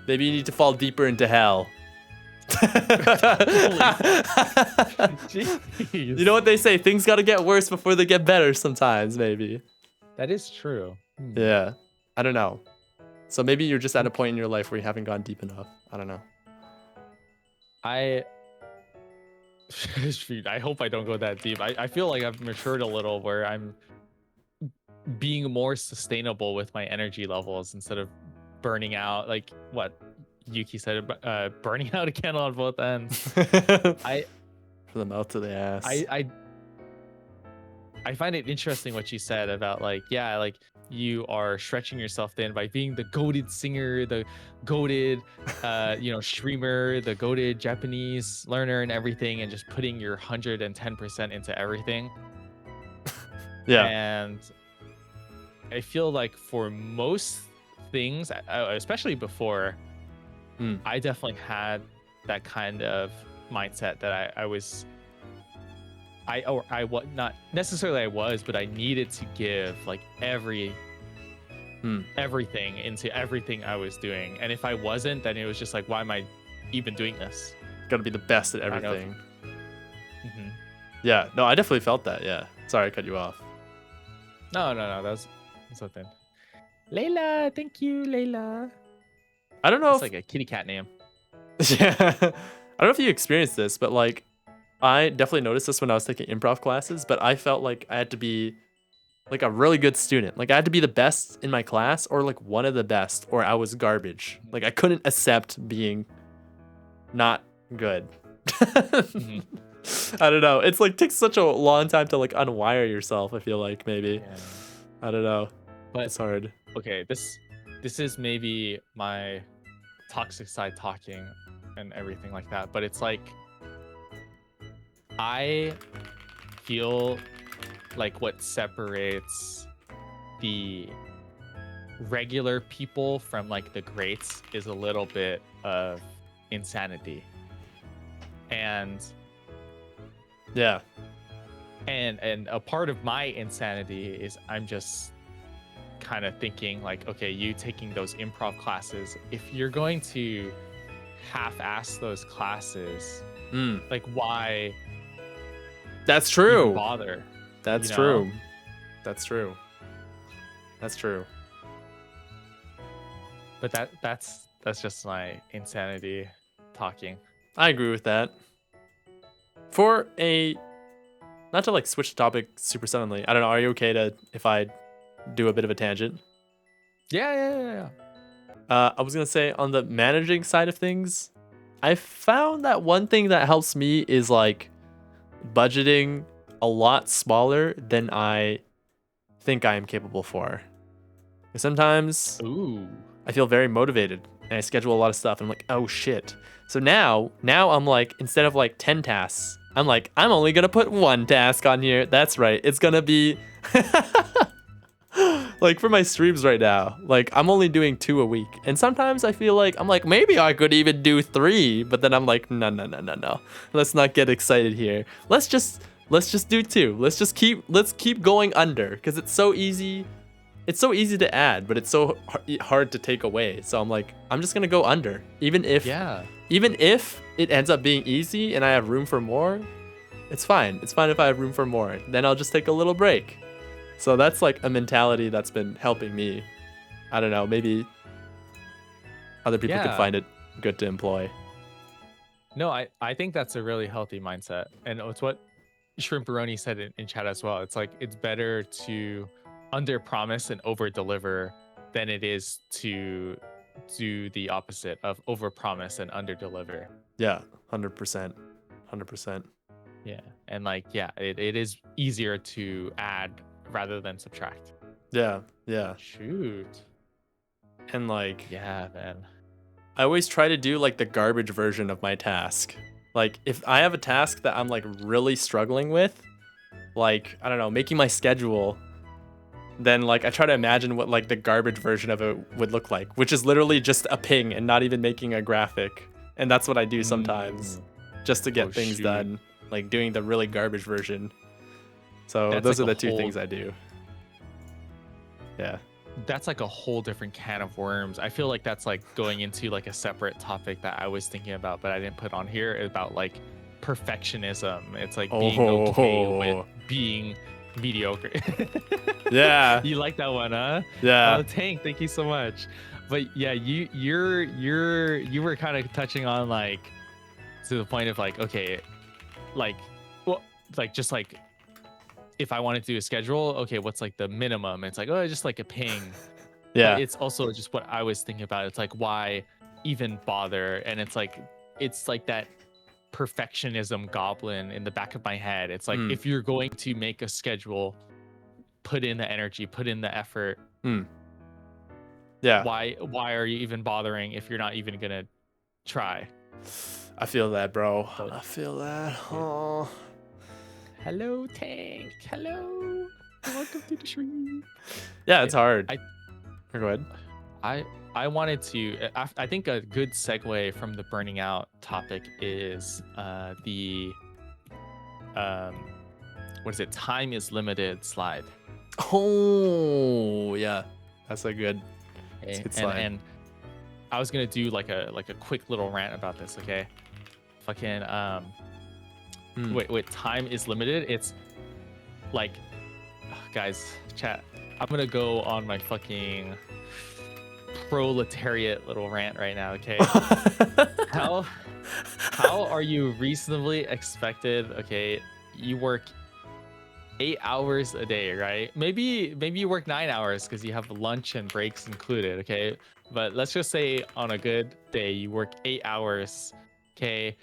Maybe you need to fall deeper into hell. You know what they say? Things gotta get worse before they get better sometimes, maybe. That is true. Yeah. I don't know. So maybe you're just at a point in your life where you haven't gone deep enough. I don't know. I hope I don't go that deep. I feel like I've matured a little where I'm being more sustainable with my energy levels instead of burning out, like what Yuki said, burning out a candle on both ends. For the mouth to the ass. I find it interesting what you said about like, yeah, like you are stretching yourself thin by being the goated singer, the goated streamer, the goated Japanese learner and everything, and just putting your 110% into everything. Yeah. And I feel like for most things, especially before, I definitely had that kind of mindset that I was not necessarily I was, but I needed to give like everything into everything I was doing. And if I wasn't, then it was just like, why am I even doing this? Gotta be the best at everything. Yeah, no, I definitely felt that. Yeah. Sorry, I cut you off. No, that's something. Layla, thank you, Layla. I don't know It's like a kitty cat name. Yeah. I don't know if you experienced this, but like I definitely noticed this when I was taking improv classes, but I felt like I had to be like a really good student. Like I had to be the best in my class or like one of the best or I was garbage. Like I couldn't accept being not good. I don't know. It's like takes such a long time to like unwire yourself, I feel like maybe. Yeah. I don't know. But it's hard. Okay, this is maybe my toxic side talking and everything like that, but it's like I feel like what separates the regular people from like the greats is a little bit of insanity. And yeah. And a part of my insanity is I'm just kind of thinking like, okay, you taking those improv classes, if you're going to half-ass those classes, like why? That's true. Even bother? That's true. That's true. That's true. But that's just my insanity talking. I agree with that. For a, not to like switch the topic super suddenly. I don't know. Are you okay to if I do a bit of a tangent? Yeah. I was gonna say on the managing side of things, I found that one thing that helps me is like budgeting a lot smaller than I think I am capable for. Because sometimes I feel very motivated and I schedule a lot of stuff and I'm like, oh shit. So now I'm like, instead of like 10 tasks, I'm like, I'm only gonna put 1 task on here. That's right. It's gonna be like for my streams right now, like I'm only doing 2 a week. And sometimes I feel like, I'm like, maybe I could even do 3, but then I'm like, no. Let's not get excited here. Let's just do 2. Let's keep going under because it's so easy. It's so easy to add, but it's so hard to take away. So I'm like, I'm just gonna go under, even if it ends up being easy and I have room for more. It's fine. It's fine if I have room for more. Then I'll just take a little break. So that's like a mentality that's been helping me. I don't know. Maybe other people could find it good to employ. No, I think that's a really healthy mindset, and it's what Shrimperoni said in chat as well. It's like it's better to under promise and over deliver than it is to do the opposite of over promise and under deliver. Yeah, 100%. Yeah, and like it is easier to add rather than subtract. Yeah. Shoot. And like, yeah, man, I always try to do like the garbage version of my task. Like if I have a task that I'm like really struggling with, like I don't know, making my schedule, then like I try to imagine what like the garbage version of it would look like, which is literally just a ping and not even making a graphic. And that's what I do sometimes just to get things done, like doing the really garbage version. So That's those like are a the two whole- things I do. Yeah. That's like a whole different can of worms. I feel like that's like going into like a separate topic that I was thinking about, but I didn't put on here about like perfectionism. It's like being okay with being mediocre. Yeah. You like that one, huh? Yeah. Oh, Tank, thank you so much. But yeah, you were kind of touching on like to the point of like, okay, like, well, like just like if I wanted to do a schedule, okay, what's like the minimum? It's like, oh, just like a ping. Yeah. But it's also just what I was thinking about. It's like, why even bother? And it's like that perfectionism goblin in the back of my head. It's like, if you're going to make a schedule, put in the energy, put in the effort. Yeah. Why are you even bothering if you're not even gonna try? I feel that, bro. I feel that. Yeah. Oh. Hello, Tank. Hello. Welcome to the stream. Yeah, it's hard. Go ahead. I wanted to. I think a good segue from the burning out topic is the what is it? Time is limited slide. Oh yeah, that's a good. Okay? Good slide. And I was gonna do like a quick little rant about this. Okay, fucking wait. Time is limited. It's like, guys, chat. I'm gonna go on my fucking proletariat little rant right now. Okay, how are you reasonably expected? Okay, you work 8 hours a day, right? Maybe you work 9 hours because you have lunch and breaks included. Okay, but let's just say on a good day you work 8 hours. Okay,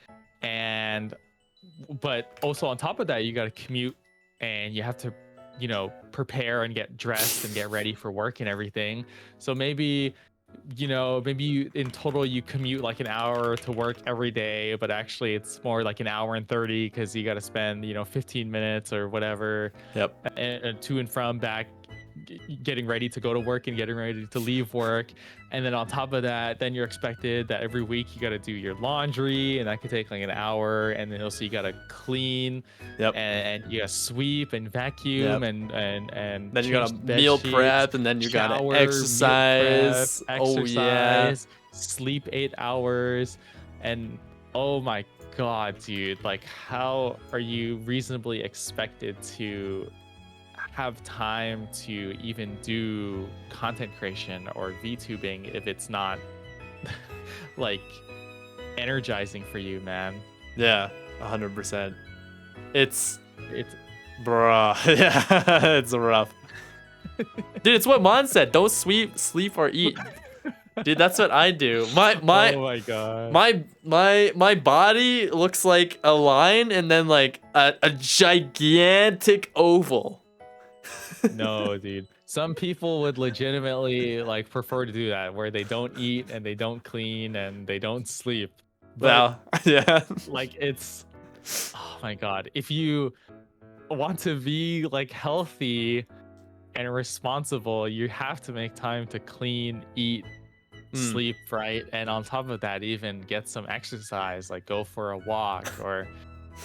but also on top of that you got to commute and you have to, you know, prepare and get dressed and get ready for work and everything. So maybe in total you commute like an hour to work every day, but actually it's more like an hour and 30 because you got to spend 15 minutes or whatever. Yep. And to and from back, getting ready to go to work and getting ready to leave work. And then on top of that, then you're expected that every week you got to do your laundry, and that could take like an hour. And then also you got to clean. Yep. And you got to sweep and vacuum. Yep. And then you got to change bed meal sheets, prep, and then you got to shower, exercise. meal prep, Oh yeah. sleep 8 hours. And oh my god, dude, like how are you reasonably expected to have time to even do content creation or VTubing if it's not like energizing for you, man? Yeah, 100%. It's bruh. Yeah, it's rough. Dude, it's what Mon said. Don't sleep or eat. Dude, that's what I do. Oh my god. My body looks like a line and then like a gigantic oval. No, dude. Some people would legitimately like prefer to do that, where they don't eat and they don't clean and they don't sleep. But Well, yeah. like it's, oh my god. If you want to be like healthy and responsible, you have to make time to clean, eat, sleep, right? And on top of that, even get some exercise, like go for a walk or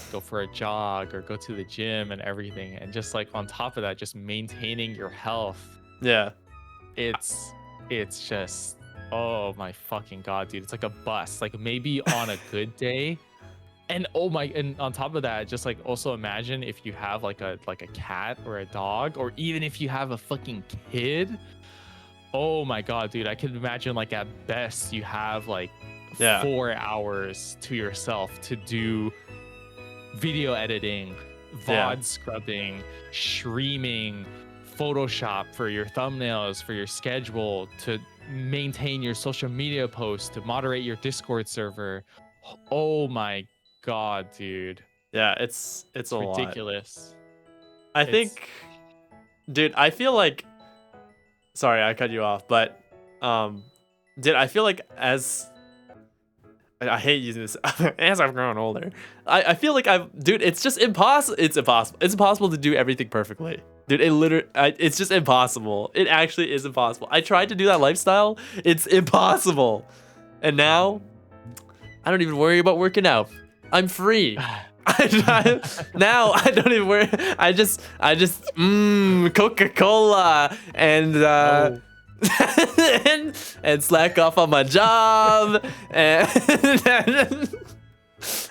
go for a jog or go to the gym and everything. And just like on top of that, just maintaining your health. Yeah. It's just, oh my fucking god, dude. It's like a bust. Like maybe on a good day. And and on top of that, just like also imagine if you have like a cat or a dog, or even if you have a fucking kid. Oh my god, dude. I can imagine like at best you have like 4 hours to yourself to do video editing, VOD scrubbing, streaming, Photoshop for your thumbnails, for your schedule, to maintain your social media posts, to moderate your Discord server. Oh my god, dude. Yeah, it's a lot. Ridiculous. I think, dude, I feel like, sorry, I cut you off, but dude, I feel like I hate using this as I've grown older. I feel like dude, it's just impossible. It's impossible. It's impossible to do everything perfectly. Dude, it's just impossible. It actually is impossible. I tried to do that lifestyle. It's impossible. And now, I don't even worry about working out. I'm free. Now I don't even wear. I just Coca-Cola and Oh. and slack off on my job and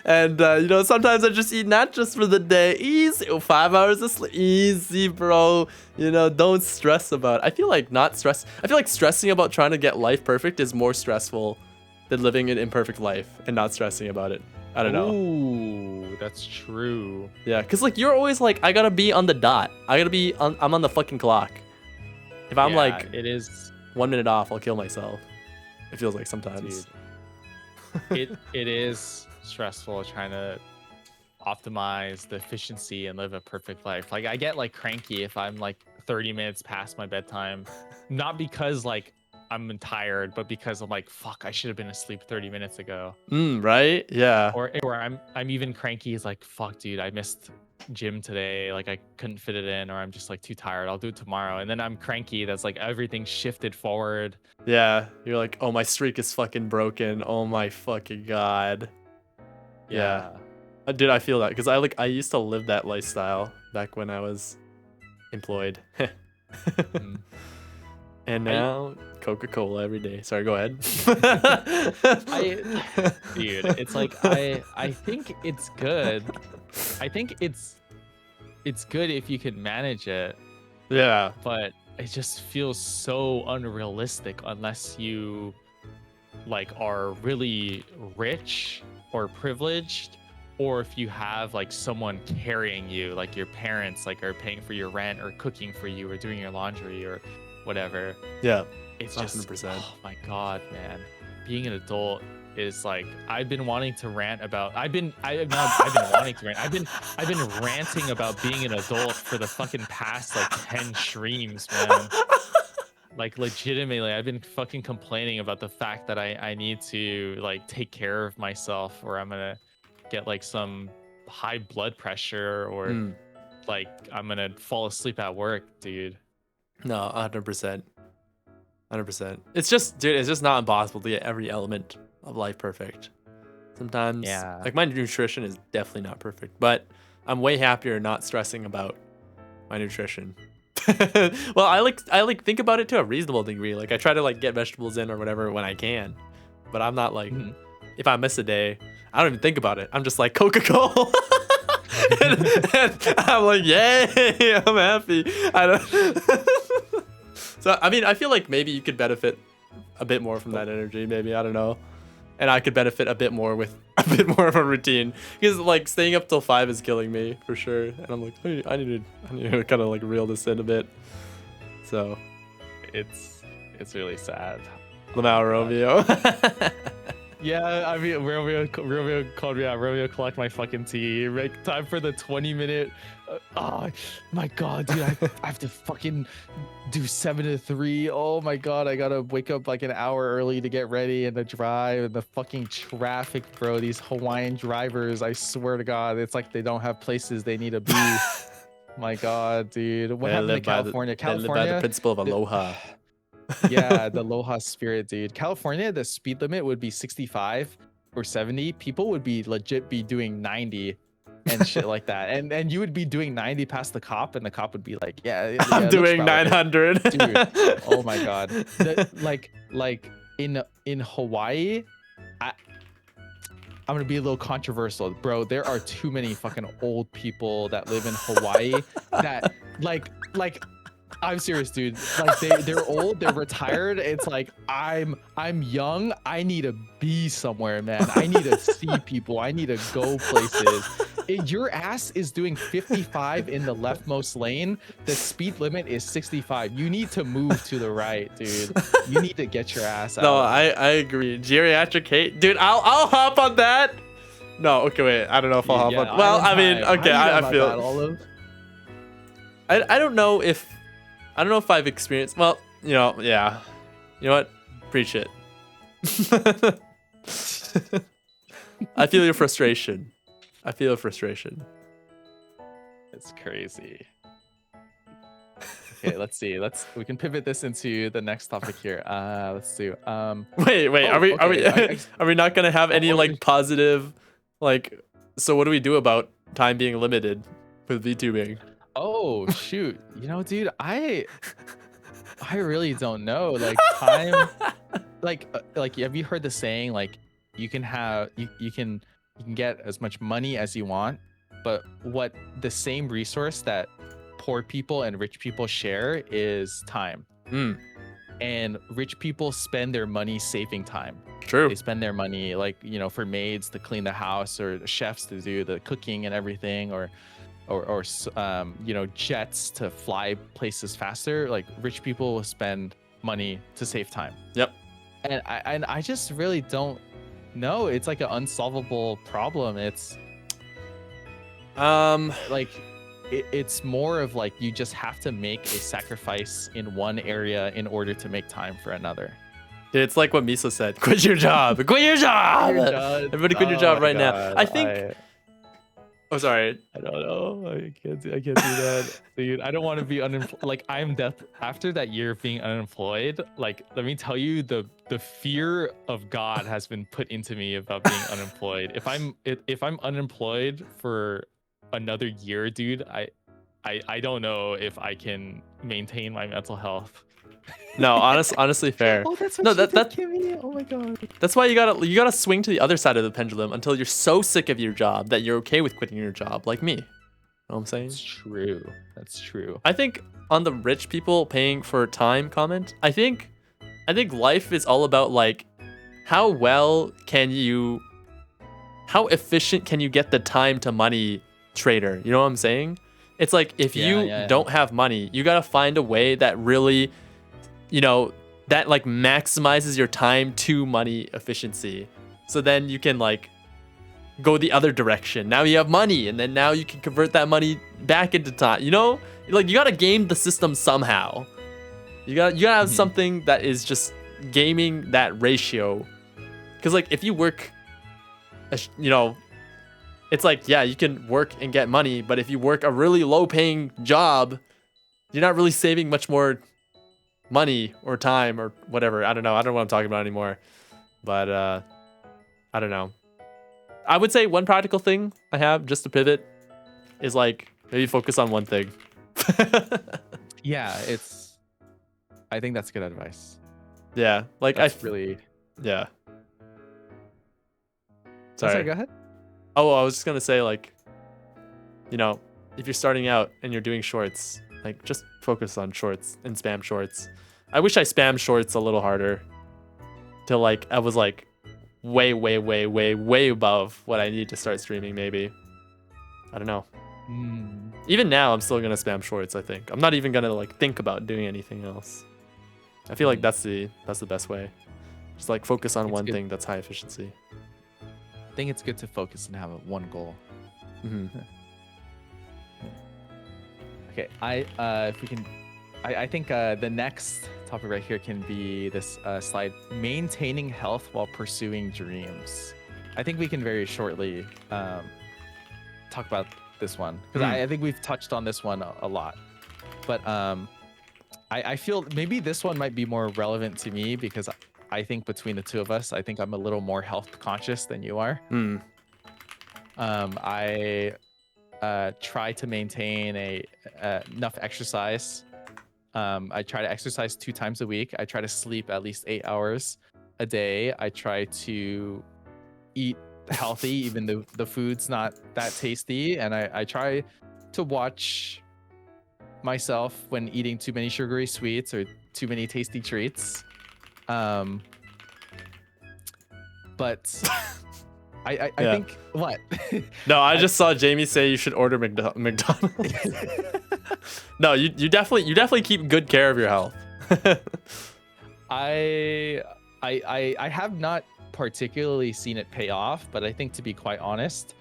you know, sometimes I just eat nachos for the day. Easy, 5 hours of sleep, easy, bro. You know, don't stress about it. I feel like stressing about trying to get life perfect is more stressful than living an imperfect life and not stressing about it. I don't know. Ooh, that's true. Yeah, cause like you're always like, I gotta be on the dot. I'm on the fucking clock. If I'm like it is 1 minute off, I'll kill myself. It feels like sometimes. Dude, it is stressful trying to optimize the efficiency and live a perfect life. Like I get like cranky if I'm like 30 minutes past my bedtime, not because like I'm tired, but because I'm like, fuck, I should have been asleep 30 minutes ago. Right? Yeah. Or I'm even cranky. It's like, fuck, dude, I missed gym today. Like I couldn't fit it in, or I'm just like too tired. I'll do it tomorrow. And then I'm cranky. That's like everything shifted forward. Yeah. You're like, oh, my streak is fucking broken. Oh my fucking god. Yeah. Dude, I feel that because I used to live that lifestyle back when I was employed. And now Coca-Cola every day. Sorry, go ahead. Dude, it's like I think it's good. I think it's good if you can manage it. Yeah. But it just feels so unrealistic unless you like are really rich or privileged, or if you have like someone carrying you, like your parents like are paying for your rent or cooking for you or doing your laundry or whatever. Yeah. It's just 100%. oh my god, man. Being an adult is like I've been wanting to rant about I've been wanting to rant. I've been ranting about being an adult for the fucking past like 10 streams, man. Like legitimately, I've been fucking complaining about the fact that I need to like take care of myself, or I'm gonna get like some high blood pressure, or like I'm gonna fall asleep at work, dude. No, 100%. 100%. It's just not impossible to get every element of life perfect. Sometimes, like my nutrition is definitely not perfect, but I'm way happier not stressing about my nutrition. Well, I like think about it to a reasonable degree. Like I try to like get vegetables in or whatever when I can, but I'm not like if I miss a day, I don't even think about it. I'm just like Coca-Cola. and I'm like, yay, I'm happy. I don't. So I mean, I feel like maybe you could benefit a bit more from that energy. Maybe, I don't know. And I could benefit a bit more with a bit more of a routine, because like staying up till 5 is killing me for sure. And I'm like, I need to kind of like reel this in a bit. So it's really sad. Lamau Romeo. Yeah, I mean, Romeo called me out. Romeo, collect my fucking tea. Make time for the 20-minute. Oh my god, dude, I have to fucking do 7 to 3. Oh my god, I gotta wake up like an hour early to get ready and to drive, and the fucking traffic, bro. These Hawaiian drivers, I swear to God, it's like they don't have places they need to be. My god, dude, what happened to California? They live by the principle of aloha. Yeah, the aloha spirit, dude. California, the speed limit would be 65 or 70. People would be legit be doing 90 and shit like that. And you would be doing 90 past the cop, and the cop would be like, yeah, I'm doing 900. Dude, oh my god. Like in Hawaii, I'm gonna be a little controversial, bro. There are too many fucking old people that live in Hawaii that like I'm serious, dude. Like they're old, they're retired. It's like I'm young. I need to be somewhere, man. I need to see people. I need to go places. Your ass is doing 55 in the leftmost lane. The speed limit is 65. You need to move to the right, dude. You need to get your ass out. No, I agree. Geriatric hate, dude. I'll hop on that. No, okay, wait. I don't know if I'll hop on. Well, I mean, okay, I feel. I don't know if I've experienced. Well, you know, yeah. You know what? Preach it. I feel your frustration. It's crazy. Okay, let's see. We can pivot this into the next topic here. Let's see. Wait. Are we not gonna have any like positive, like So what do we do about time being limited with VTubing? Oh shoot. Dude, I really don't know. Like time, like have you heard the saying like you can have you can get as much money as you want, but what the same resource that poor people and rich people share is time. Hmm. And rich people spend their money saving time. True. They spend their money like, for maids to clean the house, or the chefs to do the cooking and everything, or jets to fly places faster. Like rich people will spend money to save time. Yep. And I just really don't know. It's like an unsolvable problem. It's like it's more of like you just have to make a sacrifice in one area in order to make time for another. It's like what Miso said. Quit your job. Quit your job. Everybody quit your job right now. I think. Oh, sorry. I don't know. I can't do that, dude. I don't want to be unemployed. Like after that year of being unemployed. Like, let me tell you, the fear of God has been put into me about being unemployed. If I'm unemployed for another year, dude, I don't know if I can maintain my mental health. No, honestly fair. Oh, that's no, that Kimmy. Oh my god. That's why you gotta swing to the other side of the pendulum until you're so sick of your job that you're okay with quitting your job, like me. You know what I'm saying? It's true. That's true. I think on the rich people paying for time comment, I think life is all about like how efficient can you get the time to money trader? You know what I'm saying? It's like if you don't have money, you gotta find a way that really, that like maximizes your time to money efficiency. So then you can like go the other direction. Now you have money, and then now you can convert that money back into time. Like you gotta game the system somehow. You gotta have something that is just gaming that ratio. Because like if you work, it's like, yeah, you can work and get money, but if you work a really low paying job, you're not really saving much more money or time or whatever. I don't know what I'm talking about anymore. But I don't know. I would say one practical thing I have just to pivot is like maybe focus on one thing. Yeah, I think that's good advice. Yeah, like yeah. Sorry, go ahead. Oh, I was just gonna say like, if you're starting out and you're doing shorts, like just focus on shorts and spam shorts. I wish I spammed shorts a little harder till like I was like way above what I need to start streaming maybe. I don't know. Even now I'm still gonna spam shorts, I think. I'm not even gonna like think about doing anything else. I feel like that's the best way. Just like focus on one thing that's high efficiency. I think it's good to focus and have one goal. Okay, if we can, I think the next topic right here can be this slide: maintaining health while pursuing dreams. I think we can very shortly talk about this one because I think we've touched on this one a lot, but I feel maybe this one might be more relevant to me because I think between the two of us, I think I'm a little more health conscious than you are. I try to maintain enough exercise. I try to exercise 2 times a week. I try to sleep at least 8 hours a day. I try to eat healthy, even though the food's not that tasty. And I try to watch myself when eating too many sugary sweets or too many tasty treats. But I think what? No, I just saw Jamie say you should order McDonald's. No, you definitely keep good care of your health. I have not particularly seen it pay off, but I think to be quite honest,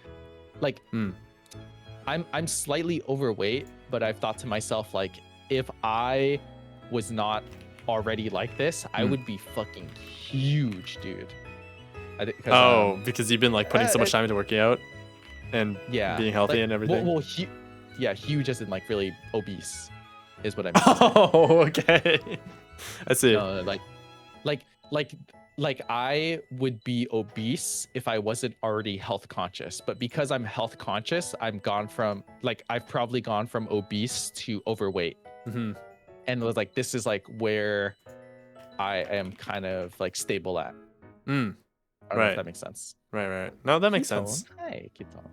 like I'm slightly overweight, but I've thought to myself like if I was not already like this, I would be fucking huge, dude. Because you've been like putting so much time into working out and being healthy and everything. Well, huge as in like really obese is what I mean. Oh, okay. I see. Like like I would be obese if I wasn't already health conscious, but because I'm health conscious, I've probably gone from obese to overweight, Mm-hmm. and was like, this is like where I am kind of like stable at. Mm. I don't know if that makes sense. Right. No, that makes Ketone. sense. Hey, ketone.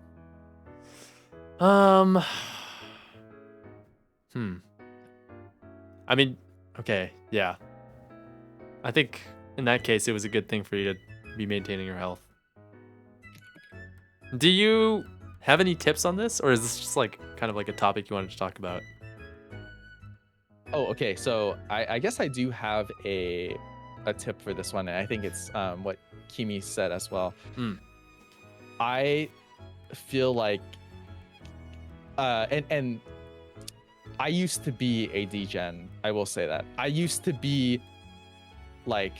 I mean, okay, yeah. I think in that case, it was a good thing for you to be maintaining your health. Do you have any tips on this, or is this just like kind of like a topic you wanted to talk about? Oh, okay. So I guess I do have a tip for this one, and I think it's what Kimi said as well. Mm. I feel like and I used to be a degen. I will say that. I used to be like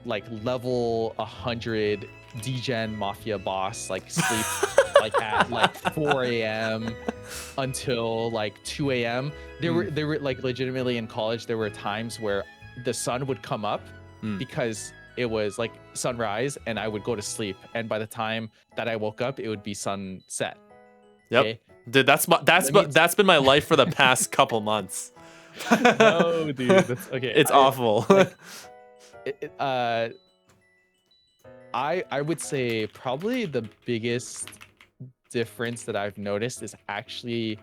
level 100 degen mafia boss, like sleep like at like 4 a.m. until like 2 a.m. There were like legitimately in college, there were times where the sun would come up because it was like sunrise and I would go to sleep. And by the time that I woke up, it would be sunset. Yep. Okay? Dude, that's been my life for the past couple months. No, dude. That's okay. It's awful. Like, I would say probably the biggest difference that I've noticed is actually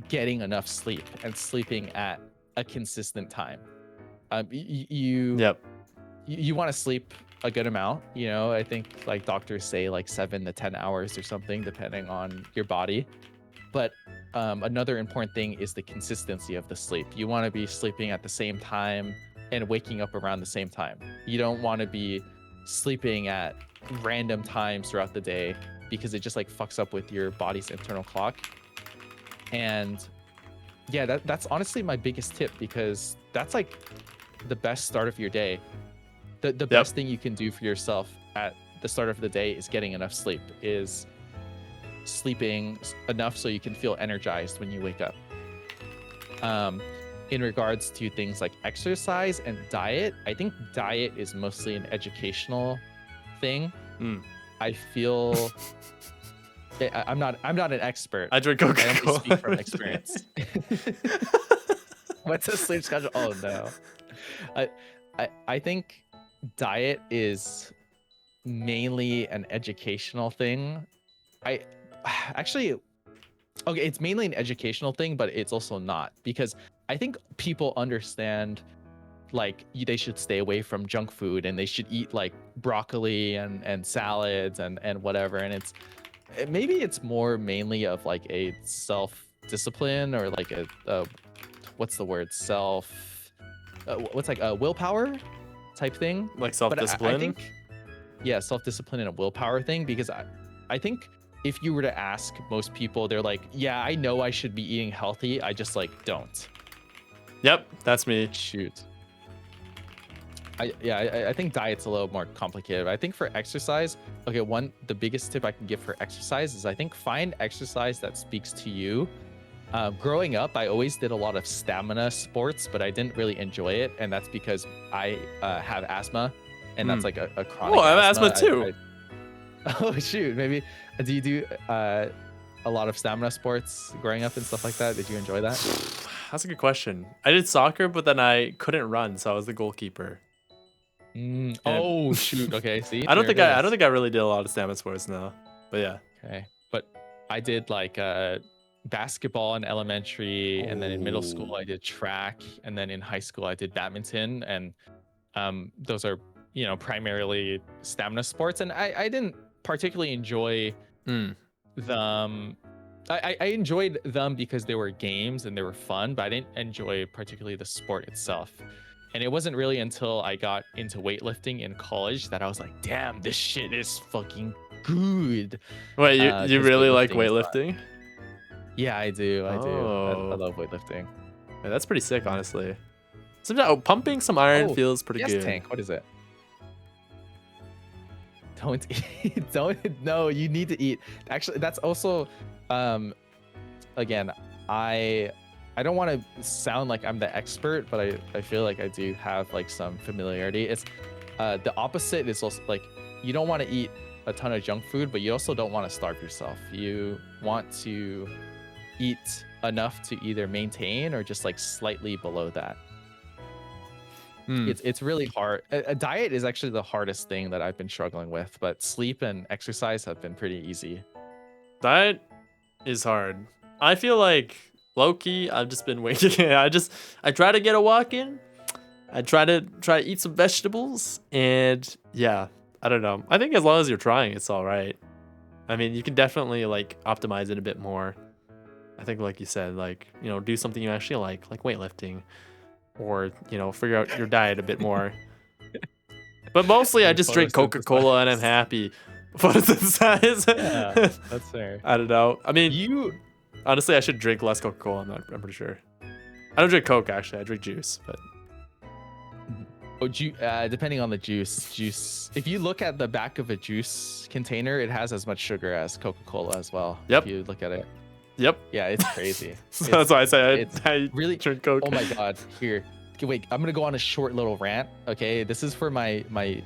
getting enough sleep and sleeping at a consistent time. Yep. You want to sleep a good amount, you know. I think like doctors say like 7 to 10 hours or something depending on your body. But another important thing is the consistency of the sleep. You want to be sleeping at the same time and waking up around the same time. You don't want to be sleeping at random times throughout the day because it just like fucks up with your body's internal clock. And yeah, that's honestly my biggest tip, because that's like the best start of your day. The best thing you can do for yourself at the start of the day is getting enough sleep, is sleeping enough so you can feel energized when you wake up. In regards to things like exercise and diet, I think diet is mostly an educational thing. I feel I'm not an expert. I drink Coca-Cola. I only speak from experience. What's a sleep schedule? Oh no. I think diet is mainly an educational thing. It's mainly an educational thing, but it's also not, because I think people understand like they should stay away from junk food and they should eat like broccoli and salads and whatever. And maybe it's more mainly of like a self-discipline, or like a what's the word? What's like a willpower type thing? Like self-discipline? I think, yeah, self-discipline and a willpower thing, because I think if you were to ask most people, they're like, yeah, I know I should be eating healthy, I just like don't. Yep, that's me. Shoot. I think diet's a little more complicated. I think for exercise, okay, the biggest tip I can give for exercise is I think find exercise that speaks to you. Growing up, I always did a lot of stamina sports, but I didn't really enjoy it, and that's because I have asthma, and that's like a chronic. Oh, I have asthma too. Oh shoot, maybe. Do you do a lot of stamina sports growing up and stuff like that? Did you enjoy that? That's a good question. I did soccer, but then I couldn't run, so I was the goalkeeper. Oh shoot. Okay, see. I don't think I really did a lot of stamina sports, no. But yeah. Okay, but I did like basketball in elementary, and then in middle school I did track, and then in high school I did badminton, and those are, you know, primarily stamina sports, and I didn't particularly enjoy them. I enjoyed them because they were games and they were fun, but I didn't enjoy particularly the sport itself. And it wasn't really until I got into weightlifting in college that I was like, damn, this shit is fucking good. Wait, you really like weightlifting? Yeah, I do. I love weightlifting. Yeah, that's pretty sick, honestly. Sometimes pumping some iron feels pretty good. Tank, what is it? Don't eat. No, you need to eat. Actually, that's also again, I don't want to sound like I'm the expert, but I feel like I do have like some familiarity. The opposite is also like you don't want to eat a ton of junk food, but you also don't want to starve yourself. You want to eat enough to either maintain or just like slightly below that. It's really hard. A diet is actually the hardest thing that I've been struggling with, but sleep and exercise have been pretty easy. Diet is hard. I feel like low key, I've just been waiting. I try to get a walk in. I try to eat some vegetables, and yeah, I don't know. I think as long as you're trying, it's all right. I mean, you can definitely like optimize it a bit more. I think, like you said, like, you know, do something you actually like weightlifting, or, you know, figure out your diet a bit more. But mostly, I just drink Coca-Cola and I'm happy. Photosynthesize. Yeah, that's fair. I don't know. I mean, honestly, I should drink less Coca-Cola. I'm pretty sure. I don't drink Coke actually. I drink juice, but. Oh, depending on the juice. If you look at the back of a juice container, it has as much sugar as Coca-Cola as well. Yep. If you look at it. Yep. Yeah, it's crazy. So that's why I say I really drink Coke. Oh my god. Here. Okay, wait, I'm gonna go on a short little rant. Okay, this is for my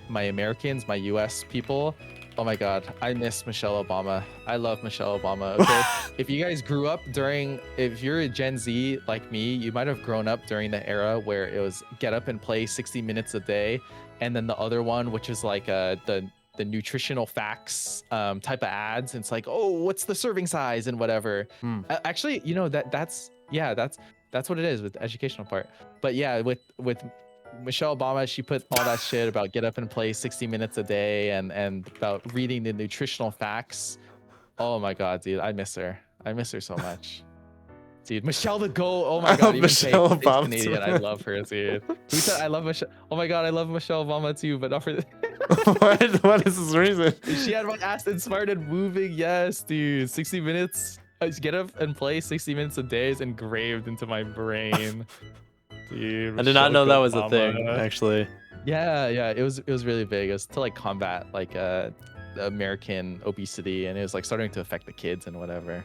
Americans, my US people. Oh my god, I miss Michelle Obama. I love Michelle Obama. Okay. If you guys grew up if you're a Gen Z like me, you might have grown up during the era where it was get up and play 60 minutes a day, and then the other one, which is like the nutritional facts type of ads. And it's like, oh, what's the serving size and whatever. Actually, you know, that's what it is with the educational part. But yeah, with Michelle Obama, she put all that shit about get up and play 60 minutes a day and about reading the nutritional facts. Oh my god, dude, I miss her. I miss her so much. Dude, Michelle the GOAT. Oh my god, even Michelle Obama. Canadian. I love her, dude. Who said I love Michelle? Oh my god, I love Michelle Obama too, but not for the What is this reason? She had my ass inspired and moving. Yes, dude. 60 minutes. I just get up and play 60 minutes a day is engraved into my brain. Dude, I did not know that was a thing, actually. Yeah, it was really big. It was to like combat like the American obesity, and it was like starting to affect the kids and whatever.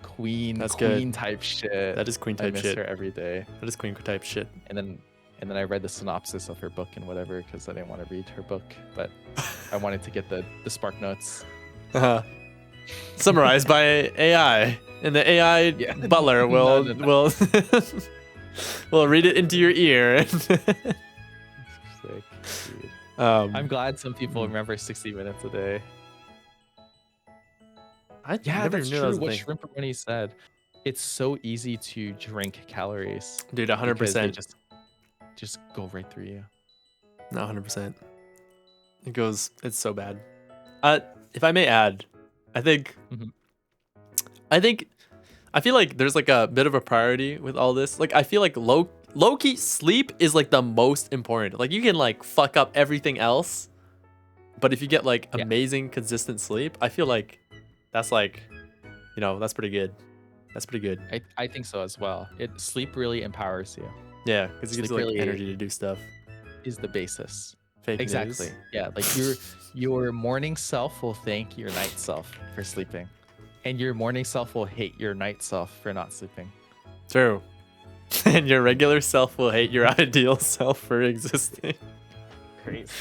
Queen. That's queen good. Type shit. That is queen type shit. I miss her every day. That is queen type shit. And then I read the synopsis of her book and whatever because I didn't want to read her book, but I wanted to get the Spark Notes. Summarized by AI, and the AI butler will will read it into your ear. Sick, dude. I'm glad some people remember 60 minutes a day. Never that's knew true. that What Shrimperoni said. It's so easy to drink calories. Dude, 100%. Just go right through you. No, 100%. It's so bad. If I may add, I feel like there's like a bit of a priority with all this. Like, I feel like low-key sleep is like the most important. Like, you can like fuck up everything else, but if you get like amazing consistent sleep, I feel like that's like, you know, that's pretty good. That's pretty good. I think so as well. Sleep really empowers you. Yeah, because it gives you like energy to do stuff. Is the basis. Exactly. News. Yeah, like your morning self will thank your night self for sleeping, and your morning self will hate your night self for not sleeping. True. And your regular self will hate your ideal self for existing. Crazy.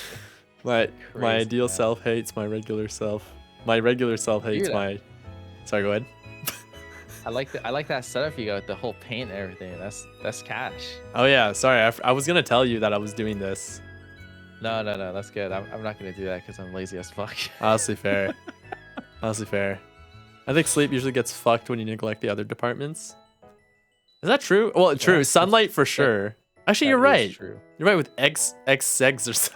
My ideal self hates my regular self. My regular self hates my. Sorry, go ahead. I like that setup you got with the whole paint and everything. That's cash. Oh yeah, sorry. I was gonna tell you that I was doing this. No, that's good. I'm not gonna do that because I'm lazy as fuck. Honestly, fair. Honestly, fair. I think sleep usually gets fucked when you neglect the other departments. Is that true? Well, true. Sunlight for sure. Actually, you're right. True. You're right with exercise.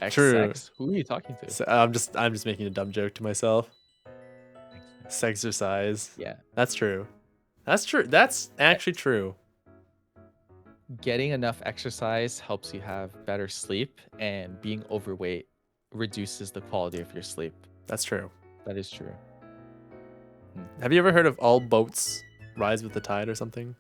True. Who are you talking to? So, I'm just making a dumb joke to myself. Exercise. Yeah. That's true. That's true. That's actually true. Getting enough exercise helps you have better sleep, and being overweight reduces the quality of your sleep. That's true. That is true. Have you ever heard of all boats rise with the tide or something?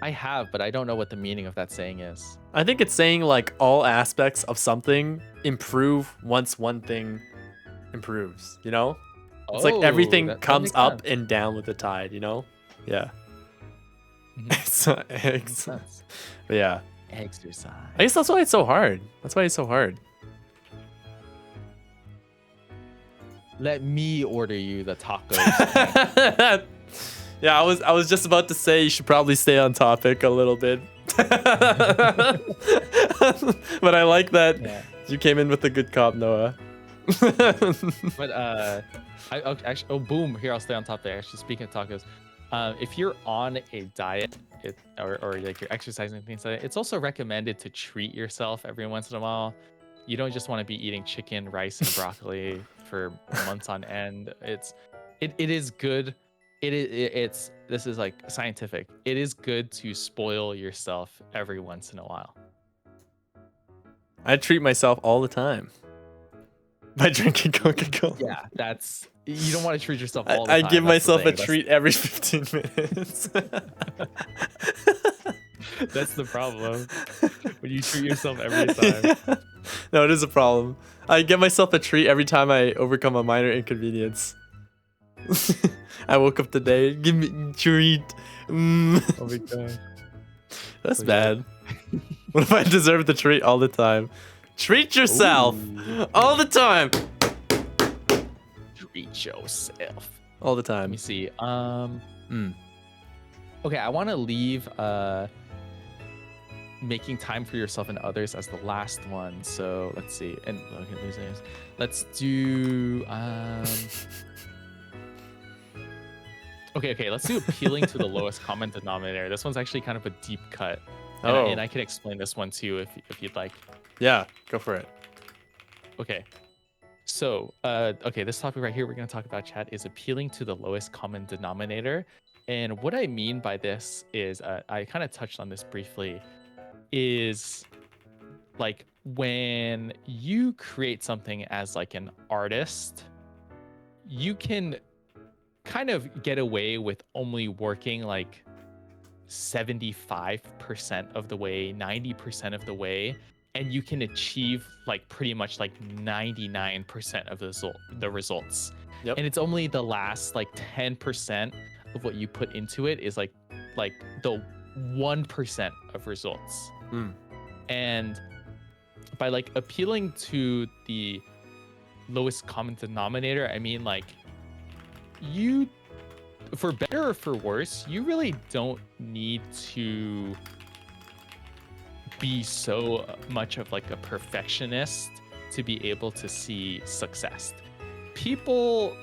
I have, but I don't know what the meaning of that saying is. I think it's saying like all aspects of something improve once one thing improves, you know? It's like everything comes up and down with the tide, you know? Yeah. But yeah. Exercise. I guess that's why it's so hard. That's why it's so hard. Let me order you the tacos. Yeah, I was just about to say you should probably stay on topic a little bit. But I like that you came in with a good cop, Noah. But actually, boom! Here, I'll stay on topic. Actually, speaking of tacos, if you're on a diet, or like you're exercising and things like that, it's also recommended to treat yourself every once in a while. You don't just want to be eating chicken, rice, and broccoli for months on end. It is good. This is like scientific. It is good to spoil yourself every once in a while. I treat myself all the time by drinking Coca-Cola. Yeah, you don't want to treat yourself all the I time. give That's the myself a thing. treat every 15 minutes. That's the problem. When you treat yourself every time. No, it is a problem. I give myself a treat every time I overcome a minor inconvenience. I woke up today, give me a treat. Oh my god. That's bad. What if I deserve the treat all the time? Treat yourself all the time. Treat yourself. All the Let time. me see. Okay, I want to leave making time for yourself and others as the last one. So let's see. And okay, losing names. Let's do Okay, let's do appealing to the lowest common denominator. This one's actually kind of a deep cut. And I can explain this one too if you'd like. Yeah, go for it. Okay. So, this topic right here we're going to talk about, chat, is appealing to the lowest common denominator. And what I mean by this is, I kind of touched on this briefly, is like when you create something as like an artist, you can kind of get away with only working like 75% of the way, 90% of the way, and you can achieve like pretty much like 99% of the results. Yep. And it's only the last like 10% of what you put into it is like the 1% of results. And by like appealing to the lowest common denominator, I mean like you, for better or for worse, you really don't need to be so much of like a perfectionist to be able to see success. People,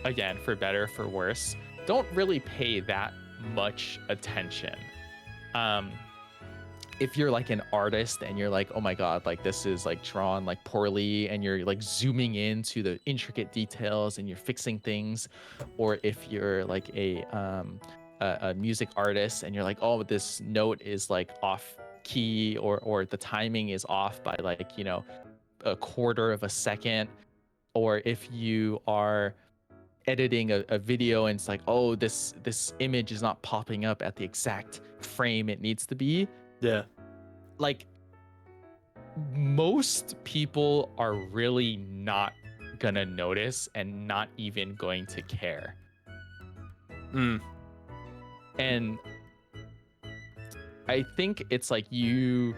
again, for better or for worse, don't really pay that much attention. If you're like an artist and you're like, oh my god, like this is like drawn like poorly, and you're like zooming into the intricate details and you're fixing things, or if you're like a music artist and you're like, oh, this note is like off key, or the timing is off by like, you know, a quarter of a second, or if you are editing a video and it's like, oh, this image is not popping up at the exact frame it needs to be. Yeah. Like, most people are really not gonna notice and not even going to care. And I think it's like you,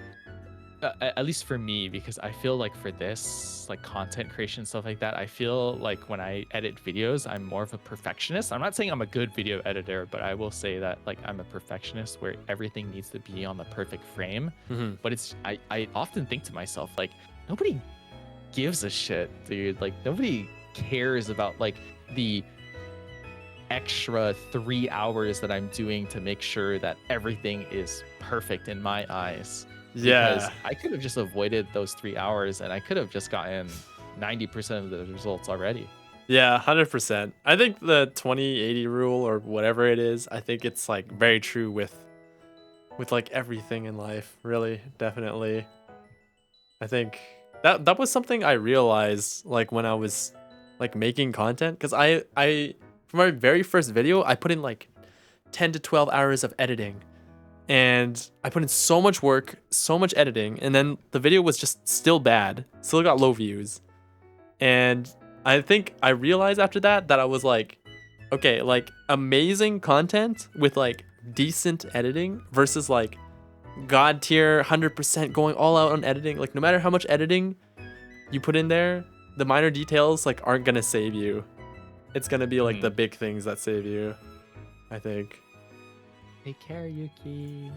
at least for me, because I feel like for this, like content creation, stuff like that, I feel like when I edit videos, I'm more of a perfectionist. I'm not saying I'm a good video editor, but I will say that like I'm a perfectionist where everything needs to be on the perfect frame. But it's, I often think to myself, like, nobody gives a shit, dude. Like, nobody cares about like the extra 3 hours that I'm doing to make sure that everything is perfect in my eyes. Yeah. Because I could have just avoided those 3 hours and I could have just gotten 90% of the results already. Yeah, 100%. I think the 20/80 rule or whatever it is, I think it's like very true with like everything in life, really, definitely. I think that was something I realized like when I was like making content, because I for my very first video, I put in like 10 to 12 hours of editing. And I put in so much work, so much editing, and then the video was just still bad, still got low views. And I think I realized after that I was like, okay, like amazing content with like decent editing versus like god tier, 100% going all out on editing. Like no matter how much editing you put in there, the minor details like aren't gonna save you. It's gonna be like the big things that save you, I think. Take care, Yuki.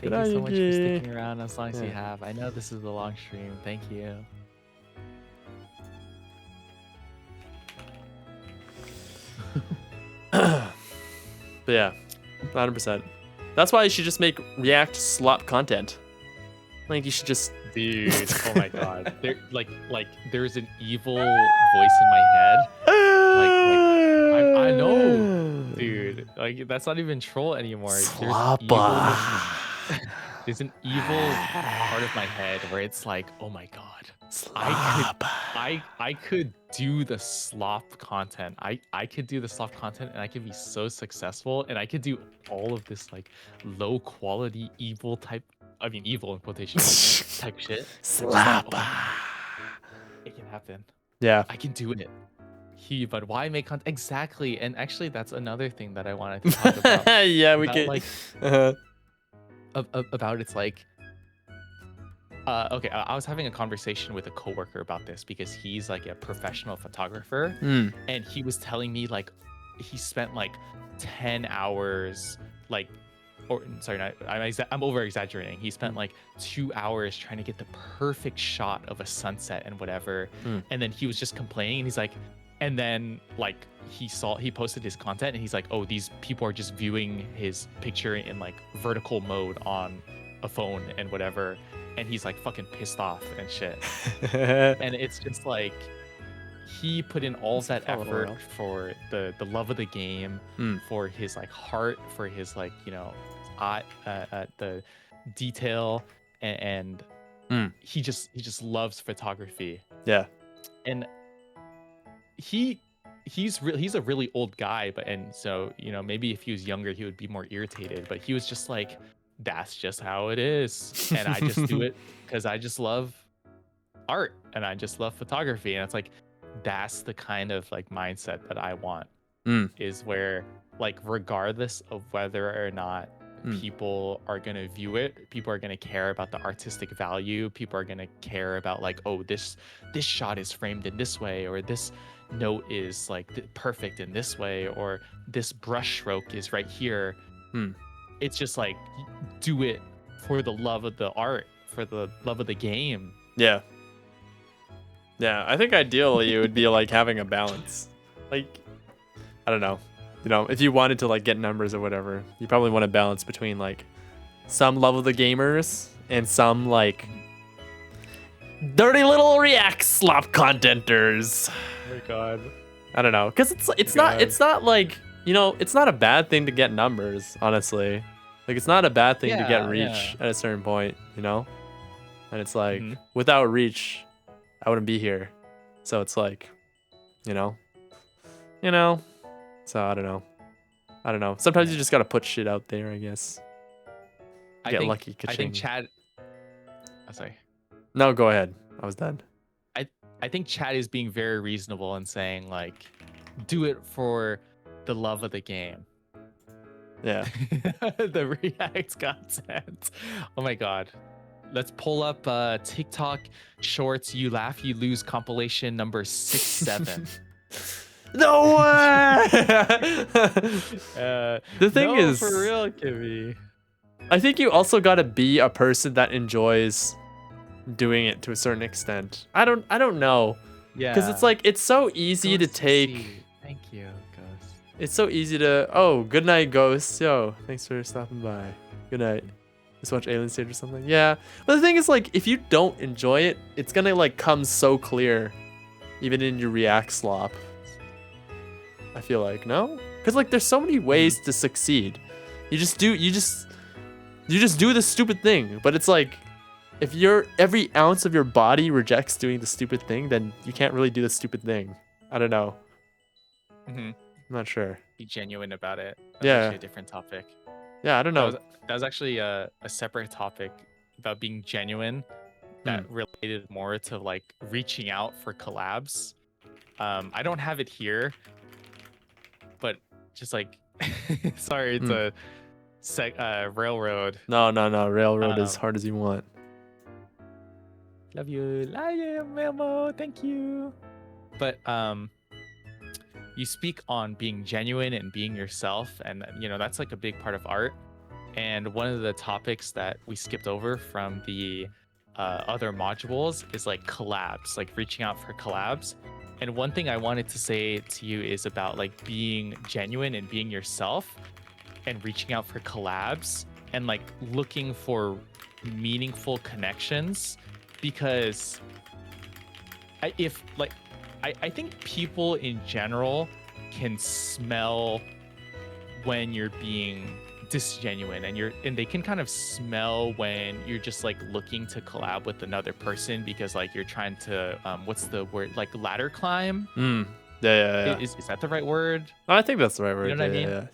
Good Thank you night, so much for Yuki. sticking around as long as you Yeah. have. I know this is a long stream. Thank you. But yeah, 100%. That's why you should just make React slop content. Like you should just Dude, oh my god. There's an evil voice in my head. I know, dude. Like that's not even troll anymore. Sloppa. There's an evil part of my head where it's like, oh my god. I could do the slop content. I could do the slop content and I could be so successful and I could do all of this like low quality evil type, I mean evil in quotation marks type shit. Sloppa. It can happen. Yeah. I can do it. But why make content? Exactly. And actually that's another thing that I wanted to talk about. Yeah, we about, can. like about it's like okay, I was having a conversation with a coworker about this because he's like a professional photographer, and he was telling me like he spent like 10 hours, like, or sorry, not, I'm over exaggerating. He spent like 2 hours trying to get the perfect shot of a sunset and whatever, and then he was just complaining. And he's like, and then like he posted his content, and he's like, oh, these people are just viewing his picture in like vertical mode on a phone and whatever. And he's like fucking pissed off and shit. And it's just like he put in all that effort for the love of the game, for his like heart, for his like, you know, the detail, and he just loves photography. Yeah. And he's a really old guy, and so, you know, maybe if he was younger he would be more irritated, but he was just like, that's just how it is, and I just do it because I just love art and I just love photography. And it's like, that's the kind of like mindset that I want, is where like regardless of whether or not people are going to view it, people are going to care about the artistic value, people are going to care about like, oh, this shot is framed in this way, or this note is like perfect in this way, or this brush stroke is right here. It's just like, do it for the love of the art, for the love of the game. Yeah. Yeah, I think ideally it would be like having a balance. Like, I don't know. You know, if you wanted to like get numbers or whatever, you probably want to balance between like some love of the gamers and some like dirty little React slop contenters. Oh my god. I don't know, because it's not like, you know, it's not a bad thing to get numbers, honestly. Like, it's not a bad thing to get reach at a certain point, you know? And it's like, without reach, I wouldn't be here. So it's like, you know? So I don't know. Sometimes you just gotta put shit out there, I guess. Get lucky. I think Chad... Oh, sorry. No, go ahead. I was done. I think Chad is being very reasonable and saying, like, do it for the love of the game. Yeah. The React content. Oh my god. Let's pull up TikTok Shorts You Laugh You Lose compilation number 67. No way! The thing is, for real, Kimmy. I think you also gotta be a person that enjoys doing it to a certain extent. I don't know. Yeah. Because it's like, it's so easy to take. Thank you, Ghost. It's so easy to. Oh, good night, Ghost. Yo, thanks for stopping by. Good night. Just watch Alien Stage or something. Yeah. But the thing is, like, if you don't enjoy it, it's gonna like come so clear, even in your React slop. I feel like, no? Because like, there's so many ways to succeed. You just do the stupid thing. But it's like, if every ounce of your body rejects doing the stupid thing, then you can't really do the stupid thing. I don't know. I'm not sure. Be genuine about it. That's actually a different topic. Yeah, I don't know. That was actually a separate topic about being genuine that related more to like reaching out for collabs. I don't have it here, but just like, sorry, Railroad. No, Railroad as Um, hard as you want. Love you, Memo. Thank you. But you speak on being genuine and being yourself, and that's like a big part of art. And one of the topics that we skipped over from the other modules is like collabs, like reaching out for collabs. And one thing I wanted to say to you is about like being genuine and being yourself and reaching out for collabs and like looking for meaningful connections, because I think people in general can smell when you're being disgenuine, and they can kind of smell when you're just like looking to collab with another person because like you're trying to what's the word, like ladder climb. Yeah. Is that the right word? I think that's the right word. You know what I mean?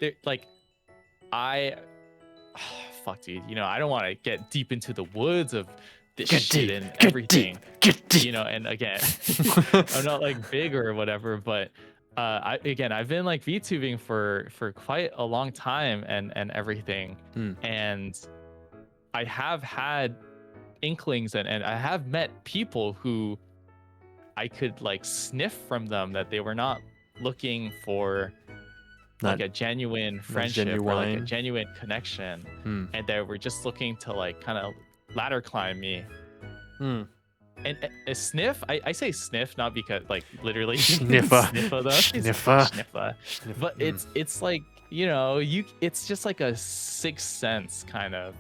Yeah. Like I fuck, dude, I don't want to get deep into the woods of this shit and everything, and again, I'm not like big or whatever, but I've been like VTubing for quite a long time and everything. And I have had inklings and I have met people who I could like sniff from them that they were not looking for like a genuine friendship or like a genuine connection, and they were just looking to like kind of ladder climb me. And a sniff, I say sniff not because like literally sniffer sniffer, but it's like it's just like a sixth sense kind of.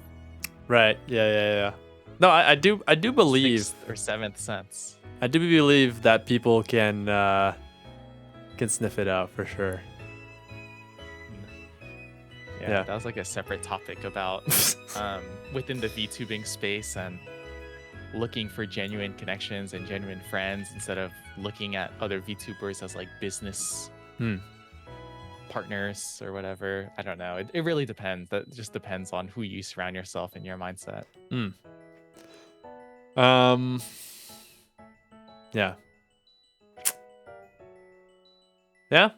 Right. Yeah. No, I do believe, sixth or seventh sense. I do believe that people can sniff it out for sure. Yeah, that was like a separate topic about within the VTubing space and looking for genuine connections and genuine friends instead of looking at other VTubers as like business partners or whatever. I don't know. It really depends. That just depends on who you surround yourself and your mindset. Yeah. Yeah.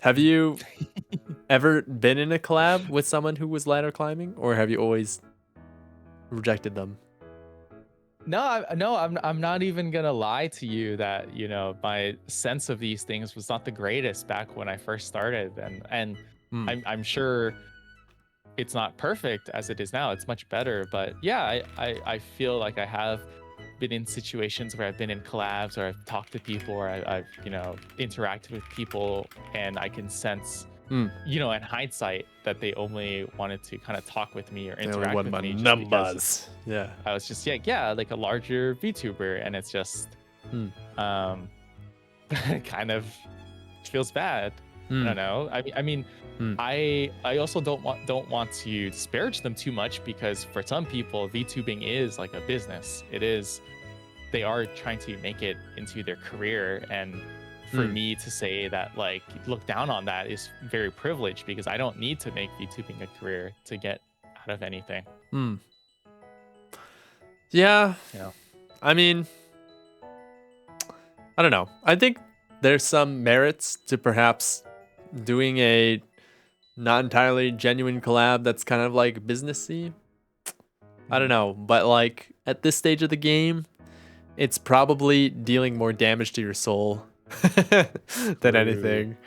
Have you ever been in a collab with someone who was ladder climbing, or have you always rejected them? No, I'm not even gonna lie to you that my sense of these things was not the greatest back when I first started, and I'm sure it's not perfect as it is now. It's much better, but yeah, I feel like I have been in situations where I've been in collabs or I've talked to people or I've interacted with people, and I can sense in hindsight that they only wanted to kind of talk with me or interact with me just numbers. Yeah, I was just like a larger VTuber, and it's just kind of feels bad. I don't know. I mean, I also don't want to disparage them too much, because for some people VTubing is like a business. They are trying to make it into their career, and for me to say that like look down on that is very privileged, because I don't need to make VTubing a career to get out of anything. Yeah. I mean, I don't know. I think there's some merits to perhaps doing a not entirely genuine collab that's kind of like businessy. I don't know, but like at this stage of the game, it's probably dealing more damage to your soul than anything.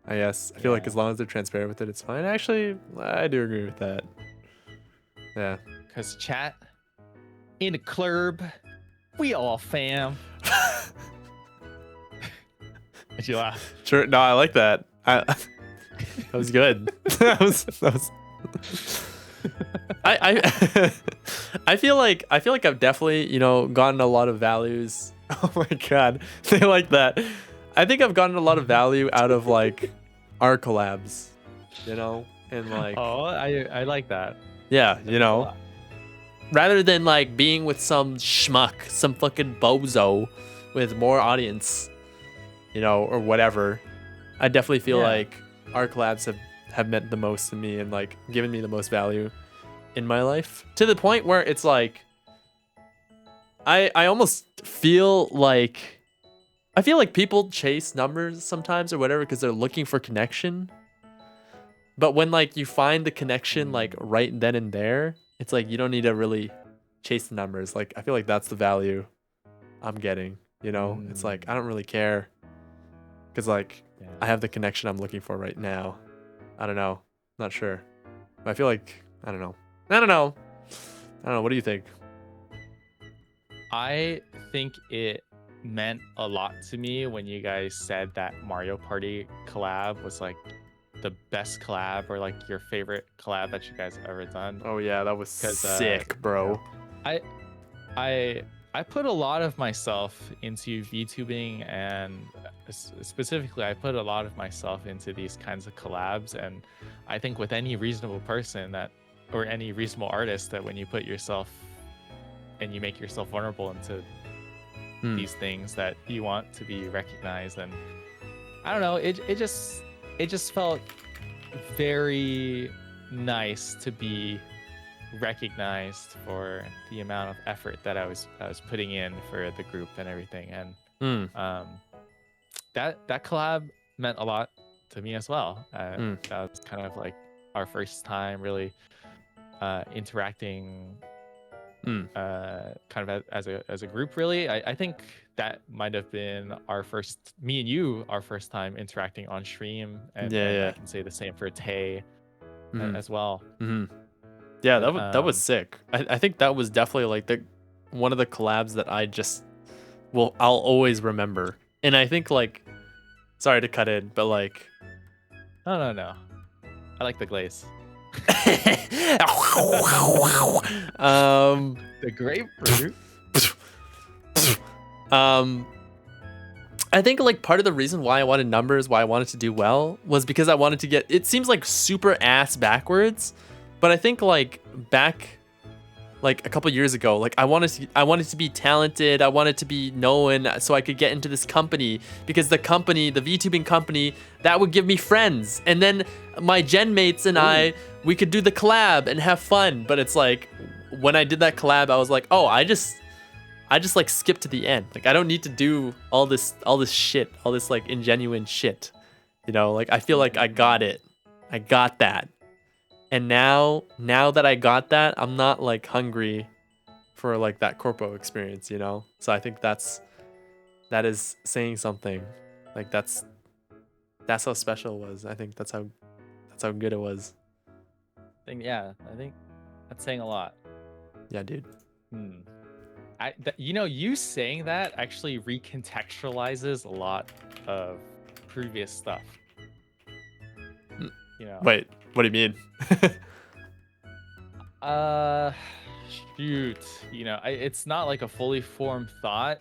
I guess. I feel like as long as they're transparent with it, it's fine. Actually, I do agree with that. Yeah. Because chat, in the club, we all fam. Did you laugh? Sure. No, I like that. That was good. that was. I feel like I've definitely gotten a lot of values. Oh my god, they like that. I think I've gotten a lot of value out of like our collabs, and like. Oh, I like that. Yeah, rather than like being with some schmuck, some fucking bozo with more audience, or whatever. I definitely feel like our collabs have meant the most to me and like given me the most value in my life, to the point where it's like I almost feel like I feel like people chase numbers sometimes or whatever because they're looking for connection. But when like you find the connection like right then and there, it's like you don't need to really chase the numbers. Like I feel like that's the value I'm getting, you know? It's like I don't really care because like I have the connection I'm looking for right now. I don't know. Not sure. But I feel like I don't know. What do you think? I think it meant a lot to me when you guys said that Mario Party collab was like the best collab or like your favorite collab that you guys have ever done. Oh yeah, that was sick, bro. I put a lot of myself into VTubing, and specifically I put a lot of myself into these kinds of collabs, and I think with any reasonable person that, or any reasonable artist, that when you put yourself and you make yourself vulnerable into these things that you want to be recognized, and I don't know, it just felt very nice to be recognized for the amount of effort that I was putting in for the group and everything, and that collab meant a lot to me as well. That was kind of like our first time really interacting kind of as a group, really. I think that might have been our first time interacting on stream, and I can say the same for Tay as well. Yeah, that was sick. I think that was definitely like one of the collabs that I'll always remember. And I think like, sorry to cut in, but like, no, I like the glaze. The grapefruit. I think like part of the reason why I wanted numbers, why I wanted to do well, was because I wanted to get. It seems like super ass backwards, but I think like back, like a couple years ago, like I wanted to be talented. I wanted to be known so I could get into this company, because the VTubing company, that would give me friends, and then my gen mates and we could do the collab and have fun. But it's like when I did that collab, I was like, oh, I just like skip to the end. Like I don't need to do all this shit, all this like ingenuine shit. You know, like I feel like I got it. I got that. And now that I got that, I'm not like hungry for like that corpo experience, you know? So I think that is saying something. Like that's how special it was. I think that's how good it was. I think that's saying a lot. Yeah, dude. You saying that actually recontextualizes a lot of previous stuff. You know. Wait, what do you mean? Shoot. You know, it's not like a fully formed thought,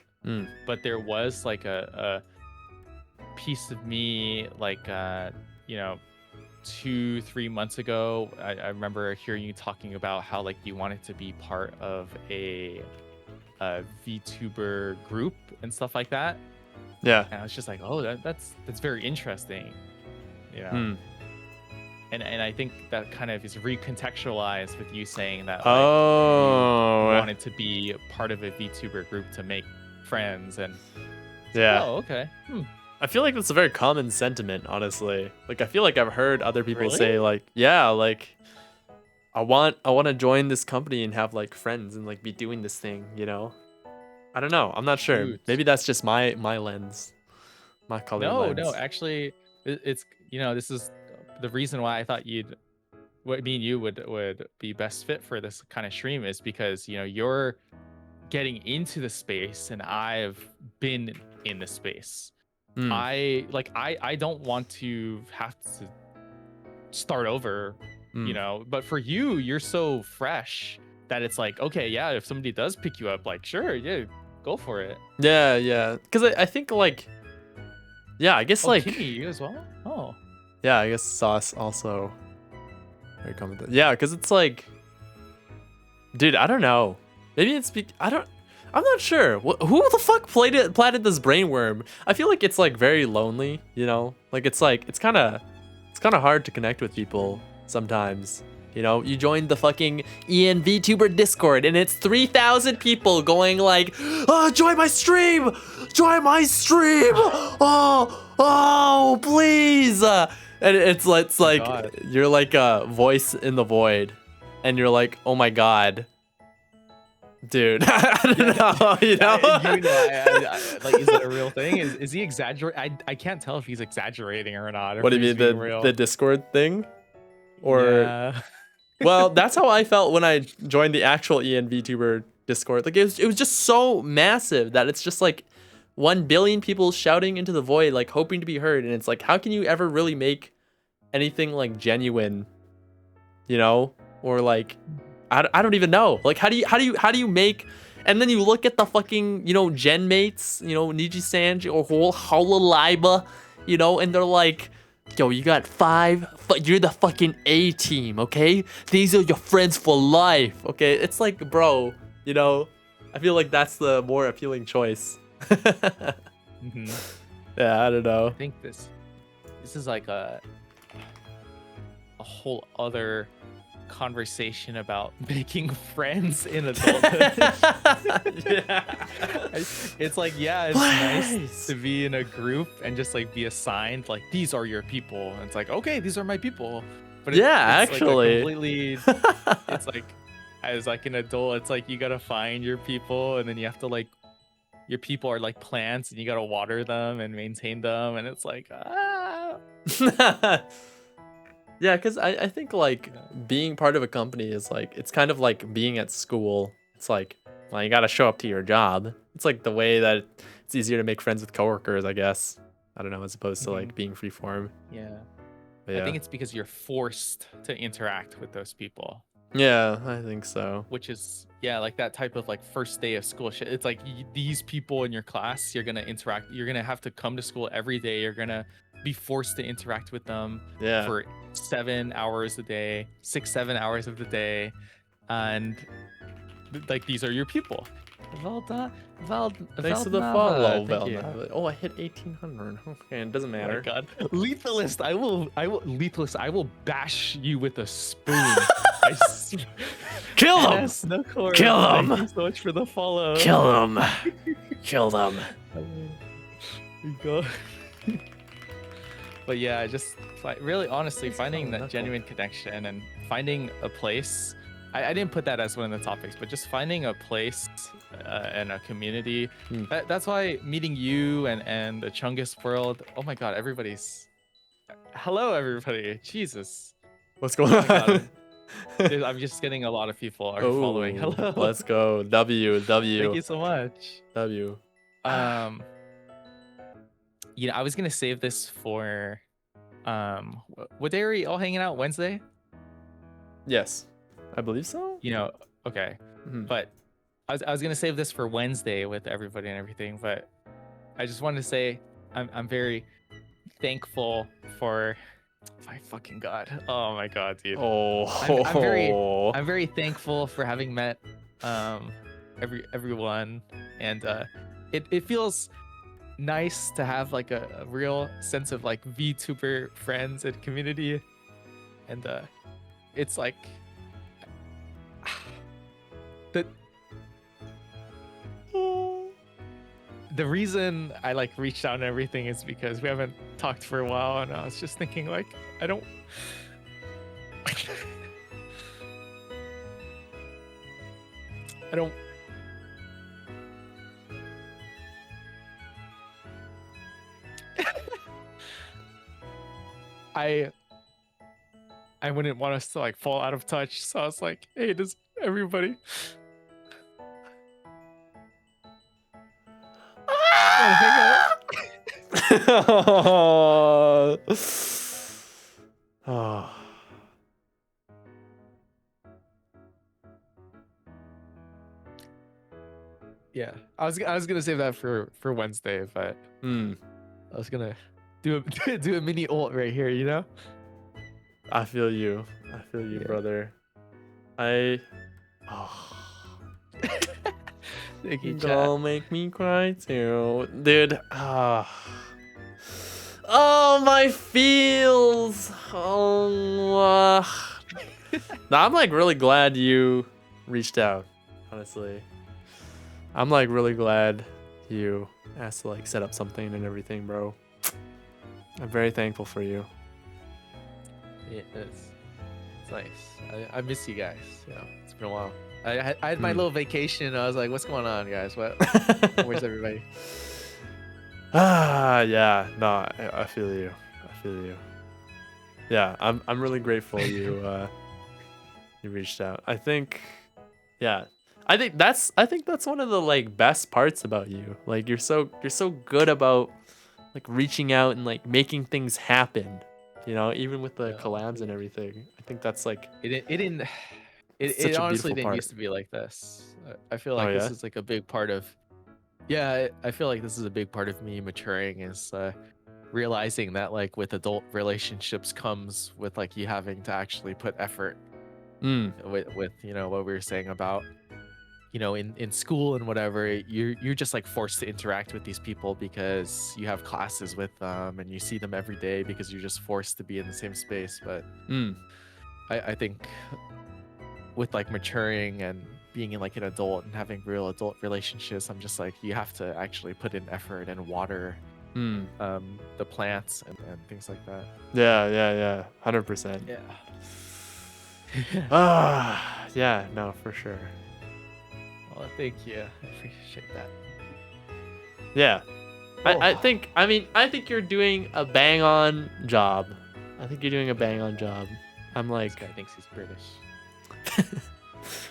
but there was like a piece of me, like 2-3 months ago. I remember hearing you talking about how like you wanted to be part of a VTuber group and stuff like that. Yeah. And I was just like, oh, that's very interesting, you know. And I think that kind of is recontextualized with you saying that like, you wanted to be part of a VTuber group to make friends, and oh, okay. I feel like that's a very common sentiment, honestly. Like I feel like I've heard other people Really? say like, yeah, like I want to join this company and have like friends and like be doing this thing, you know? I don't know. I'm not sure. Shoot. Maybe that's just my lens. My color lens. No, actually it's this is the reason why I thought me and you would be best fit for this kind of stream, is because you're getting into the space and I've been in the space. I don't want to have to start over, but for you're so fresh that it's like, okay, yeah, if somebody does pick you up, like sure, yeah, go for it. Yeah, because I think like, yeah, I guess like Kimmy, you as well. Oh yeah, I guess Sauce also very common. Yeah, because it's like, dude, I don't know. Maybe it's I'm not sure. Who the fuck planted this brainworm? I feel like it's like very lonely, you know? Like it's kind of hard to connect with people sometimes. You know, you join the fucking Ian VTuber Discord and it's 3,000 people going like, oh, join my stream! join my stream. Oh, please. And it's like God. you're like a voice in the void, and you're like, oh my god, dude. I don't know, you know. Like, is that a real thing? Is he exaggerating? I can't tell if he's exaggerating or not. Or What do if you he's mean, being real. the Discord thing? Or Yeah. well, that's how I felt when I joined the actual EN VTuber Discord. Like it was just so massive that it's just like 1 billion people shouting into the void, like hoping to be heard. And it's like, how can you ever really make anything like genuine, you know? Or like, I don't even know. Like, how do you make? And then you look at the fucking, you know, gen mates, you know, Niji Sanji or Hololiba, you know, and they're like, yo, you got 5, but you're the fucking A team, okay? These are your friends for life, okay? It's like, bro, you know, I feel like that's the more appealing choice. Mm-hmm. Yeah, I don't know. I think this is like a whole other conversation about making friends in adulthood. Yeah. It's like, yeah, it's nice to be in a group and just like be assigned like, these are your people. And it's like, okay, these are my people. But Yeah, it's actually. like completely, it's like, as like an adult, it's like you gotta find your people, and then you have to like, your people are like plants, and you gotta water them and maintain them, and it's like, Yeah, because I think like being part of a company is like, it's kind of like being at school. It's like, well, you gotta show up to your job. It's like the way that it's easier to make friends with coworkers, I guess. I don't know, as opposed to like being freeform. yeah. But yeah. I think it's because you're forced to interact with those people. Yeah, I think so. Which is, yeah, like that type of like first day of school shit. It's like these people in your class, you're gonna interact. You're gonna have to come to school every day. You're gonna be forced to interact with them for 7 hours a day, 6-7 hours of the day, and like these are your people. Thanks to the follow, Velna. Oh, I hit 1800. Okay, it doesn't matter. Oh my God, Lethalist, I will, Lethalist, I will bash you with a spoon. Kill them! Kill them! Thank you so much for the follow. Kill them! Kill them! But yeah, just really honestly finding that genuine connection and finding a place. I didn't put that as one of the topics, but just finding a place and a community. That's why meeting you and the Chungus world. Oh my God, everybody's. Hello, everybody. Jesus. What's going on? I'm just getting a lot of people are following. Hello. Let's go. W. Thank you so much. W. You know, I was gonna save this for what day are we all hanging out? Wednesday? Yes, I believe so. You know, okay. But I was gonna save this for Wednesday with everybody and everything, but I just wanted to say I'm very thankful for my fucking God. Oh my God, dude. I'm very thankful for having met everyone, and it feels nice to have like a real sense of like VTuber friends and community, and it's like the reason I like reached out and everything is because we haven't talked for a while, and I was just thinking like I don't I wouldn't want us to like fall out of touch, so I was like, hey, does everybody Oh. Yeah, I was gonna save that for Wednesday, but I was gonna do a mini ult right here, you know. I feel you, brother. Thank you, don't make me cry too, dude. Oh, my feels. Now I'm like really glad you reached out, honestly. I'm like really glad you asked to like set up something and everything, bro. I'm very thankful for you. Yeah, it's nice. I miss you guys. You know, it's been a while. I had my little vacation. I was like, what's going on, guys? Where's everybody? Yeah, no, I feel you. I feel you. Yeah, I'm really grateful you you reached out. I think that's one of the like best parts about you. Like you're so good about like reaching out and like making things happen. You know, even with the collabs and everything. I think that's like It such a honestly beautiful didn't part. used to be like this. I feel Oh like this yeah? is like a big part of. Yeah, I feel like this is a big part of me maturing is realizing that like with adult relationships comes with like you having to actually put effort with you know what we were saying about you know in school and whatever you're just like forced to interact with these people because you have classes with them and you see them every day because you're just forced to be in the same space. But I think with like maturing and being in like an adult and having real adult relationships, I'm just like you have to actually put in effort and water the plants and things like that. Yeah. 100%. Yeah. Yeah, no, for sure. Well, thank you. I appreciate that. Yeah. I think you're doing a bang on job. I think you're doing a bang on job. I'm like This guy thinks he's British.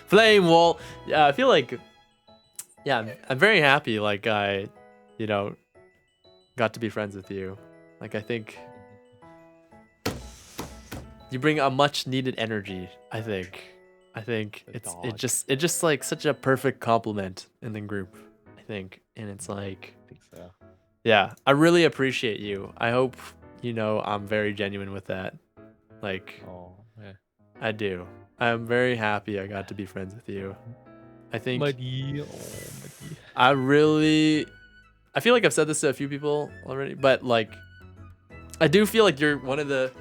Flame Wall. Yeah, I feel like I'm very happy like I, you know, got to be friends with you. Like I think you bring a much needed energy, I think it just like such a perfect compliment in the group, I think. And it's like I think so. yeah, I really appreciate you. I hope you know I'm very genuine with that. Like Yeah. I do. I'm very happy I got to be friends with you. I think Muddy. I feel like I've said this to a few people already, but like I do feel like you're one of the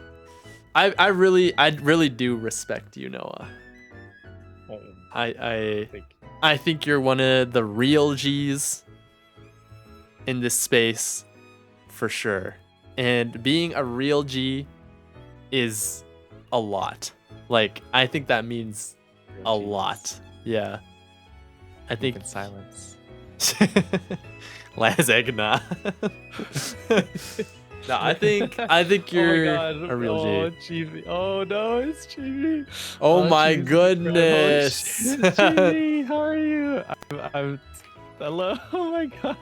I really do respect you, Noah. I think you're one of the real G's in this space for sure. And being a real G is a lot. Like I think that means a lot. Yeah. I think in silence. Lasagna. No, I think you're a real G. Chibi. Oh no, it's Chibi. Oh my goodness. Chibi, how are you? I'm hello. Oh my god.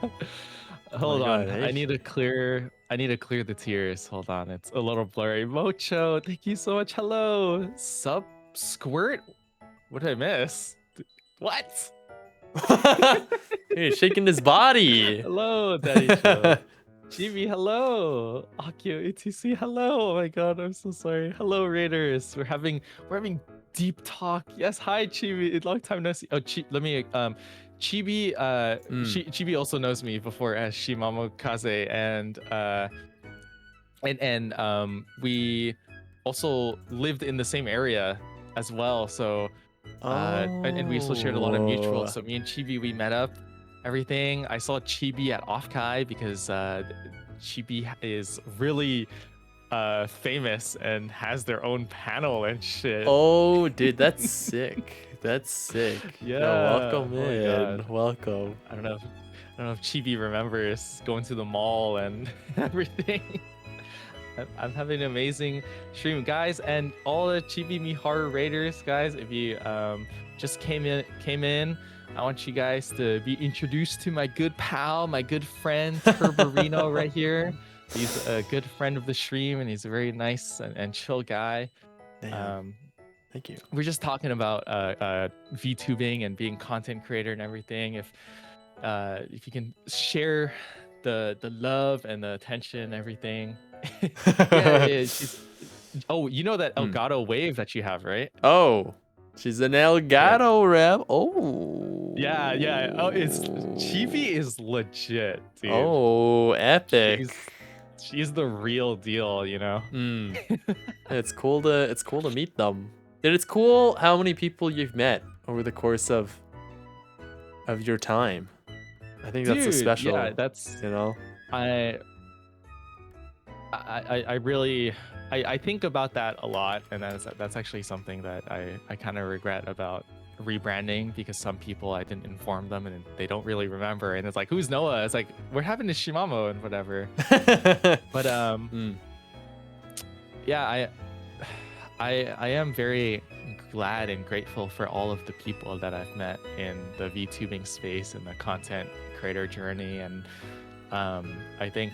Hold on. God, hey. I need to clear the tears. Hold on. It's a little blurry. Mocho, thank you so much. Hello. Sup Squirt? What did I miss? What? He's shaking his body. Hello, Daddy Joe. Chibi, hello. Akio ETC, hello. Oh my god, I'm so sorry. Hello, Raiders. We're having deep talk. Yes, hi Chibi. Long time no see. Oh, let me Chibi Chibi also knows me before as Shimamo Kaze and we also lived in the same area as well. So and we also shared a lot of mutuals. So me and Chibi, we met up, everything. I saw Chibi at Offkai because Chibi is really famous and has their own panel and shit. Oh, dude, that's sick. That's sick. Yeah. No, welcome in. Welcome. I don't know if Chibi remembers going to the mall and everything. I'm having an amazing stream, guys, and all the Chibi Miharu Raiders, guys. If you just came in, I want you guys to be introduced to my good pal, my good friend Turbarino right here. He's a good friend of the stream, and he's a very nice and chill guy. Thank you. We're just talking about VTubing and being content creator and everything. If you can share the love and the attention and everything. Yeah, oh, you know that Elgato wave that you have, right? Oh, she's an Elgato rep. Oh. Yeah. Oh, Chibi is legit, dude. Oh, epic. She's the real deal, you know. It's cool to meet them. Dude, it's cool how many people you've met over the course of your time. I think that's the Dude, special, yeah, that's you know? I I really I think about that a lot, and that's actually something that I kind of regret about rebranding, because some people I didn't inform them and they don't really remember, and it's like, who's Noah? It's like, we're having a Shimamo and whatever. But Mm. yeah, I am very glad and grateful for all of the people that I've met in the VTubing space and the content creator journey. And I think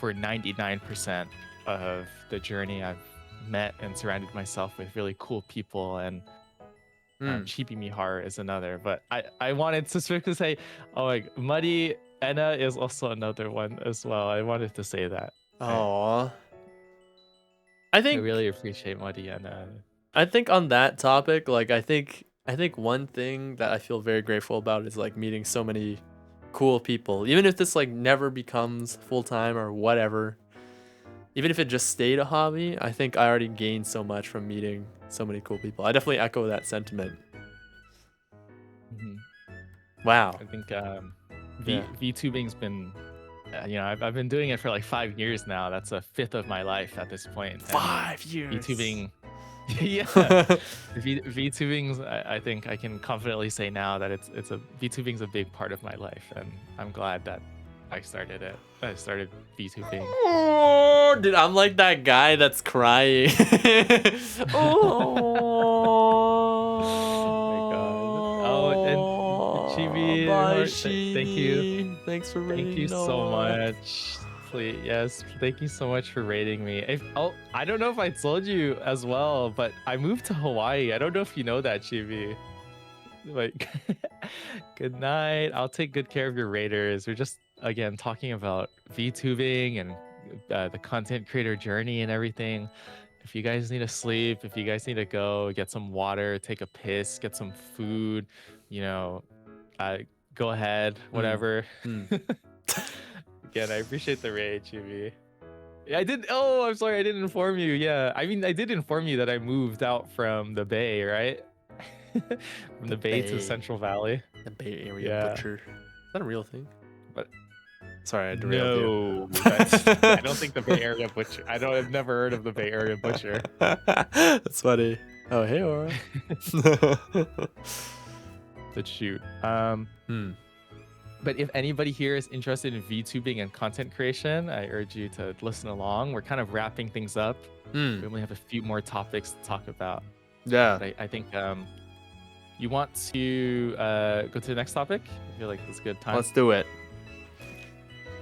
for 99% of the journey, I've met and surrounded myself with really cool people, and Mm. Chibi Mihar is another. But I wanted to specifically say, oh, like Muddy Enna is also another one as well. I wanted to say that. Aw. I think really appreciate Muddy Enna. I think on that topic, like I think one thing that I feel very grateful about is like meeting so many cool people. Even if this like never becomes full time or whatever, even if it just stayed a hobby, I think I already gained so much from meeting so many cool people. I definitely echo that sentiment. Mhm. Wow. I think Yeah. VTubing's been, I've been doing it for like 5 years now. That's a fifth of my life at this point. And 5 years. VTubing, yeah, VTubing's. I think I can confidently say now that VTubing's a big part of my life, and I'm glad that I started it. I started VTubing. Oh, dude, I'm like that guy that's crying. Oh, and Chibi, Bye, thank you. Chibi. Thanks for rating Thank you so Noah. much. Please, yes, thank you so much for rating me. I don't know if I told you as well, but I moved to Hawaii. I don't know if you know that, Chibi. Like, good night. I'll take good care of your raiders. We're just, again, talking about VTubing and the content creator journey and everything. If you guys need to sleep, if you guys need to go get some water, take a piss, get some food, go ahead, whatever. Again, I appreciate the raid, Chibi. Yeah, I did. Oh, I'm sorry, I didn't inform you. Yeah, I mean, I did inform you that I moved out from the Bay, right? From the Bay to Central Valley. The Bay Area Yeah. Butcher. Is that a real thing? But sorry, I derailed you. no, I don't think the Bay Area Butcher. I've never heard of the Bay Area Butcher. That's funny. Oh, hey, Aura. Let's shoot. But if anybody here is interested in VTubing and content creation, I urge you to listen along. We're kind of wrapping things up. We only have a few more topics to talk about. Yeah. But I think you want to go to the next topic? I feel like it's a good time. Let's do it.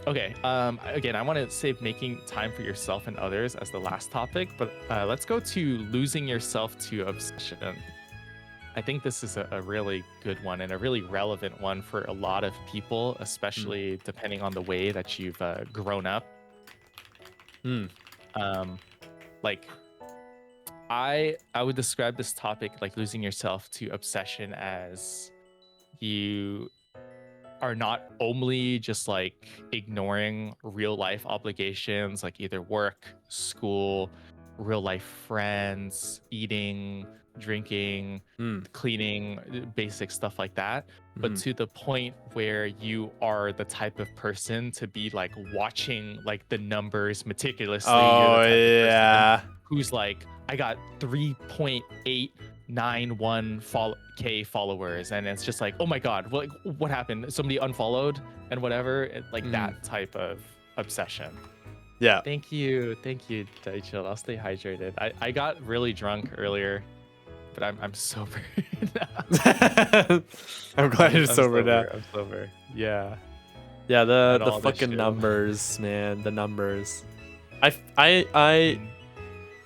Okay. Again, I want to save making time for yourself and others as the last topic, but let's go to losing yourself to obsession. I think this is a really good one and a really relevant one for a lot of people, especially depending on the way that you've grown up. Like, I would describe this topic, like losing yourself to obsession, as you are not only just like ignoring real life obligations, like either work, school, real life friends, eating, drinking, cleaning, basic stuff like that, but to the point where you are the type of person to be like watching like the numbers meticulously. Oh, You're the type of yeah. person who's like, I got 3.891K followers, and it's just like, oh my god, what happened? Somebody unfollowed and whatever. Like that type of obsession. Yeah. Thank you, Daichil. I'll stay hydrated. I got really drunk earlier, but I'm sober now. I'm glad you're sober now. I'm sober. Yeah. Yeah, the fucking numbers, man. The numbers. I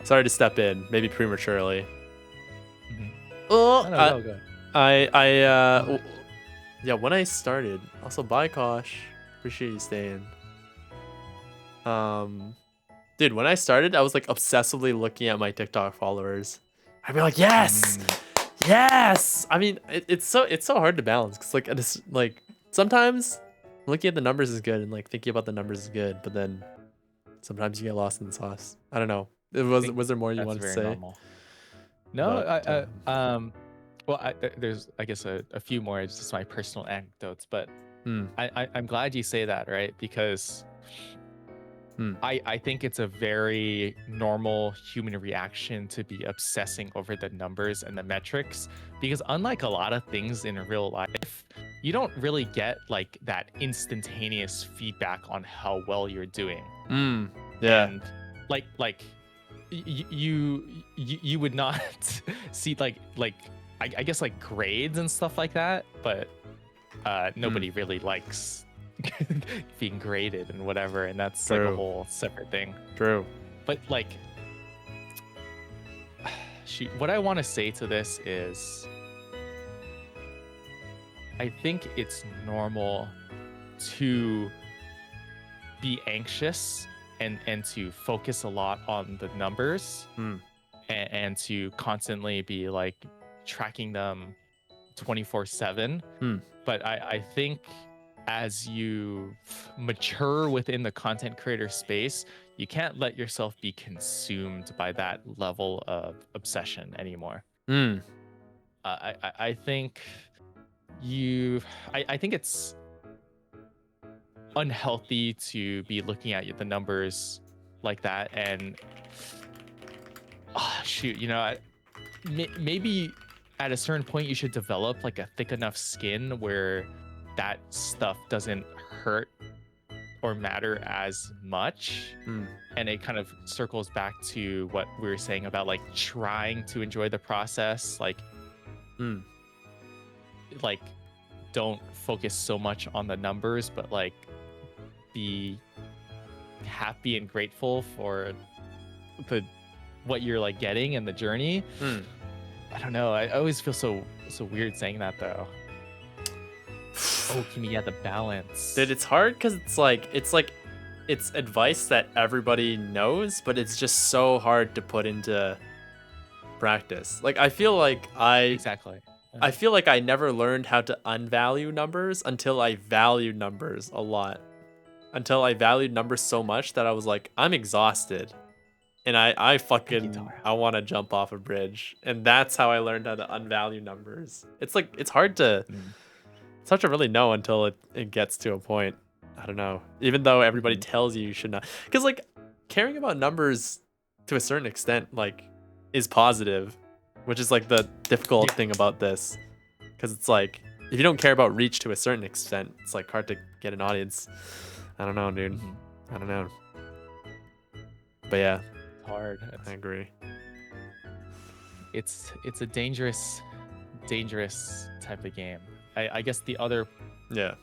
sorry to step in, maybe prematurely. Yeah, when I started. Also, bye, Kosh. Appreciate you staying. Dude, when I started, I was like obsessively looking at my TikTok followers. I'd be like, yes, yes. I mean, it's so hard to balance, because like it's like sometimes looking at the numbers is good and like thinking about the numbers is good, but then sometimes you get lost in the sauce. I don't know. Was there more you wanted to say? Normal. No, but, well, there's I guess a few more. It's just my personal anecdotes, but Hmm. I'm glad you say that, right? Because I think it's a very normal human reaction to be obsessing over the numbers and the metrics, because unlike a lot of things in real life, you don't really get like that instantaneous feedback on how well you're doing. Yeah. And like you would not see I guess like grades and stuff like that, but nobody really likes being graded and whatever, and that's like a True. whole separate thing. True. But like, shoot, what I want to say to this is, I think it's normal to be anxious and to focus a lot on the numbers and to constantly be like tracking them 24/7. But I think as you mature within the content creator space, you can't let yourself be consumed by that level of obsession anymore. I think I think it's unhealthy to be looking at the numbers like that. And shoot, maybe at a certain point you should develop like a thick enough skin where that stuff doesn't hurt or matter as much. And it kind of circles back to what we were saying about like trying to enjoy the process, like don't focus so much on the numbers, but like be happy and grateful for what you're like getting and the journey. I don't know, I always feel so weird saying that though. Can you get the balance? Dude, it's hard because it's advice that everybody knows, but it's just so hard to put into practice. Like I feel like Exactly. I feel like I never learned how to unvalue numbers until I valued numbers a lot. Until I valued numbers so much that I was like, I'm exhausted. And I want to jump off a bridge. And that's how I learned how to unvalue numbers. It's like it's hard to really know until it gets to a point. I don't know. Even though everybody tells you should not. Because like caring about numbers to a certain extent like is positive, which is like the difficult thing about this. Because it's like if you don't care about reach to a certain extent, it's like hard to get an audience. I don't know, dude. I don't know. But yeah. Hard. I agree. It's a dangerous type of game. I guess the other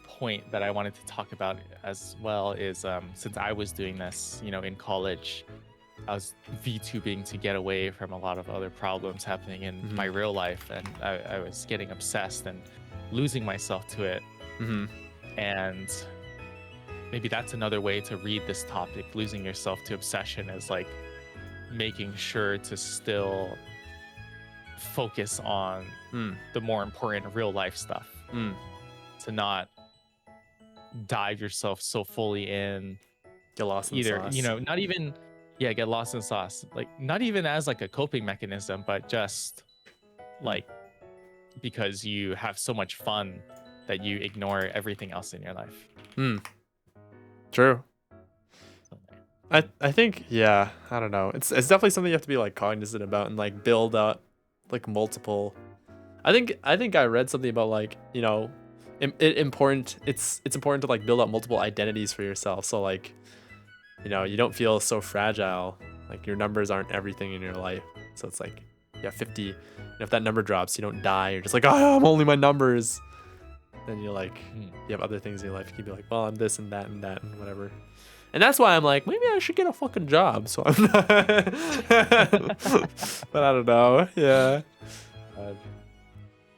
point that I wanted to talk about as well is since I was doing this, in college, I was VTubing to get away from a lot of other problems happening in my real life, and I was getting obsessed and losing myself to it. And maybe that's another way to read this topic. Losing yourself to obsession is like making sure to still focus on the more important real life stuff. To not dive yourself so fully in, get lost in sauce. Not even get lost in sauce, like not even as like a coping mechanism, but just like because you have so much fun that you ignore everything else in your life. True. I think I don't know. It's definitely something you have to be like cognizant about and like build up like multiple. I think I read something about like it's important to like build up multiple identities for yourself. So like you don't feel so fragile. Like your numbers aren't everything in your life. So it's like 50. If that number drops, you don't die. You're just like, oh, I'm only my numbers. Then you're like, you have other things in your life. You can be like, well, I'm this and that and that and whatever. And that's why I'm like, maybe I should get a fucking job. So I'm not. But I don't know. Yeah.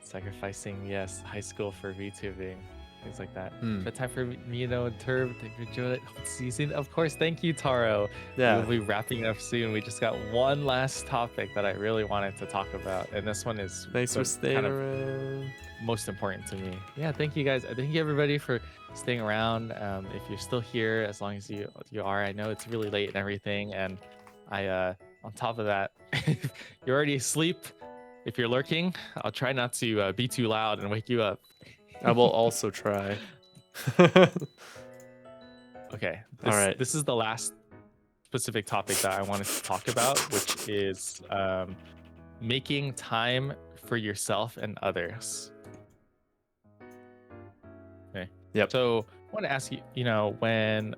Sacrificing, high school for VTubing, things like that. But time for me, and Turb to enjoy the season. Of course, thank you, Taro. Yeah. We'll be wrapping up soon. We just got one last topic that I really wanted to talk about, and this one is thanks for staying around. Most important to me. Yeah, thank you guys. Thank you everybody for staying around. If you're still here, as long as you are, I know it's really late and everything, and I on top of that, if you're already asleep, if you're lurking, I'll try not to be too loud and wake you up. I will also try. Okay, All right. this is the last specific topic that I wanted to talk about, which is making time for yourself and others. Okay. Yep. So I want to ask you, you know, when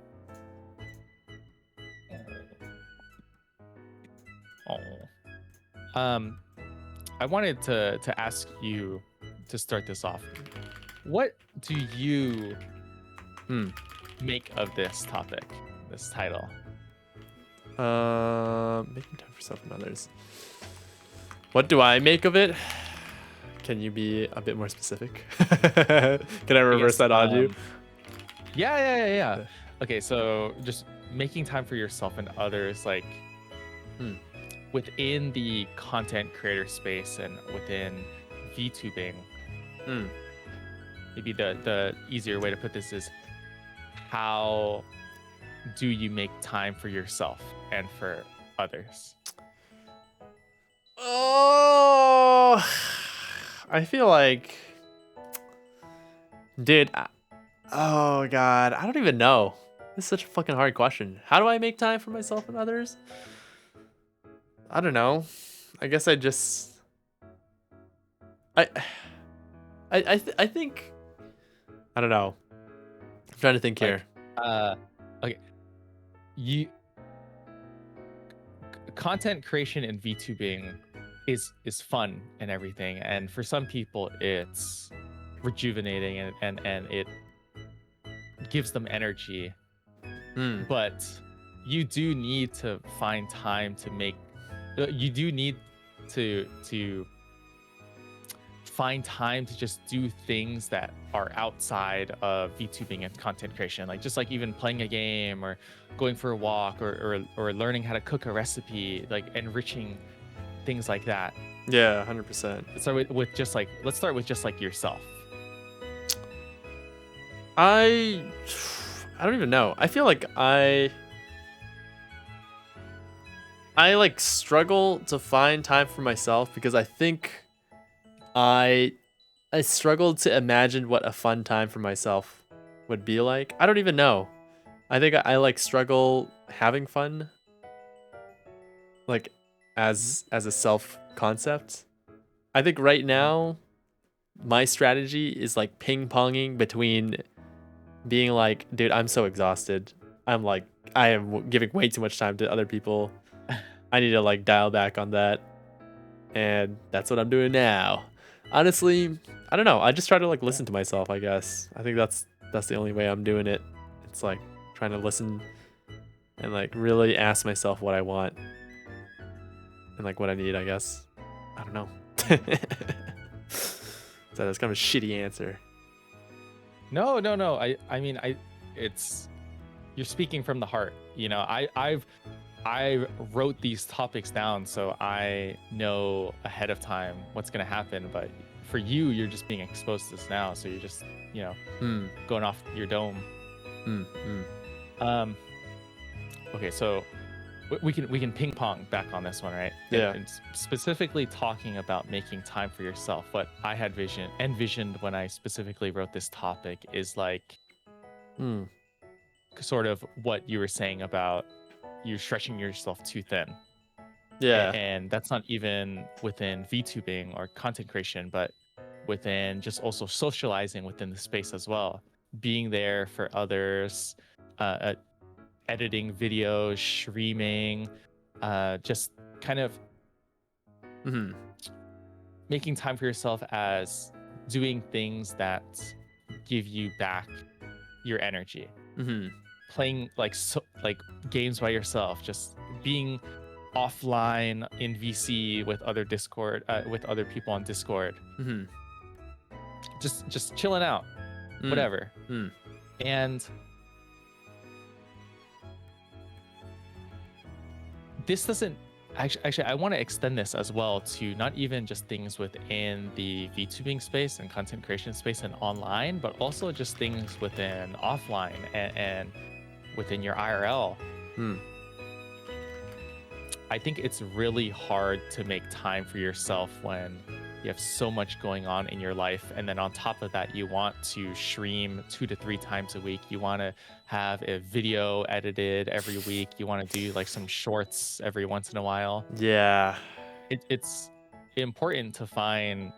I wanted to ask you to start this off. What do you make of this topic, this title? Making time for self and others. What do I make of it? Can you be a bit more specific? Can I reverse that on you? Yeah. Okay, so just making time for yourself and others, like within the content creator space and within VTubing. Maybe the easier way to put this is, how do you make time for yourself and for others? Oh, I feel like, dude. Oh God, I don't even know. This is such a fucking hard question. How do I make time for myself and others? I don't know. I guess I just. I think. I don't know. I'm trying to think here. Okay. Content creation and VTubing is fun and everything, and for some people it's rejuvenating and it gives them energy. But you do need to find time to make. You do need to find time to just do things that are outside of VTubing and content creation, like just like even playing a game or going for a walk or learning how to cook a recipe, like enriching things like that. Yeah, 100%. So with just like, let's start with just like yourself. I don't even know. I feel like I like struggle to find time for myself because I think I struggled to imagine what a fun time for myself would be like. I don't even know. I think I like struggle having fun, like as a self concept. I think right now my strategy is like ping ponging between being like, dude, I'm so exhausted. I'm like, I am giving way too much time to other people. I need to like dial back on that. And that's what I'm doing now. Honestly, I don't know. I just try to like listen to myself, I guess. I think that's the only way I'm doing it. It's like trying to listen and like really ask myself what I want and like what I need, I guess. I don't know. So that's kind of a shitty answer. No. I mean, it's, you're speaking from the heart. You know, I wrote these topics down so I know ahead of time what's gonna happen. But for you, you're just being exposed to this now, so you're just, you know, going off your dome. Okay, so we can ping pong back on this one, right? Yeah. And specifically talking about making time for yourself, what I had envisioned when I specifically wrote this topic is like sort of what you were saying about you're stretching yourself too thin. Yeah. And that's not even within VTubing or content creation, but within just also socializing within the space as well. Being there for others, editing videos, streaming, just kind of making time for yourself as doing things that give you back your energy. Playing like games by yourself, just being offline in VC with other Discord, with other people on Discord. Just chilling out, whatever. And this doesn't actually I want to extend this as well to not even just things within the VTubing space and content creation space and online, but also just things within offline and within your IRL. I think it's really hard to make time for yourself when You have so much going on in your life, and then on top of that, you want to stream 2 to 3 times a week. You want to have a video edited every week. You want to do like some shorts every once in a while. Yeah. It's important to find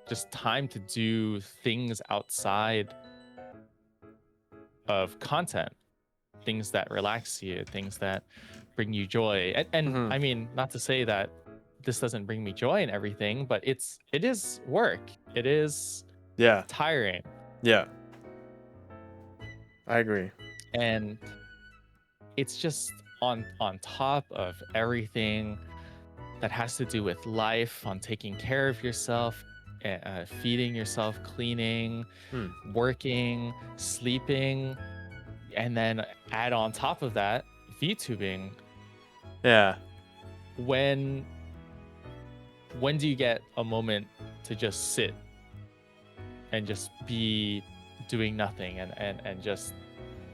just time to do things outside of content, things that relax you, things that bring you joy. And Mhm. I mean, not to say that this doesn't bring me joy and everything, but it is work. It is Yeah. tiring. Yeah. I agree. And it's just on top of everything that has to do with life, on taking care of yourself, feeding yourself, cleaning, Hmm. working, sleeping, and then add on top of that VTubing. Yeah. When do you get a moment to just sit and just be doing nothing and just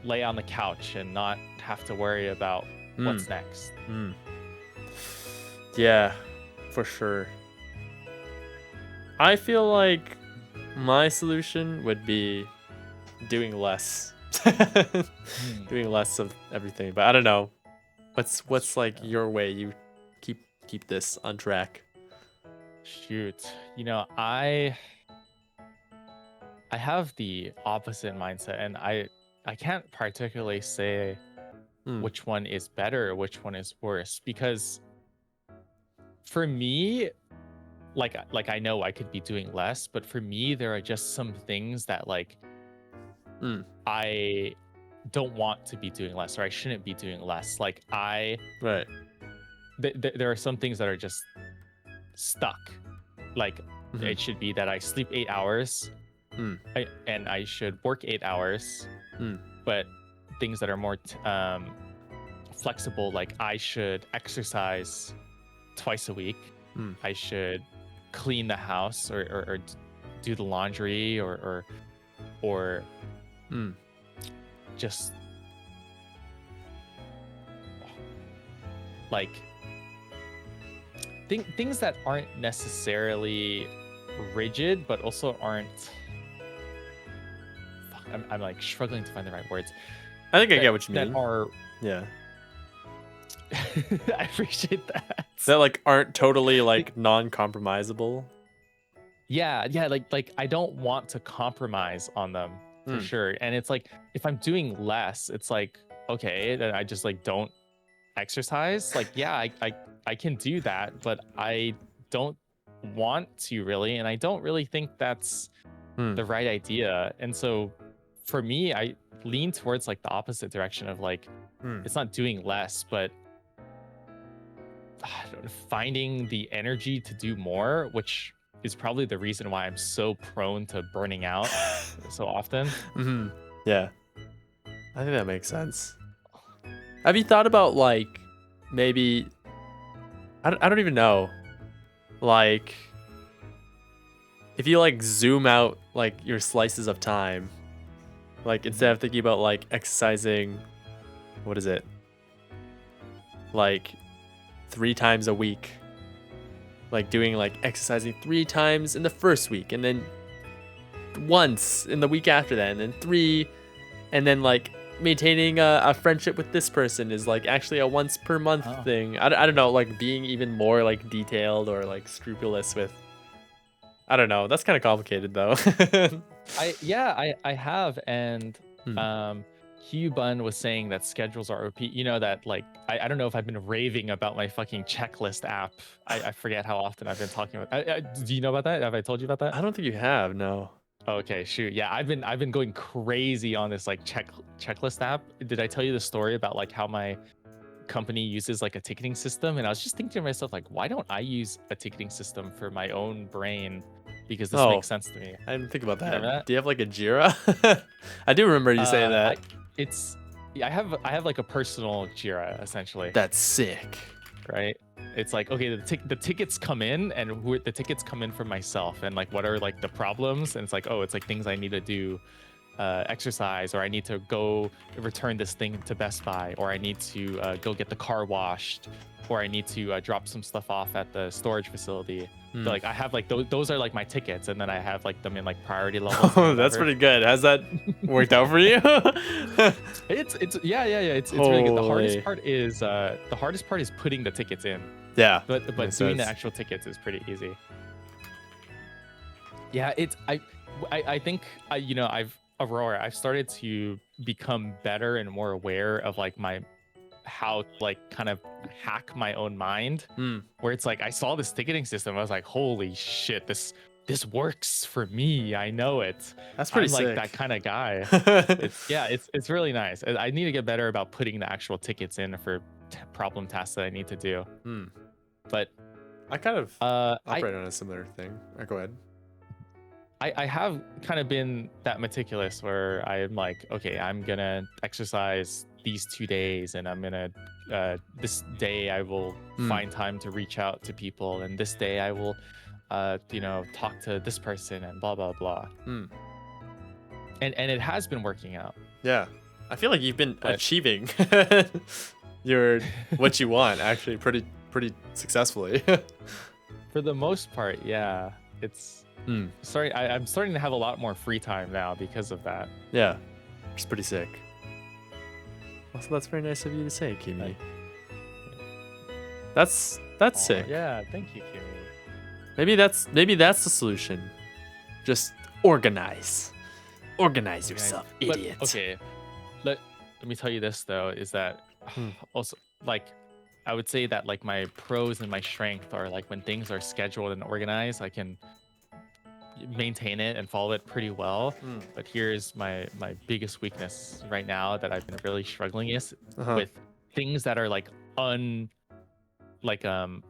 lay on the couch and not have to worry about what's next? Mm. Yeah, for sure. I feel like my solution would be doing less. Doing less of everything. But I don't know. What's like your way you keep this on track? Shoot, I have the opposite mindset, and I can't particularly say which one is better or which one is worse, because for me, like I know I could be doing less, but for me there are just some things that like I don't want to be doing less, or I shouldn't be doing less. Like Right. There are some things that are just stuck. Like it should be that I sleep 8 hours and I should work 8 hours. But things that are more flexible, like I should exercise twice a week. I should clean the house or do the laundry or just like things that aren't necessarily rigid, but also aren't. Fuck, I'm like struggling to find the right words. I think I get what you mean. That are. Yeah. I appreciate that. That like aren't totally like non-compromisable. Yeah, like I don't want to compromise on them for sure. And it's like if I'm doing less, it's like okay, then I just like don't exercise. Like yeah, I can do that, but I don't want to really, and I don't really think that's the right idea. And so for me, I lean towards like the opposite direction of like it's not doing less, but finding the energy to do more, which is probably the reason why I'm so prone to burning out so often. Yeah, I think that makes sense. Have you thought about like maybe I don't even know, like if you like zoom out like your slices of time, like instead of thinking about like exercising, what is it, like 3 times a week, like doing like exercising 3 times in the first week and then once in the week after that and then 3, and then like maintaining a friendship with this person is like actually a once per month thing. I don't know, like being even more like detailed or like scrupulous with, I don't know, that's kind of complicated though. I have, and Hugh Bun was saying that schedules are OP. You know that like I don't know if I've been raving about my fucking checklist app. I forget how often I've been talking about. Do you know about that? Have I told you about that? I don't think you have. No. Okay, shoot. Yeah, I've been going crazy on this like checklist app. Did I tell you the story about like how my company uses like a ticketing system? And I was just thinking to myself, like, why don't I use a ticketing system for my own brain? Because this makes sense to me. I didn't think about that. Remember that? Do you have like a Jira? I do remember you saying that. I have like a personal Jira essentially. That's sick. Right? It's like, okay, the tickets come in, and the tickets come in for myself, and like what are like the problems, and it's like, oh, it's like things I need to do exercise, or I need to go return this thing to Best Buy, or I need to go get the car washed, or I need to drop some stuff off at the storage facility. So, like I have like those are like my tickets, and then I have like them in like priority levels. Oh, that's pretty good. Has that worked out for you? It's yeah. It's really good. The Holy. hardest part is putting the tickets in. Yeah. But makes doing the sense. actual tickets is pretty easy. Yeah, I think I've started to become better and more aware of like how like kind of hack my own mind. Where it's like I saw this ticketing system, I was like, holy shit, this works for me. I know it. That's pretty I'm sick. like that kind of guy. It's really nice. I need to get better about putting the actual tickets in for problem tasks that I need to do. But I kind of operate on a similar thing. Go ahead. I have kind of been that meticulous where I'm like, okay, I'm gonna exercise these 2 days, and I'm gonna this day I will find time to reach out to people, and this day I will talk to this person, and blah blah blah. And it has been working out. Yeah, I feel like you've been achieving what you want actually pretty successfully. For the most part, yeah. It's I'm starting to have a lot more free time now because of that. Yeah, it's pretty sick. Also, that's very nice of you to say, Kimi. That's sick. Yeah, thank you, Kimi. Maybe that's the solution. Just organize yourself, idiot. Okay, let me tell you this though, is that also like I would say that like my pros and my strength are like when things are scheduled and organized, I can maintain it and follow it pretty well. But here's my biggest weakness right now that I've been really struggling with things that are like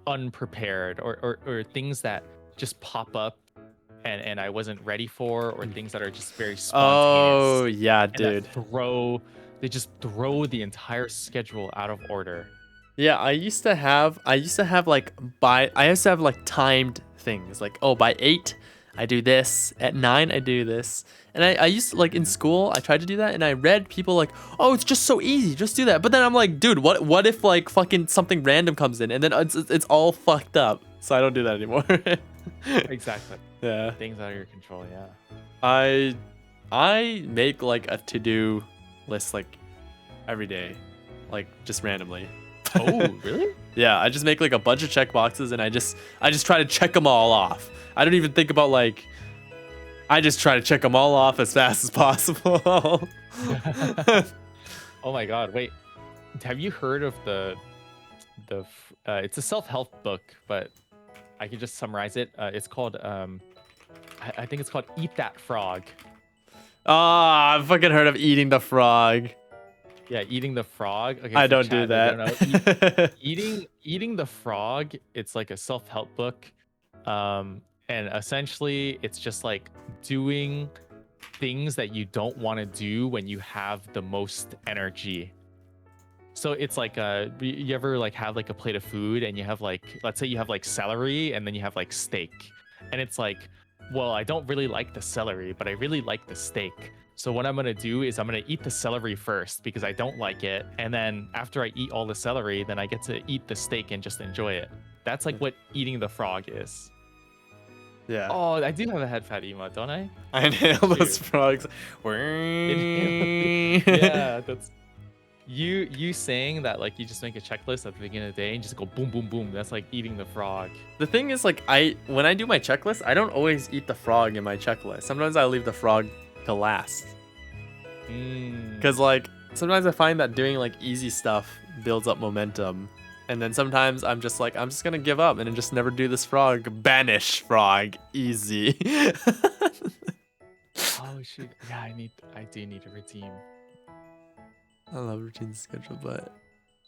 unprepared, or things that just pop up and I wasn't ready for, or things that are just very spontaneous. Oh yeah, dude. They just throw the entire schedule out of order. Yeah, I used to have like timed things, like, oh, by 8 I do this, at 9 I do this. And I used to, like, in school I tried to do that, and I read people like, oh, it's just so easy, just do that. But then I'm like, dude, what if like fucking something random comes in, and then it's all fucked up. So I don't do that anymore. Exactly. Yeah. Things out of your control, yeah. I make like a to-do list like every day, like just randomly. Oh, really? Yeah, I just make like a bunch of check boxes, and I just try to check them all off. I don't even think about like, I just try to check them all off as fast as possible. Oh my god, wait. Have you heard of it's a self-help book, but I can just summarize it. It's called I think it's called Eat That Frog. Ah, I've fucking heard of Eating the Frog. Yeah, Eating the Frog. Okay, I don't do that. Eating the Frog, it's like a self-help book. And essentially it's just like doing things that you don't want to do when you have the most energy. So it's like you ever like have like a plate of food, and you have like, let's say you have like celery, and then you have like steak, and it's like, well, I don't really like the celery, but I really like the steak. So what I'm gonna do is I'm gonna eat the celery first because I don't like it, and then after I eat all the celery, then I get to eat the steak and just enjoy it. That's like what Eating the Frog is. Yeah. Oh, I do have a head fat emote, don't I? I inhale those frogs. Yeah, that's you saying that, like, you just make a checklist at the beginning of the day and just go boom, boom, boom. That's like eating the frog. The thing is, like, when I do my checklist, I don't always eat the frog in my checklist. Sometimes I leave the frog to last. Because, like, sometimes I find that doing, like, easy stuff builds up momentum. And then sometimes I'm just like, I'm just going to give up and just never do this frog. Banish frog. Easy. Oh, shoot. Yeah, I do need a routine. I love routine schedule, but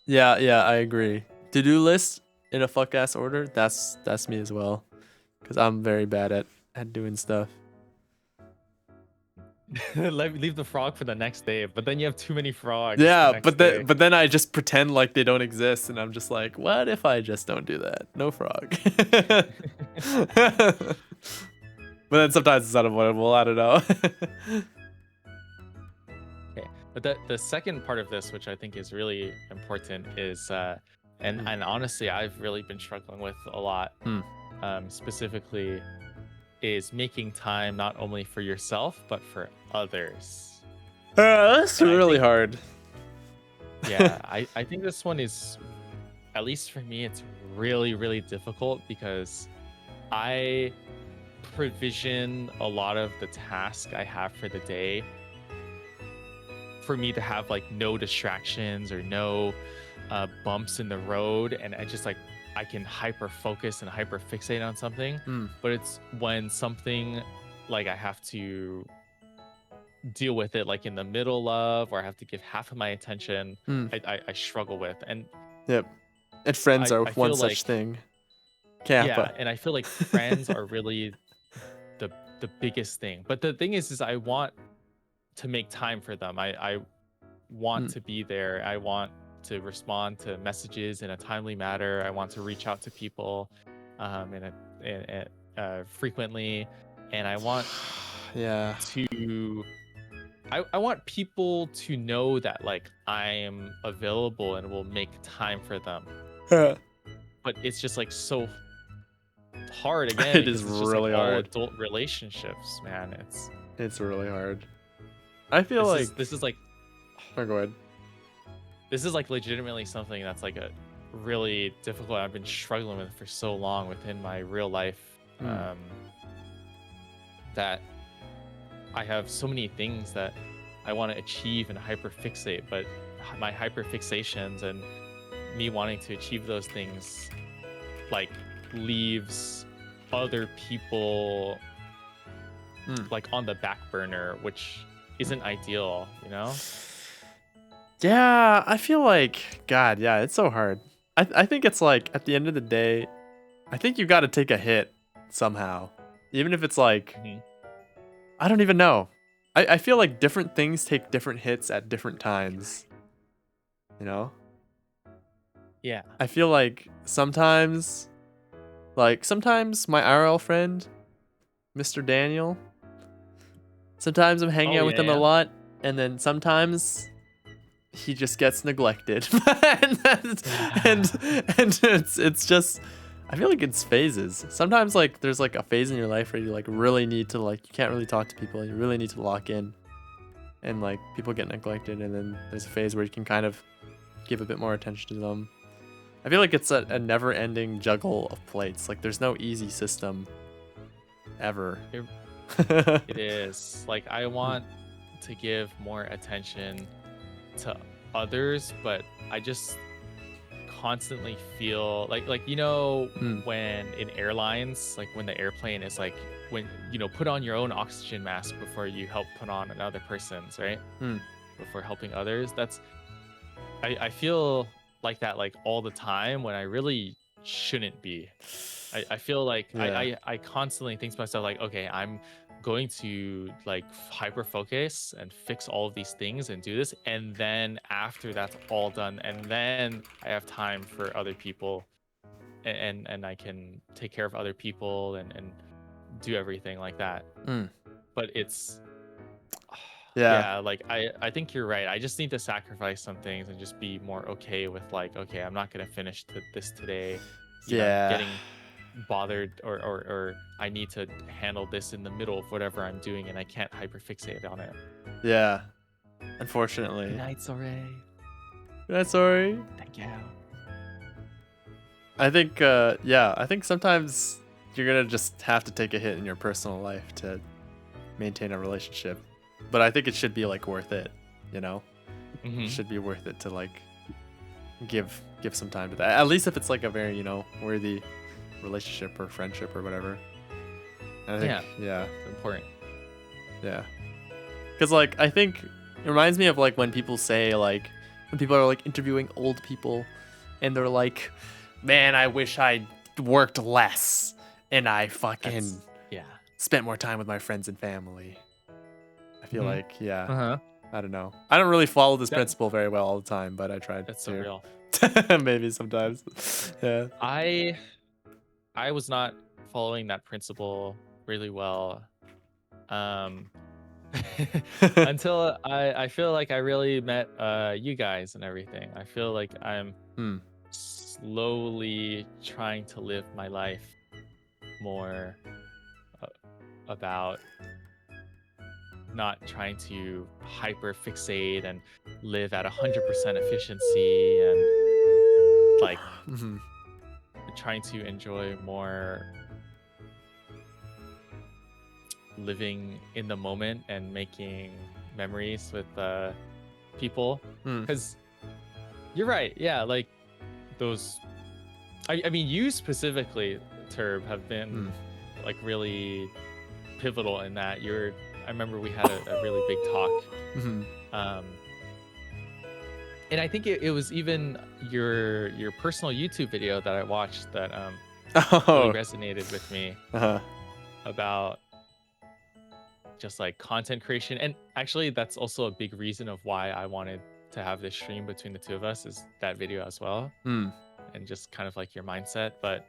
yeah, I agree. To-do list in a fuck ass order, that's me as well. Because I'm very bad at doing stuff. Leave the frog for the next day, but then you have too many frogs. Yeah, but then I just pretend like they don't exist, and I'm just like, what if I just don't do that? No frog. But then sometimes it's unavoidable. I don't know. But the second part of this, which I think is really important, is and honestly, I've really been struggling with a lot, specifically, is making time not only for yourself but for others. That's And I really think, hard. yeah, I think this one is, at least for me, it's really, really difficult because I provision a lot of the task I have for the day for me to have like no distractions or no bumps in the road, and I just like I can hyper focus and hyper fixate on something. But it's when something like I have to deal with it like in the middle of, or I have to give half of my attention, I struggle with. And Yep. And friends are I one feel like, such thing. yeah, Kappa. and I feel like friends are really the biggest thing. But the thing is I want to make time for them. I want to be there. I want to respond to messages in a timely manner. I want to reach out to people frequently, and I want Yeah. to I want people to know that like I am available and will make time for them. But it's just like so hard again It is because it's just like really all hard. adult relationships, man. It's really hard. I feel like This is like oh, go ahead. this is like legitimately something that's like a really difficult, I've been struggling with for so long within my real life, that I have so many things that I want to achieve and hyperfixate, but my hyperfixations and me wanting to achieve those things like leaves other people like on the back burner, which isn't ideal, you know? Yeah, I feel like God, yeah, it's so hard. I think it's like at the end of the day, I think you got to take a hit somehow, even if it's like I don't even know. I feel like different things take different hits at different times. You know? Yeah. I feel like sometimes my IRL friend, Mr. Daniel, sometimes I'm hanging out with him a lot, and then sometimes he just gets neglected. and it's just I feel like it's phases. Sometimes like there's like a phase in your life where you like really need to like you can't really talk to people and you really need to lock in. And like people get neglected, and then there's a phase where you can kind of give a bit more attention to them. I feel like it's a never-ending juggle of plates. Like there's no easy system ever. It is. Like I want to give more attention to others, but I just constantly feel like you know when in airlines, like when the airplane is like when you know put on your own oxygen mask before you help put on another person's, right? Before helping others. That's I feel like that like all the time when I really shouldn't be. I feel like I constantly think to myself like, okay, I'm going to like hyper focus and fix all of these things and do this, and then after that's all done, and then I have time for other people, and I can take care of other people and do everything like that. But it's yeah, like I think you're right. I just need to sacrifice some things and just be more okay with like, okay, I'm not gonna finish this today. You know, getting bothered or I need to handle this in the middle of whatever I'm doing, and I can't hyperfixate on it. Yeah. Unfortunately. Good night, sorry. That's sorry. Thank you. I think I think sometimes you're gonna just have to take a hit in your personal life to maintain a relationship. But I think it should be like worth it, you know? It should be worth it to like give some time to that. At least if it's like a very, you know, worthy relationship or friendship or whatever. And I think it's important. Yeah. Cuz like I think it reminds me of like when people say like when people are like interviewing old people and they're like, "Man, I wish I worked less and I fucking spent more time with my friends and family." I feel like, I don't know. I don't really follow this principle very well all the time, but I tried That's to. so real. Maybe sometimes. Yeah. I was not following that principle really well. until I feel like I really met you guys and everything. I feel like I'm Hmm. slowly trying to live my life more uh, about not trying to hyper fixate and live at 100% efficiency, and like Mhm. trying to enjoy more living in the moment and making memories with people. Hmm. Because you're right, yeah, like those I mean you specifically, Turb, have been like really pivotal in that. I remember we had a really big talk, Mhm. um and I think it was even your personal YouTube video that I watched that really Oh. resonated with me Uh-huh. about just like content creation. And actually that's also a big reason of why I wanted to have this stream between the two of us, is that video as well, Hmm. and just kind of like your mindset. But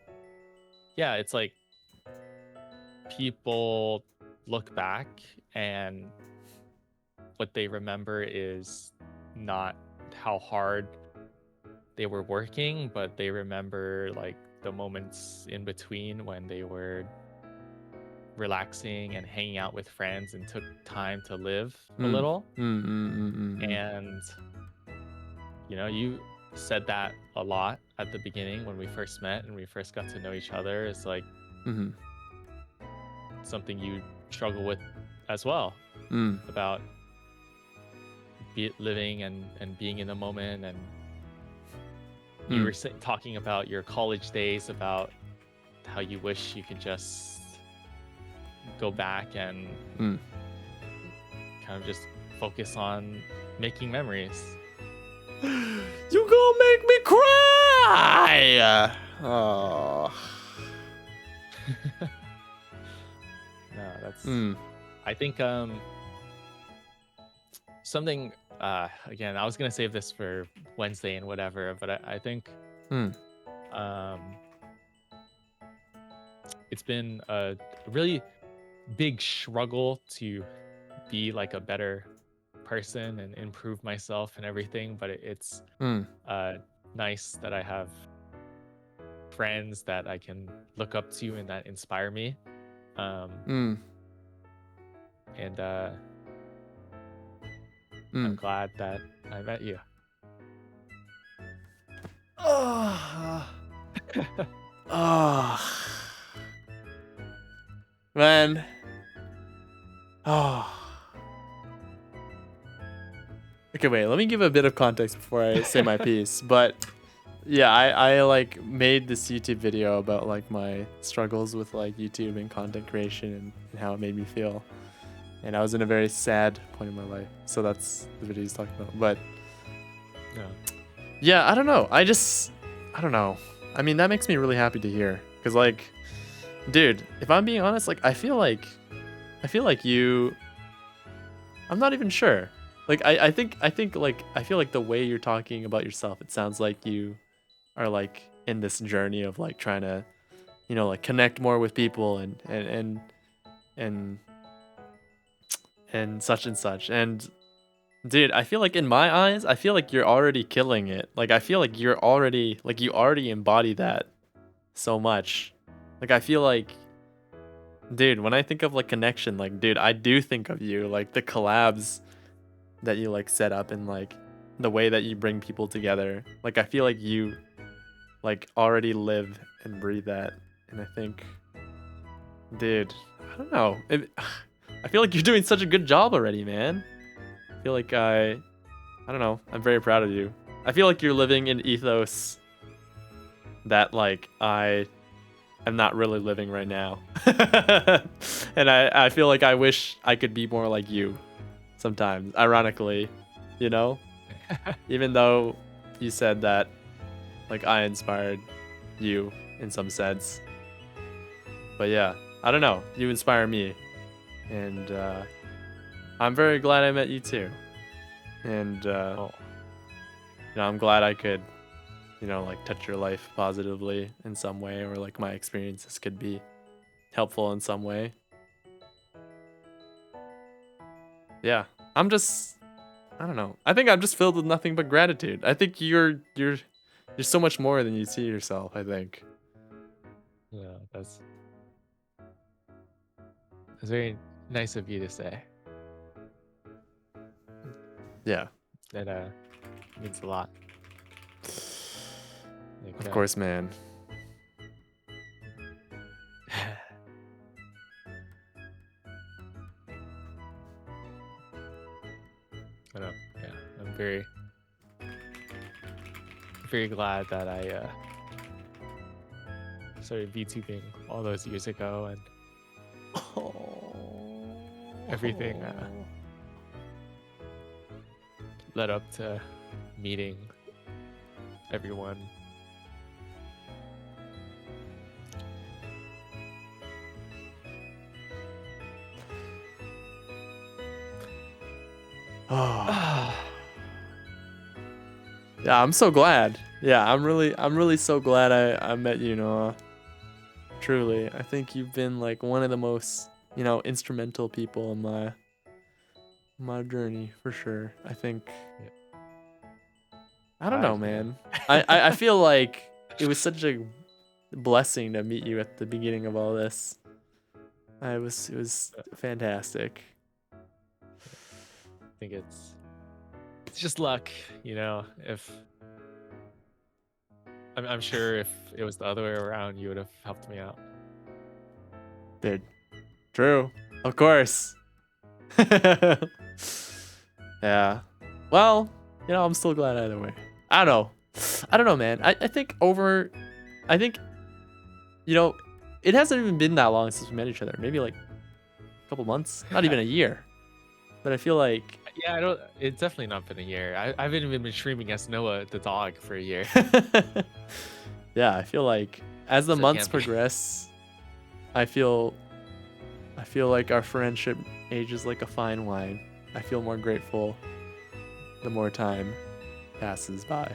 yeah, it's like people look back and what they remember is not how hard they were working, but they remember like the moments in between when they were relaxing and hanging out with friends and took time to live a Hmm. little. Hmm. Hmm. Hmm. Hmm. And you said that a lot at the beginning when we first met and we first got to know each other. Is like Hmm. something you struggle with as well, Hmm. about living and being in the moment. And you Hmm. were talking about your college days, about how you wish you could just go back and Hmm. kind of just focus on making memories. You gonna make me cry! Oh. No, that's Hmm. I think something again, I was gonna save this for Wednesday and whatever, but I think Hmm. um it's been a really big struggle to be like a better person and improve myself and everything, but it's Hmm. uh nice that I have friends that I can look up to and that inspire me. um Hmm. and Hmm. I'm glad that I met you. Oh. Oh. Man. Oh. Okay, wait, let me give a bit of context before I say my piece. But yeah, I like made this YouTube video about like my struggles with like YouTube and content creation and how it made me feel. And I was in a very sad point in my life. So that's the video he's talking about. But Yeah. yeah, I don't know. I don't know. I mean, that makes me really happy to hear. Cause like, dude, if I'm being honest, like I feel like you, I'm not even sure. Like I think like I feel like the way you're talking about yourself, it sounds like you are like in this journey of like trying to, like connect more with people and and such and such. And dude, I feel like in my eyes, I feel like you're already killing it. Like I feel like you already embody that so much. Like I feel like, dude, when I think of like connection, like dude, I do think of you, like the collabs that you like set up and like the way that you bring people together. Like I feel like you like already live and breathe that. And I think, dude, I don't know. I feel like you're doing such a good job already, man. I feel like I don't know. I'm very proud of you. I feel like you're living an ethos that like I am not really living right now. And I feel like I wish I could be more like you sometimes, ironically, you know? Even though you said that like I inspired you in some sense. But yeah, I don't know. You inspire me. And I'm very glad I met you too. And I'm glad I could, like touch your life positively in some way, or like my experiences could be helpful in some way. yeah, I'm just, I don't know. I think I'm just filled with nothing but gratitude. I think you're so much more than you see yourself, I think. Yeah, that's very nice of you to say. Yeah, That means a lot. Like, of course, man. I know. Yeah, I'm very, very glad that I started VTubing all those years ago, and everything led up to meeting everyone. Oh. Yeah, I'm so glad. Yeah, I'm really so glad I met you, Noah. Truly, I think you've been like one of the most, instrumental people in my journey for sure. I think. Yeah. I don't know, man. I feel like it was such a blessing to meet you at the beginning of all this. It was fantastic. I think it's just luck, if I'm sure if it was the other way around, you would have helped me out. Dude, true, of course. Yeah, well, I'm still glad either way. I don't know, man. I think it hasn't even been that long since we met each other. Maybe like a couple months, not even a year. But I feel like Yeah, it's definitely not been a year. I haven't even been streaming as Noah the dog for a year. yeah, I feel like as the So it months can't be. progress, I feel like our friendship ages like a fine wine. I feel more grateful the more time passes by.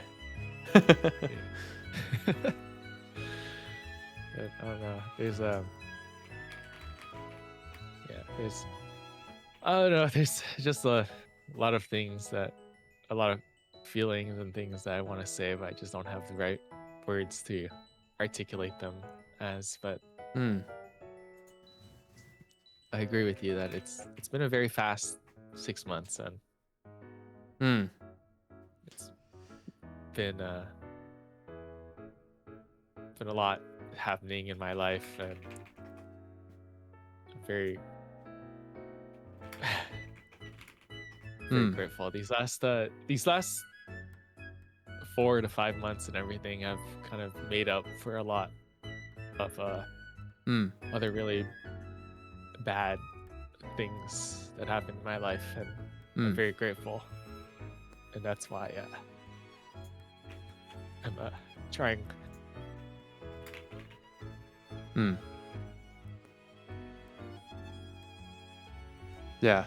I don't know. There's I don't know. There's just a lot of feelings and things that I want to say, but I just don't have the right words to articulate them as. But Hmm. I agree with you that it's been a very fast 6 months, and Hmm. it's been a lot happening in my life, and I'm very very grateful. These last 4 to 5 months and everything have kind of made up for a lot of other really bad things that happened in my life, and I'm very grateful, and that's why I'm trying. Yeah,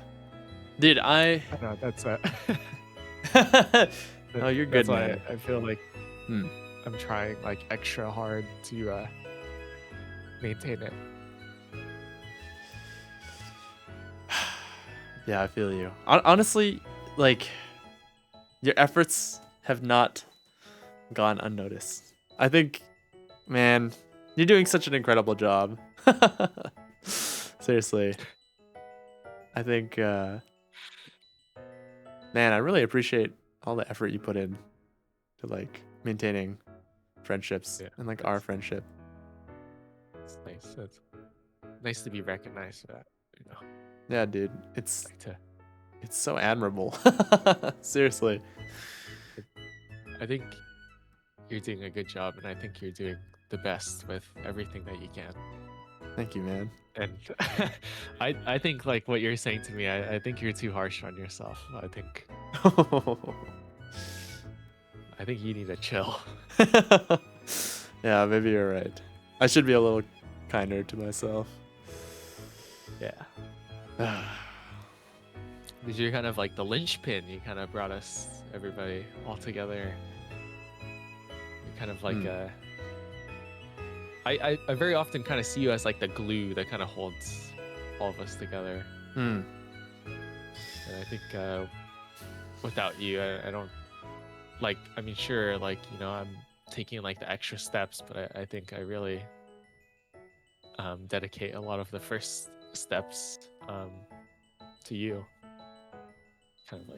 dude, I know that's oh, you're good, that's why man. I feel like I'm trying like extra hard to maintain it. Yeah, I feel you. Honestly, like, your efforts have not gone unnoticed. I think, man, you're doing such an incredible job. Seriously. I think, man, I really appreciate all the effort you put in to, like, maintaining friendships and, like, our friendship. It's nice. It's nice to be recognized for that, Yeah, dude. It's Like so admirable. Seriously. I think you're doing a good job, and I think you're doing the best with everything that you can. Thank you, man. And I think like what you're saying to me, I think you're too harsh on yourself. I think you need to chill. Yeah, maybe you're right. I should be a little kinder to myself. Yeah. Because you're kind of like the linchpin. You kind of brought everybody all together. You're kind of like I very often kind of see you as like the glue that kind of holds all of us together. And And I think without you, I don't like. I mean, sure, like I'm taking like the extra steps, but I think I really dedicate a lot of the first steps to you. Kind of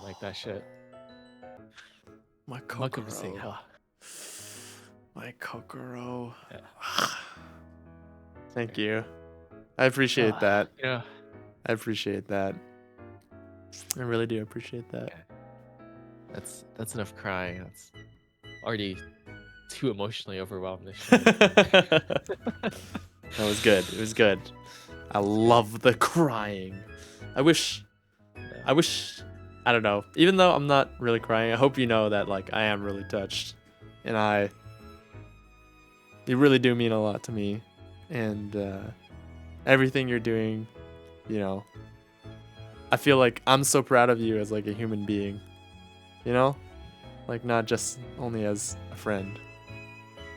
like that shit. My Welcome to saying Kokoro. My Kokoro. Yeah. Thank you. I appreciate that. Yeah. I appreciate that. I really do appreciate that. That's enough crying. That's already too emotionally overwhelmed. That was good. It was good. I love the crying. I wish, I don't know. Even though I'm not really crying, I hope you know that like I am really touched, and you really do mean a lot to me, and everything you're doing, I feel like I'm so proud of you as like a human being, like not just only as a friend.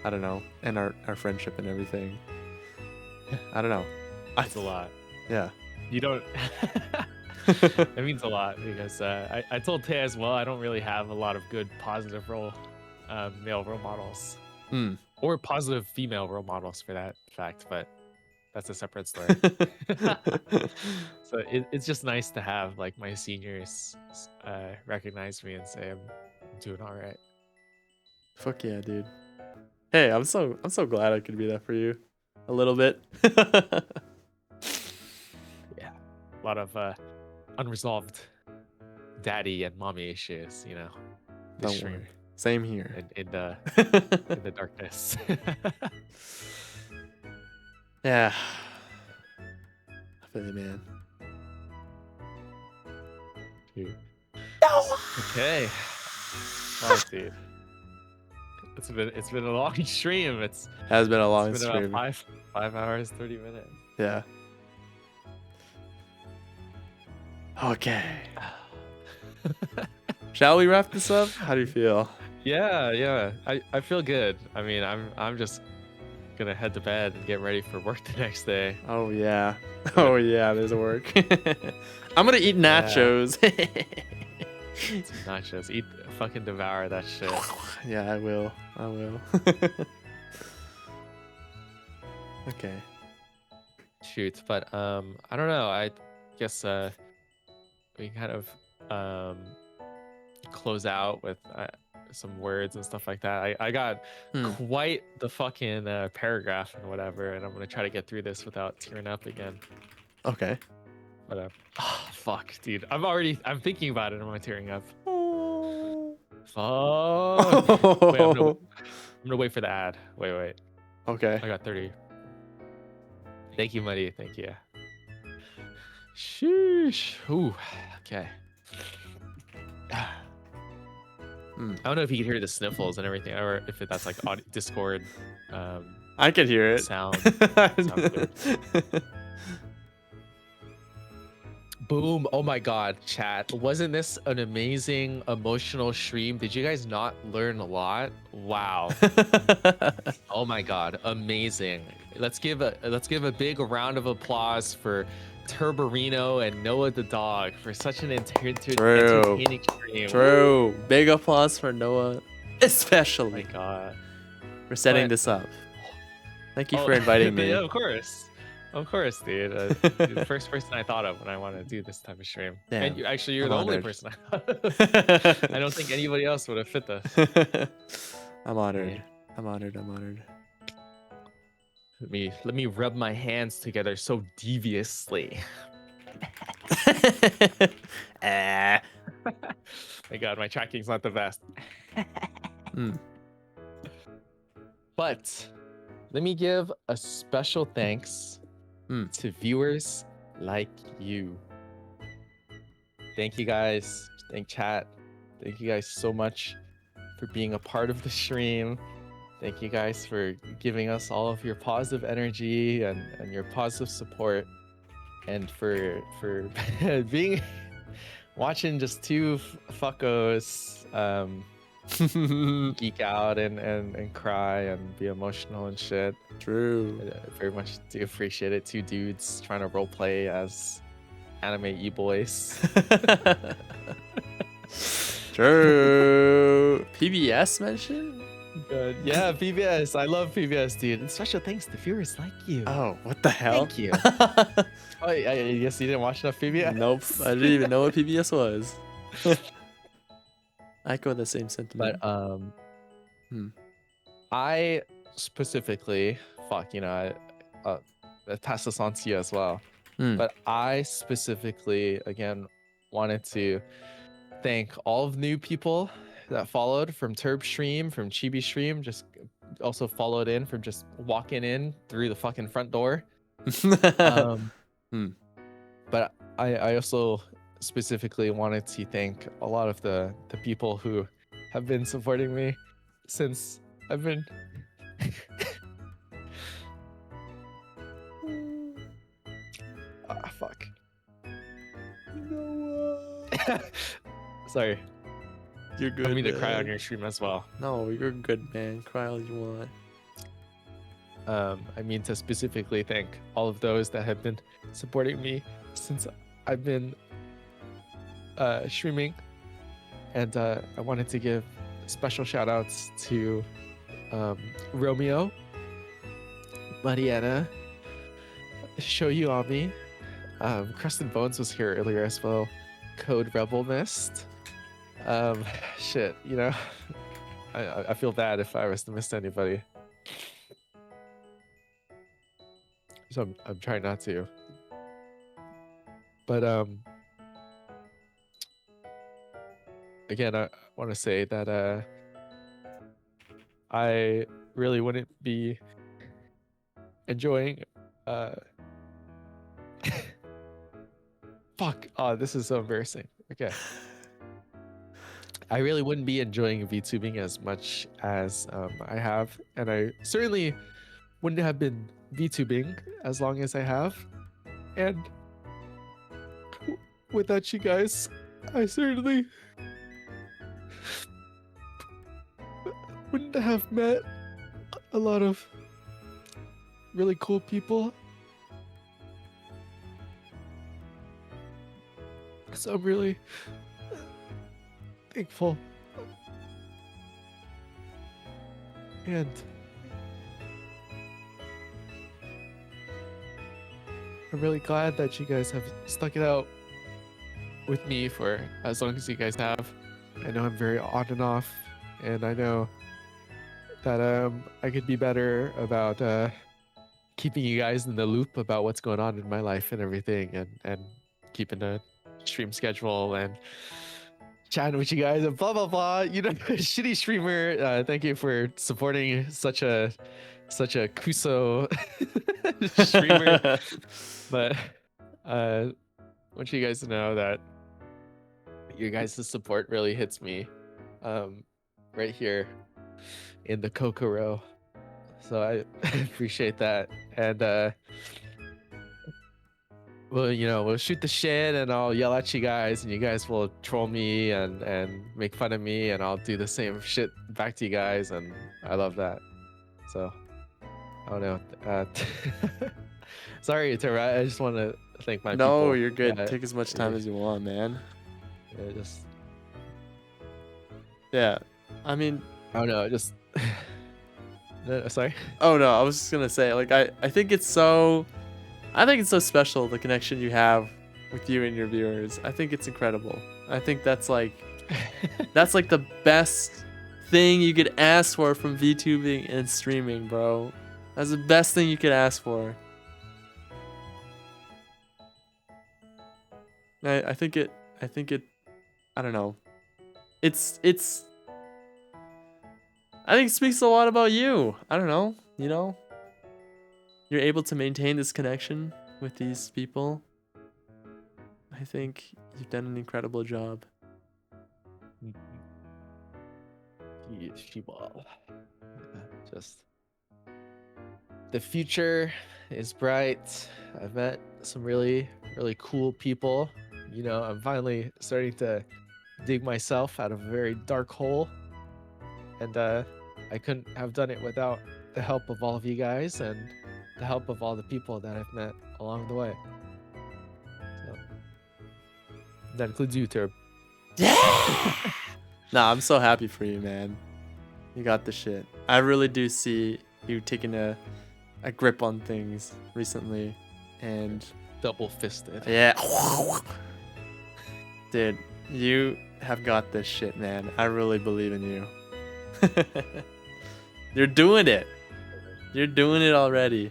I don't know, and our friendship and everything. I don't know. That's a lot. Yeah. You don't. It means a lot because I told Tay as well. I don't really have a lot of good positive male role models, or positive female role models for that fact. But that's a separate story. So it's just nice to have like my seniors recognize me and say I'm doing all right. Fuck yeah, dude. Hey, I'm so glad I could be that for you, a little bit. Yeah, a lot of unresolved daddy and mommy issues, Don't stream worry. Same here. in the darkness. Yeah. I feel you, man. Dude. Okay. Wow, dude. It's been a long stream. Has been a long It's been stream. about 5 hours 30 minutes. Yeah. Okay. Shall we wrap this up? How do you feel? Yeah. I feel good. I mean, I'm just gonna head to bed and get ready for work the next day. Oh yeah. Oh yeah, there's work. I'm gonna eat nachos. Nachos. Fucking devour that shit. Yeah, I will. Okay. Shoot, but I don't know. I guess we kind of close out with some words and stuff like that. I got quite the fucking paragraph and whatever, and I'm gonna try to get through this without tearing up again. Okay. But fuck, dude. I'm thinking about it. I'm tearing up. Fuck. Wait, I'm gonna wait for the ad. Wait. Okay. I got 30. Thank you, Muddy. Thank you. Sheesh. Ooh. Okay. I don't know if you can hear the sniffles and everything, or if that's like audio, Discord. I could hear it. Sound good. Boom. Oh my god, chat. Wasn't this an amazing emotional stream? Did you guys not learn a lot? Wow. Oh my god, amazing. Let's give a big round of applause for Turbarino and Noah the dog for such an entertaining stream. True. Big applause for Noah, especially. Oh my god. For setting this up. Thank you for inviting me. Yeah, of course, dude. You're the first person I thought of when I wanted to do this type of stream. Damn, And you're I'm the only honored. person I thought of. I don't think anybody else would have fit this. I'm honored. Yeah. I'm honored. Let me rub my hands together so deviously. My god, my tracking's not the best. But let me give a special thanks to viewers like you. Thank you guys. Thank chat. Thank you guys so much for being a part of the stream. Thank you guys for giving us all of your positive energy and your positive support, and for being watching just two fuckos geek out and cry and be emotional and shit. True. I very much do appreciate it. Two dudes trying to role play as anime e-boys. True. PBS mention? Good. Yeah, PBS. I love PBS, dude. And special thanks to viewers like you. Oh, what the hell? Thank you. Oh, I guess you didn't watch enough PBS. Nope. I didn't even know what PBS was. I echo the same sentiment. But Hmm. I specifically, I pass this on to you as well. Hmm. But I specifically, again, wanted to thank all of the new people that followed from Turb Stream, from Chibi Stream, just also followed in from just walking in through the fucking front door. But I also specifically wanted to thank a lot of the people who have been supporting me since I've been fuck. Sorry. You're good. I mean to cry man. on your stream as well. No, you're good, man. Cry all you want. I mean to specifically thank all of those that have been supporting me since I've been streaming, and I wanted to give special shout outs to Romeo, Mariana, Show You On Me, Crescent Bones was here earlier as well, Code Rebel Mist. Shit, I feel bad if I was to miss anybody. So I'm trying not to. But again, I want to say that I really wouldn't be enjoying fuck. Oh, this is so embarrassing. Okay. I really wouldn't be enjoying VTubing as much as I have, and I certainly wouldn't have been VTubing as long as I have. And without you guys, I certainly wouldn't have met a lot of really cool people. So I'm really thankful. And I'm really glad that you guys have stuck it out with me for as long as you guys have. I know I'm very on and off, and I know that I could be better about keeping you guys in the loop about what's going on in my life and everything, and keeping a stream schedule and chatting with you guys and blah blah blah. Shitty streamer. Thank you for supporting such a Kuso streamer. But I want you guys to know that your guys' support really hits me right here in the Kokoro. So I appreciate that. And we'll shoot the shit, and I'll yell at you guys, and you guys will troll me and make fun of me, and I'll do the same shit back to you guys, and I love that. So I don't know. Sorry, Tara. I just want to thank my people. No, you're good. Yeah, Take as much time as you want, man. Yeah, I mean, I don't know. Just no, sorry. oh no, I was just gonna say, like, I think it's so special, the connection you have with you and your viewers. I think it's incredible. I think that's like the best thing you could ask for from VTubing and streaming, bro. That's the best thing you could ask for. I think it I don't know. I think it speaks a lot about you. I don't know, You're able to maintain this connection with these people. I think you've done an incredible job. Just the future is bright. I've met some really, really cool people. I'm finally starting to dig myself out of a very dark hole. And I couldn't have done it without the help of all of you guys and the help of all the people that I've met along the way. So That includes you, Turb. Yeah. Nah, I'm so happy for you, man. You got the shit. I really do see you taking a grip on things recently, and Double fisted. yeah. Dude, you have got this shit, man. I really believe in you. You're doing it. You're doing it already.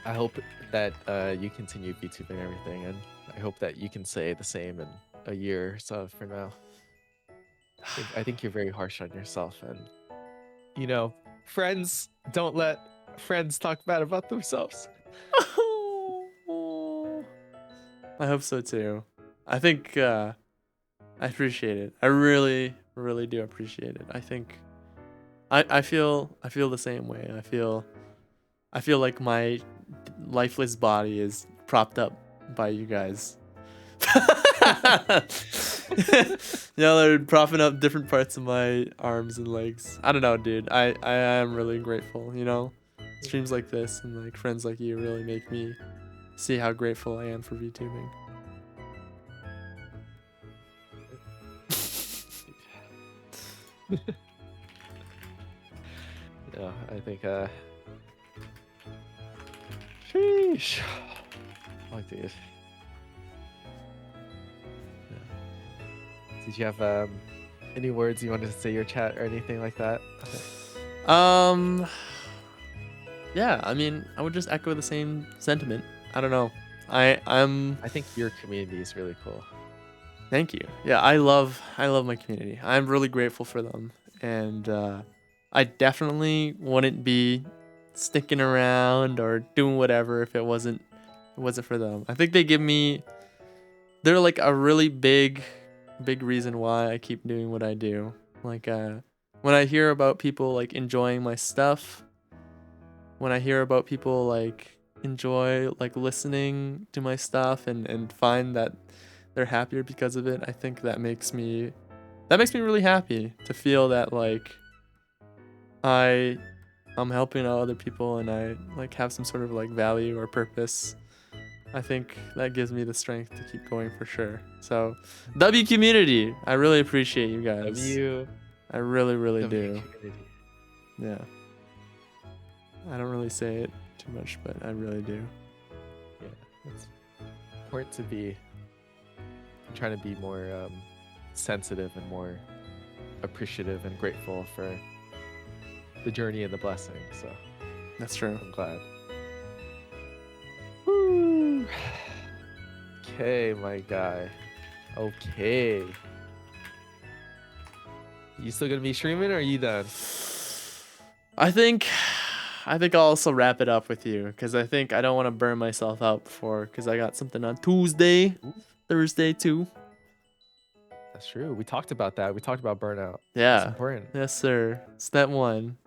I hope that you continue VTubing everything, and I hope that you can say the same in a year or so from now. I think you're very harsh on yourself, and you know, friends don't let friends talk bad about themselves. I hope so too. I think I appreciate it. I really, really do appreciate it. I think I feel the same way. I feel like my lifeless body is propped up by you guys. Y'all are propping up different parts of my arms and legs. I don't know, dude. I am really grateful, you know? Streams like this and like friends like you really make me see how grateful I am for VTubing. Yeah, I think sheesh. Oh, dude. Yeah. Did you have any words you wanted to say your chat or anything like that? Yeah, I mean, I would just echo the same sentiment. I don't know. I'm I think your community is really cool. Thank you. Yeah, I love my community. I'm really grateful for them, and I definitely wouldn't be sticking around or doing whatever if it wasn't for them. I think they're like a really big reason why I keep doing what I do. Like when I hear about people like enjoying my stuff, when I hear about people like enjoy like listening to my stuff and find that they're happier because of it, I think that makes me really happy to feel that like I'm helping out other people and I like have some sort of like value or purpose. I think that gives me the strength to keep going for sure. So, W community, I really appreciate you guys. I really, really do. Community. Yeah. I don't really say it too much, but I really do. Yeah, it's important to be. I'm trying to be more sensitive and more appreciative and grateful for the journey and the blessing. So That's true. I'm glad. Woo. Okay, my guy. Okay. You still gonna be streaming or are you done? I think I'll also wrap it up with you because I think I don't want to burn myself out because I got something on Tuesday, Thursday too. That's true. We talked about that. We talked about burnout. Yeah. That's important. Yes, sir. Step one.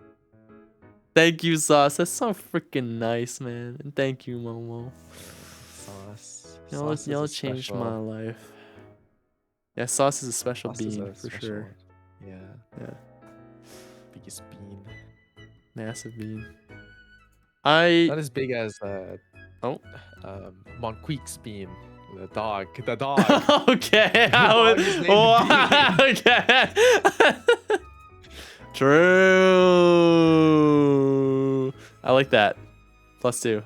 Thank you, Sauce. That's so freaking nice, man. And thank you, Momo. Sauce. Y'all changed my life. Yeah, Sauce is a special Sauce is bean a for special sure. one. Yeah. Yeah, Biggest bean. massive bean. Not as big as Oh. Monqueek's bean. The dog. The dog. Okay. dog is named Wow, okay. True. I like that. +2.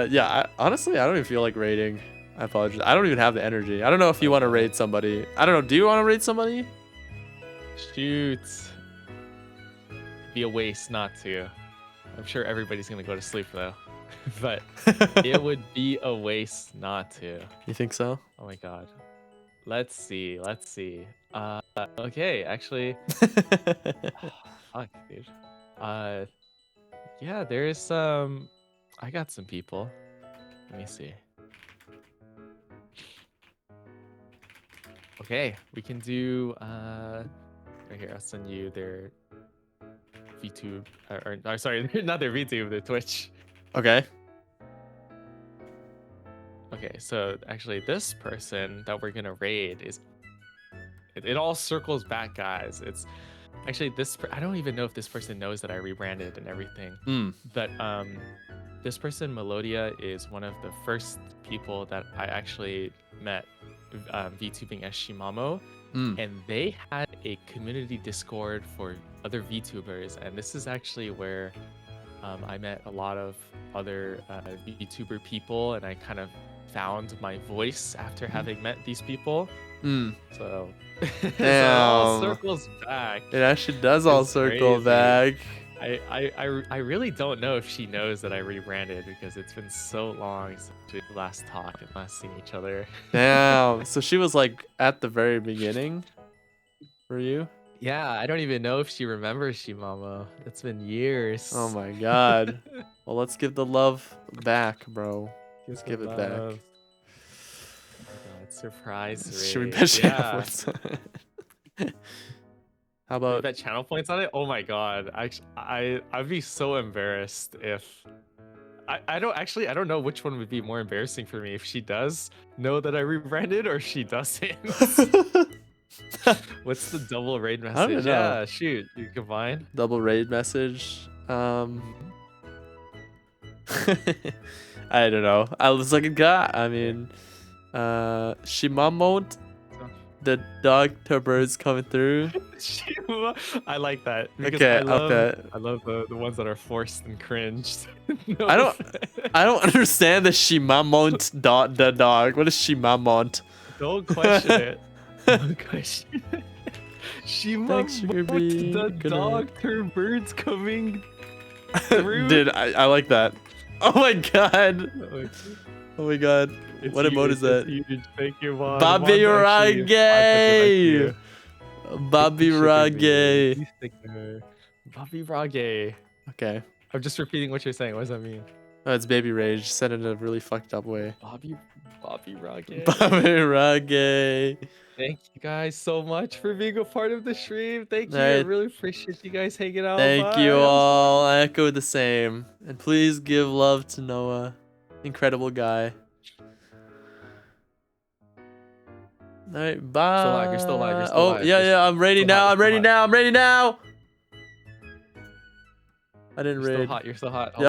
Yeah, honestly, I don't even feel like rating. I apologize. I don't even have the energy. I don't know if you want to raid somebody. I don't know. Do you want to raid somebody? Shoot. It'd be a waste not to. I'm sure everybody's gonna go to sleep though. But it would be a waste not to. You think so? Oh my god. Let's see. Okay, actually. Fuck, dude. Yeah, there's some. I got some people. Let me see. Okay, we can do right here. I'll send you their VTube or sorry, not their VTube, their Twitch. Okay. Okay, so actually this person that we're gonna raid is It all circles back, guys. It's actually I don't even know if this person knows that I rebranded and everything. Mm. But this person, Melodia, is one of the first people that I actually met VTubing as Shimamo. And they had a community Discord for other VTubers. And this is actually where I met a lot of other VTuber people. And I kind of found my voice after having met these people. So, so it all circles back. It actually does all circle back. I really don't know if she knows that I rebranded because it's been so long since we last talked and last seen each other. Damn. So she was like at the very beginning for you? Yeah, I don't even know if she remembers Shimamo. It's been years. Oh my god. Well, let's give the love back, bro. Let's give it back. Oh my god, surprise Should we raid. bet channel points? How We about bet channel points on it? Oh my god. I'd be so embarrassed if I don't know which one would be more embarrassing for me, if she does know that I rebranded or she doesn't. What's the double raid message? I don't know. Yeah, shoot, you combine. double raid message? I don't know. I was like a guy. I mean, Shimamont, the dog to birds coming through. I like that. Because Okay, I love the ones that are forced and cringed. No I don't offense. I don't understand the Shimamont the dog. What is Shimamont? Don't question it. Don't question it. Thanks, Sugar Shimamont, Bee. the Good dog to birds coming through. Dude, I like that. Oh my god. Oh my god. It's What emote is that? it's huge. Thank you, Juan. Bobby Juan's actually Rage. Bobby Sugar Bee. Rage. Please take her. Bobby Rage. Okay. I'm just repeating what you're saying. What does that mean? Oh, it's Baby Rage. Said it in a really fucked up way. Bobby Rage. Bobby Rage. Thank you guys so much for being a part of the stream. Thank you. I Alright. really appreciate you guys hanging out. Thank you Bye. all. I echo the same. And please give love to Noah. Incredible guy. Alright, bye. Still live, you're still live, you're still Oh, live, yeah, you're yeah, I'm ready still now. hot, I'm you're ready still now. I'm ready now. I didn't You're raid. still hot. You're still hot. Yeah.